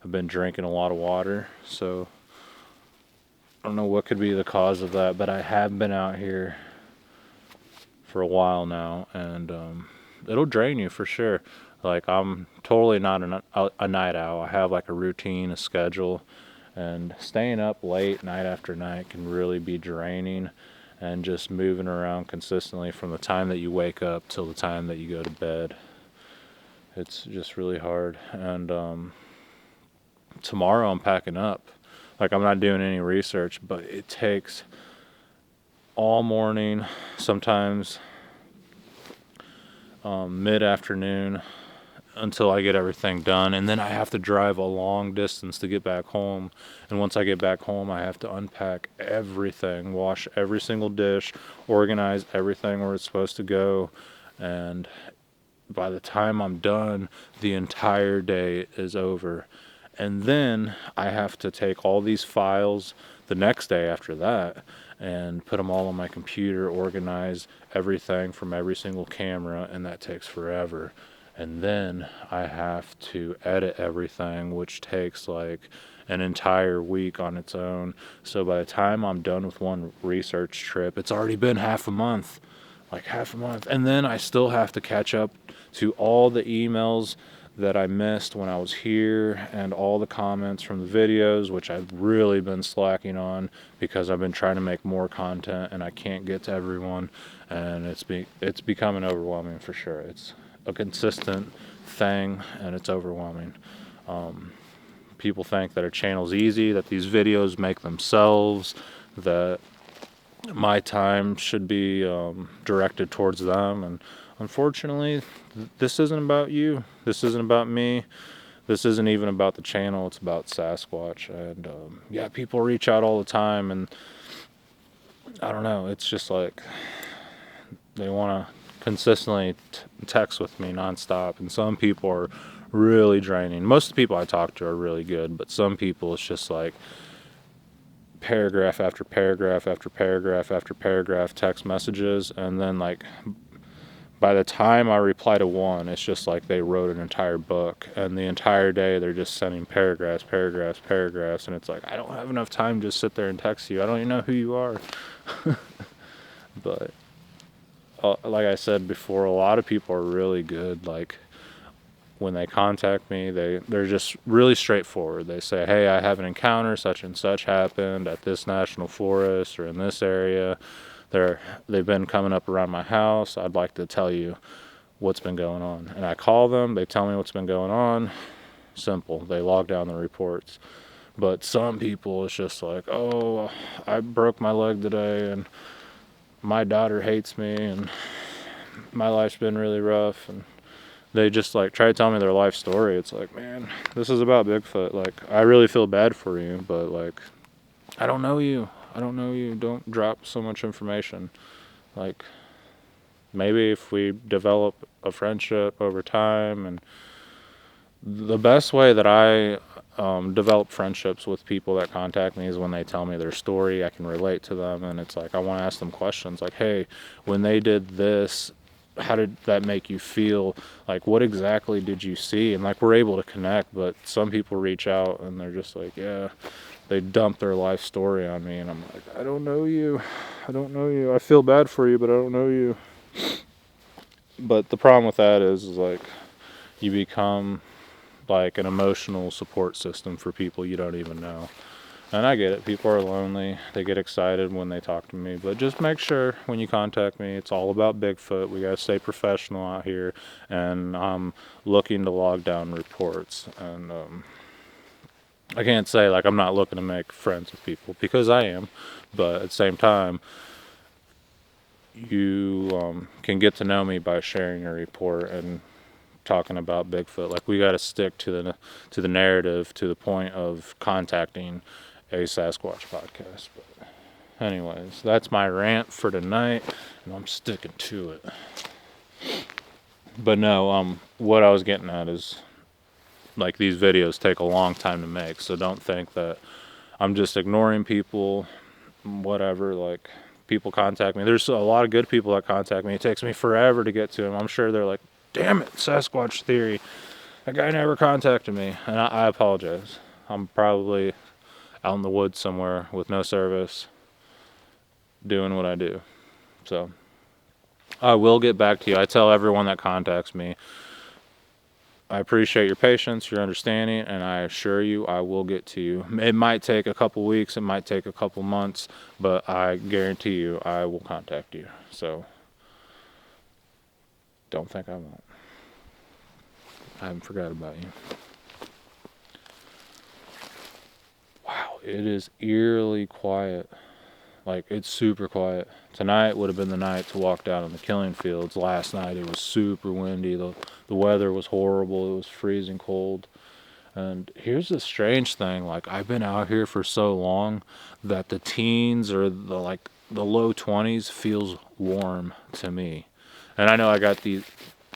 I've been drinking a lot of water, so I don't know what could be the cause of that, but I have been out here for a while now, and it'll drain you for sure. Like, I'm totally not a night owl. I have like a routine, a schedule, and staying up late night after night can really be draining, and just moving around consistently from the time that you wake up till the time that you go to bed, it's just really hard. And tomorrow I'm packing up. Like, I'm not doing any research, but it takes all morning, sometimes mid-afternoon, until I get everything done, and then I have to drive a long distance to get back home. And once I get back home, I have to unpack everything, wash every single dish, organize everything where it's supposed to go, And by the time I'm done, the entire day is over. And then I have to take all these files the next day after that and put them all on my computer, organize everything from every single camera, and that takes forever. And then I have to edit everything, which takes like an entire week on its own. So by the time I'm done with one research trip, it's already been half a month. Like half a month. And then I still have to catch up to all the emails that I missed when I was here and all the comments from the videos, which I've really been slacking on because I've been trying to make more content and I can't get to everyone, and it's becoming overwhelming for sure. It's a consistent thing and it's overwhelming. People think that a channel's easy, that these videos make themselves, that my time should be directed towards them, and unfortunately this isn't about you, this isn't about me, this isn't even about the channel, it's about Sasquatch. And yeah, people reach out all the time, and I don't know, it's just like they want to consistently text with me nonstop, and some people are really draining. Most of the people I talk to are really good, but some people it's just like paragraph after paragraph after paragraph after paragraph text messages, and then like by the time I reply to one, it's just like they wrote an entire book, and the entire day they're just sending paragraphs, paragraphs, paragraphs, and it's like I don't have enough time to just sit there and text you. I don't even know who you are. But like I said before, a lot of people are really good. Like when they contact me, they're just really straightforward. They say, hey, I have an encounter, such and such happened at this national forest or in this area. They've been coming up around my house. I'd like to tell you what's been going on. And I call them, they tell me what's been going on. Simple. They log down the reports. But some people, it's just like, oh, I broke my leg today and my daughter hates me and my life's been really rough, and they just like try to tell me their life story. It's like, man, this is about Bigfoot. Like, I really feel bad for you, but like, I don't know you. I don't know you. Don't drop so much information. Like, maybe if we develop a friendship over time. And the best way that I develop friendships with people that contact me is when they tell me their story. I can relate to them, and it's like I want to ask them questions like, hey, when they did this, how did that make you feel? Like, what exactly did you see? And like, we're able to connect. But some people reach out and they're just like, yeah, they dump their life story on me, and I'm like, I don't know you. I don't know you. I feel bad for you, but I don't know you. But the problem with that is like, you become like an emotional support system for people you don't even know. And I get it, people are lonely, they get excited when they talk to me, but just make sure when you contact me, it's all about Bigfoot. We gotta stay professional out here, and I'm looking to log down reports. And I can't say like I'm not looking to make friends with people, because I am, but at the same time, you can get to know me by sharing your report and talking about Bigfoot. Like, we got to stick to the narrative, to the point of contacting a Sasquatch podcast. But anyways, that's my rant for tonight, and I'm sticking to it. But no, what I was getting at is, like, these videos take a long time to make, so don't think that I'm just ignoring people, whatever. Like, people contact me. There's a lot of good people that contact me. It takes me forever to get to them. I'm sure they're like, damn it, Sasquatch theory. That guy never contacted me. And I apologize. I'm probably out in the woods somewhere with no service doing what I do. So I will get back to you. I tell everyone that contacts me, I appreciate your patience, your understanding, and I assure you I will get to you. It might take a couple weeks, it might take a couple months, but I guarantee you I will contact you. So don't think I won't. I haven't forgot about you. Wow, it is eerily quiet. Like, it's super quiet. Tonight would have been the night to walk down in the killing fields. Last night it was super windy. The weather was horrible. It was freezing cold. And here's the strange thing. Like, I've been out here for so long that the teens or the low 20s feels warm to me. And I know I got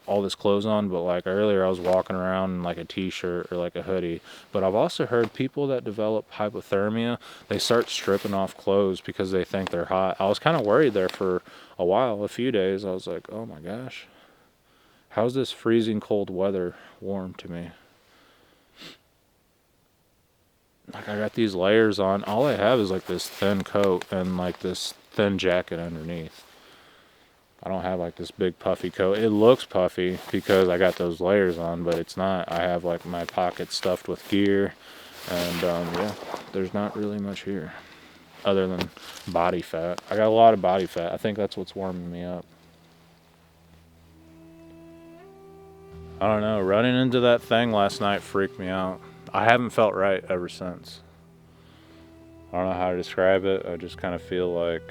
all this clothes on, but like earlier I was walking around in like a t-shirt or like a hoodie. But I've also heard people that develop hypothermia, they start stripping off clothes because they think they're hot. I was kind of worried there for a while, a few days. I was like, oh my gosh, how's this freezing cold weather warm to me? Like, I got these layers on. All I have is like this thin coat and like this thin jacket underneath. I don't have like this big puffy coat. It looks puffy because I got those layers on, but it's not. I have like my pockets stuffed with gear, and yeah, there's not really much here other than body fat. I got a lot of body fat. I think that's what's warming me up. I don't know. Running into that thing last night freaked me out. I haven't felt right ever since. I don't know how to describe it. I just kind of feel like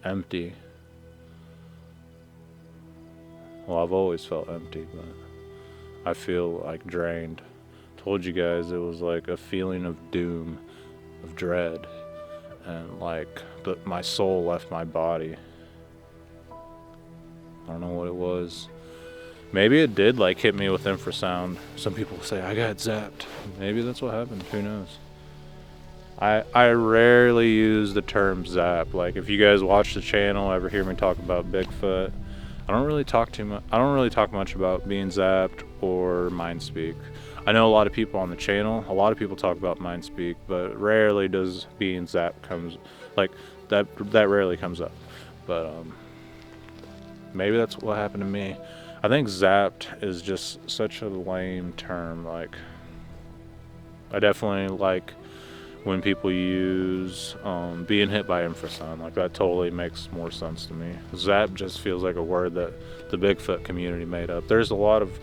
empty. Well, I've always felt empty, but I feel like drained. Told you guys it was like a feeling of doom, of dread, and like my soul left my body. I don't know what it was. Maybe it did like hit me with infrasound. Some people say I got zapped. Maybe that's what happened. Who knows? I rarely use the term zap. Like, if you guys watch the channel, ever hear me talk about Bigfoot, I don't really talk too much. I don't really talk much about being zapped or mind speak. I know a lot of people on the channel. A lot of people talk about mind speak, but rarely does being zapped comes like that. That rarely comes up. But maybe that's what happened to me. I think zapped is just such a lame term. Like, I definitely like when people use being hit by infrasound. Like, that totally makes more sense to me. Zap just feels like a word that the Bigfoot community made up. There's a lot of,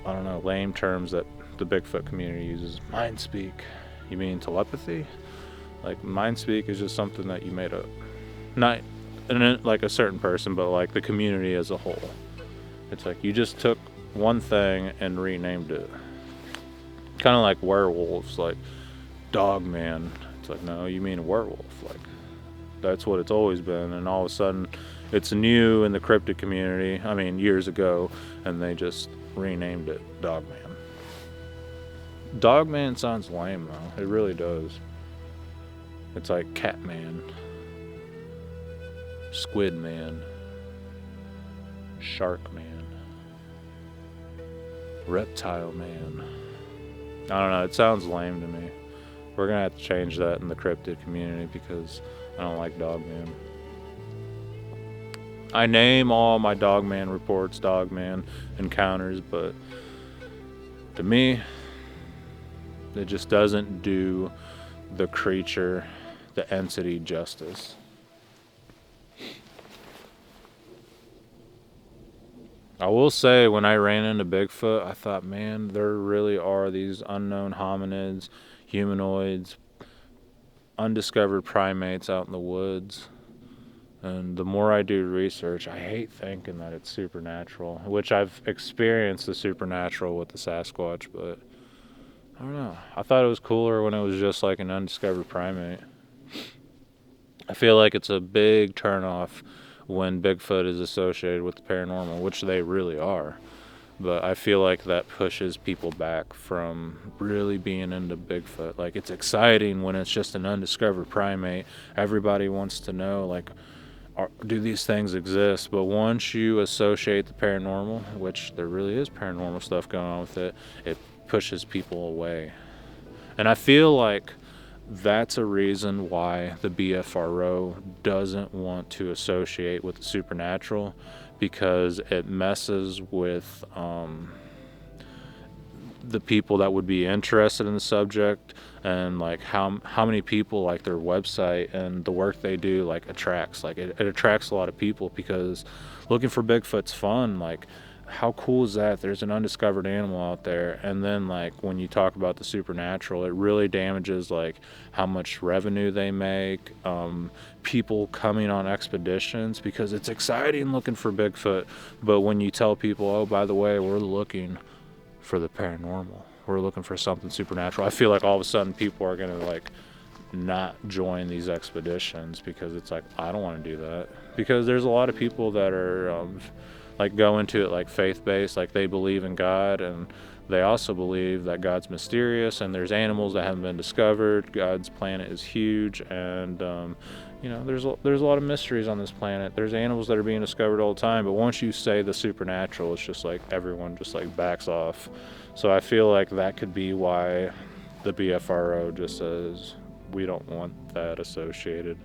I don't know, lame terms that the Bigfoot community uses. Mind speak. You mean telepathy? Like, mind speak is just something that you made up. Not like a certain person, but like the community as a whole. It's like you just took one thing and renamed it. Kind of like werewolves, like dog man. It's like, no, you mean a werewolf. Like, that's what it's always been, and all of a sudden it's new in the cryptid community. I mean, years ago, and they just renamed it Dogman. Dogman sounds lame though. It really does. It's like Catman, Squid Man, Shark Man, Reptile Man. I don't know, it sounds lame to me. We're gonna have to change that in the cryptid community because I don't like Dogman. I name all my Dogman reports Dogman encounters, but to me, it just doesn't do the creature, the entity justice. I will say, when I ran into Bigfoot, I thought, man, there really are these unknown hominids, humanoids, undiscovered primates out in the woods. And the more I do research, I hate thinking that it's supernatural, which I've experienced the supernatural with the Sasquatch, but I don't know. I thought it was cooler when it was just like an undiscovered primate. I feel like it's a big turnoff when Bigfoot is associated with the paranormal, which they really are. But I feel like that pushes people back from really being into Bigfoot. Like, it's exciting when it's just an undiscovered primate. Everybody wants to know, like, do these things exist? But once you associate the paranormal, which there really is paranormal stuff going on with it, it pushes people away. And I feel like that's a reason why the BFRO doesn't want to associate with the supernatural, because it messes with the people that would be interested in the subject, and like how many people like their website and the work they do like attracts. Like, it attracts a lot of people because looking for Bigfoot's fun. Like, how cool is that? There's an undiscovered animal out there. And then like when you talk about the supernatural, it really damages like how much revenue they make, people coming on expeditions, because it's exciting looking for Bigfoot. But when you tell people, oh, by the way, we're looking for the paranormal, we're looking for something supernatural, I feel like all of a sudden people are gonna like not join these expeditions, because it's like, I don't want to do that. Because there's a lot of people that are like go into it like faith-based, like they believe in God, and they also believe that God's mysterious and there's animals that haven't been discovered. God's planet is huge, and you know, there's a lot of mysteries on this planet. There's animals that are being discovered all the time, but once you say the supernatural, it's just like everyone just like backs off. So I feel like that could be why the BFRO just says we don't want that associated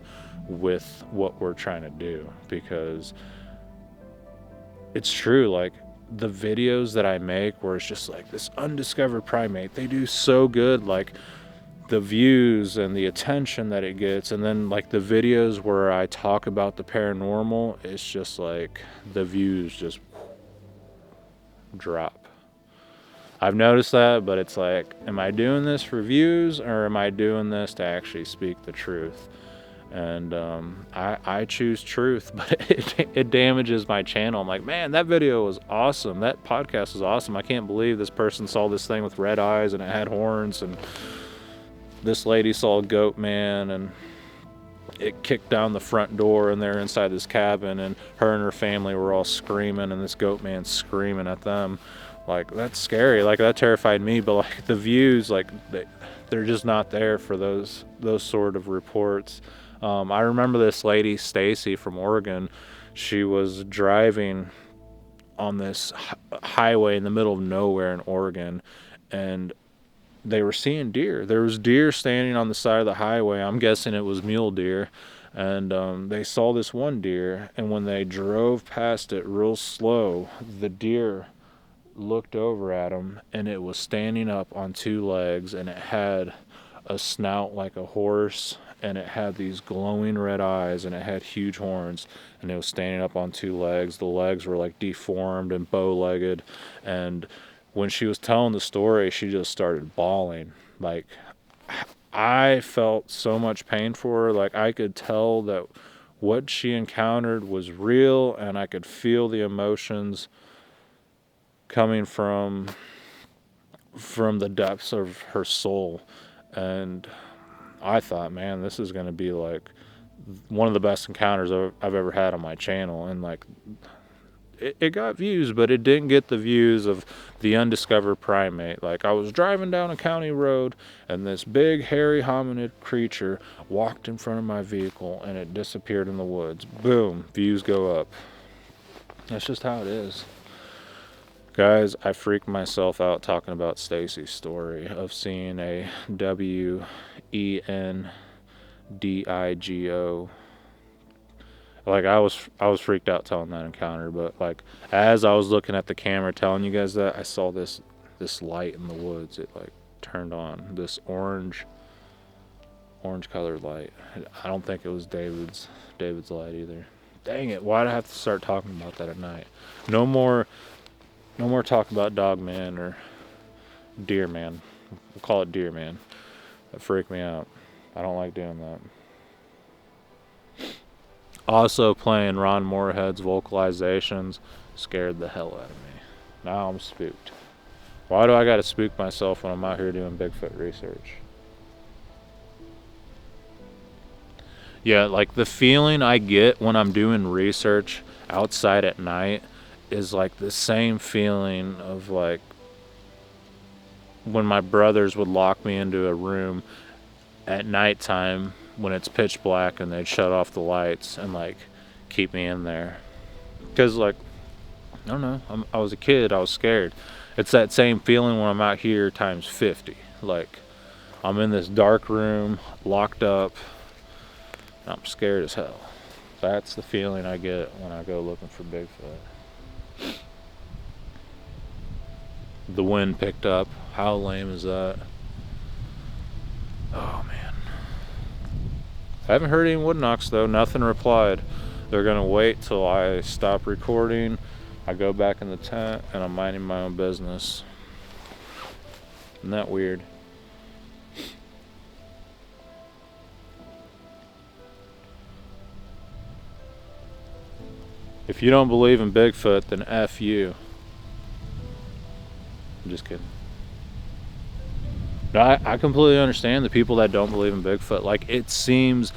with what we're trying to do, because it's true, like the videos that I make where it's just like this undiscovered primate, they do so good, like the views and the attention that it gets. And then like the videos where I talk about the paranormal, it's just like the views just drop. I've noticed that, but it's like, am I doing this for views, or am I doing this to actually speak the truth? And I choose truth, but it damages my channel. I'm like, man, that video was awesome. That podcast was awesome. I can't believe this person saw this thing with red eyes and it had horns, and this lady saw a goat man, and it kicked down the front door, and they're inside this cabin, and her and her family were all screaming, and this goat man's screaming at them. Like, that's scary. Like, that terrified me. But like the views, like they're just not there for those sort of reports. I remember this lady, Stacy from Oregon. She was driving on this highway in the middle of nowhere in Oregon, and they were seeing deer. There was deer standing on the side of the highway. I'm guessing it was mule deer. And they saw this one deer, and when they drove past it real slow, the deer looked over at him, and it was standing up on two legs, and it had a snout like a horse, and it had these glowing red eyes, and it had huge horns, and it was standing up on two legs. The legs were like deformed and bow-legged, and when she was telling the story, she just started bawling. Like, I felt so much pain for her. Like, I could tell that what she encountered was real, and I could feel the emotions coming from the depths of her soul. And I thought, man, this is going to be like one of the best encounters I've ever had on my channel. And like, it got views, but it didn't get the views of the undiscovered primate. Like, I was driving down a county road, and this big hairy hominid creature walked in front of my vehicle, and it disappeared in the woods. Boom, views go up. That's just how it is. Guys, I freaked myself out talking about Stacy's story of seeing a WENDIGO. Like, I was freaked out telling that encounter, but like as I was looking at the camera telling you guys that, I saw this light in the woods. It like turned on, this orange colored light. I don't think it was David's light either. Dang it, why'd I have to start talking about that at night? No more talk about Dog Man or Deer Man. We'll call it Deer Man. That freaked me out. I don't like doing that. Also, playing Ron Moorhead's vocalizations scared the hell out of me. Now I'm spooked. Why do I gotta spook myself when I'm out here doing Bigfoot research? Yeah, like the feeling I get when I'm doing research outside at night is like the same feeling of like when my brothers would lock me into a room at nighttime when it's pitch black, and they'd shut off the lights and like keep me in there. Because like, I don't know, I was a kid, I was scared. It's that same feeling when I'm out here times 50. Like, I'm in this dark room, locked up, and I'm scared as hell. That's the feeling I get when I go looking for Bigfoot. The wind picked up. How lame is that? Oh man. I haven't heard any wood knocks though. Nothing replied. They're gonna wait till I stop recording. I go back in the tent and I'm minding my own business. Isn't that weird? If you don't believe in Bigfoot, then F you. I'm just kidding. I completely understand the people that don't believe in Bigfoot. Like, it seems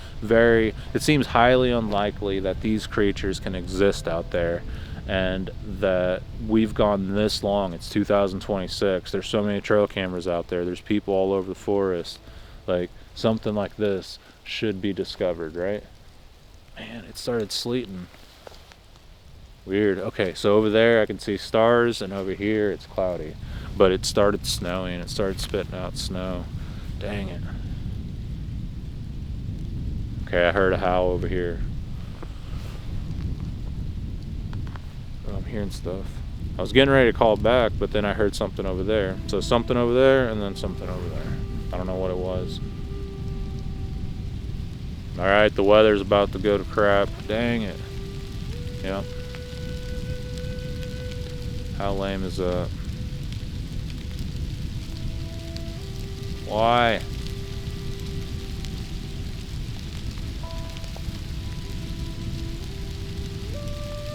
highly unlikely that these creatures can exist out there, and that we've gone this long. It's 2026. There's so many trail cameras out there. There's people all over the forest. Like, something like this should be discovered, right? Man, it started sleeting. Weird. Okay, so over there I can see stars, and over here it's cloudy. But it started snowing. It started spitting out snow. Dang it. Okay, I heard a howl over here. Oh, I'm hearing stuff. I was getting ready to call back, but then I heard something over there. So something over there, and then something over there. I don't know what it was. Alright, the weather's about to go to crap. Dang it. Yep. How lame is that? Why?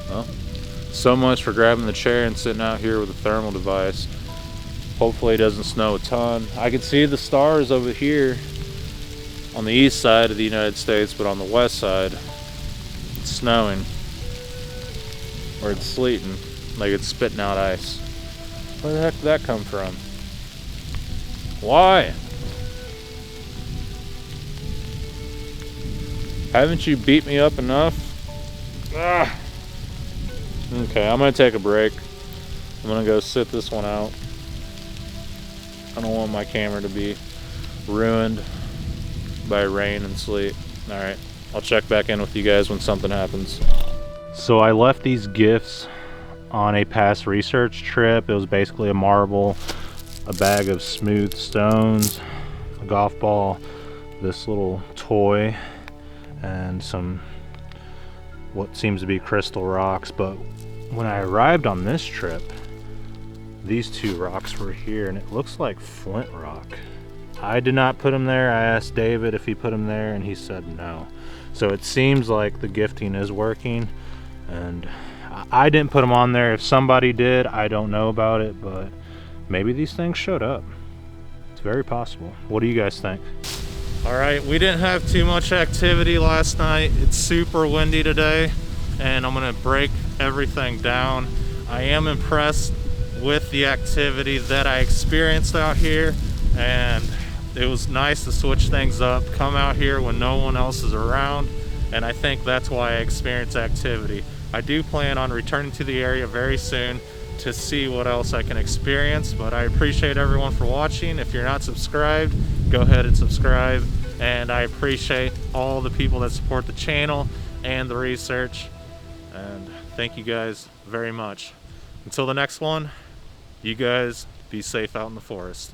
Well, so much for grabbing the chair and sitting out here with a thermal device. Hopefully it doesn't snow a ton. I can see the stars over here on the east side of the United States, but on the west side it's snowing, or it's sleeting, like it's spitting out ice. Where the heck did that come from? Why? Haven't you beat me up enough? Ah. Okay, I'm gonna take a break. I'm gonna go sit this one out. I don't want my camera to be ruined by rain and sleet. Alright, I'll check back in with you guys when something happens. So I left these gifts on a past research trip. It was basically a marble, a bag of smooth stones, a golf ball, this little toy, and some what seems to be crystal rocks. But when I arrived on this trip, these two rocks were here, and it looks like flint rock. I did not put them there. I asked David if he put them there, and he said no. So it seems like the gifting is working, and I didn't put them on there. If somebody did, I don't know about it, but maybe these things showed up. It's very possible. What do you guys think? Alright, we didn't have too much activity last night. It's super windy today, and I'm gonna break everything down. I am impressed with the activity that I experienced out here, and it was nice to switch things up, come out here when no one else is around, and I think that's why I experienced activity. I do plan on returning to the area very soon to see what else I can experience, but I appreciate everyone for watching. If you're not subscribed, go ahead and subscribe, and I appreciate all the people that support the channel and the research, and thank you guys very much. Until the next one, you guys be safe out in the forest.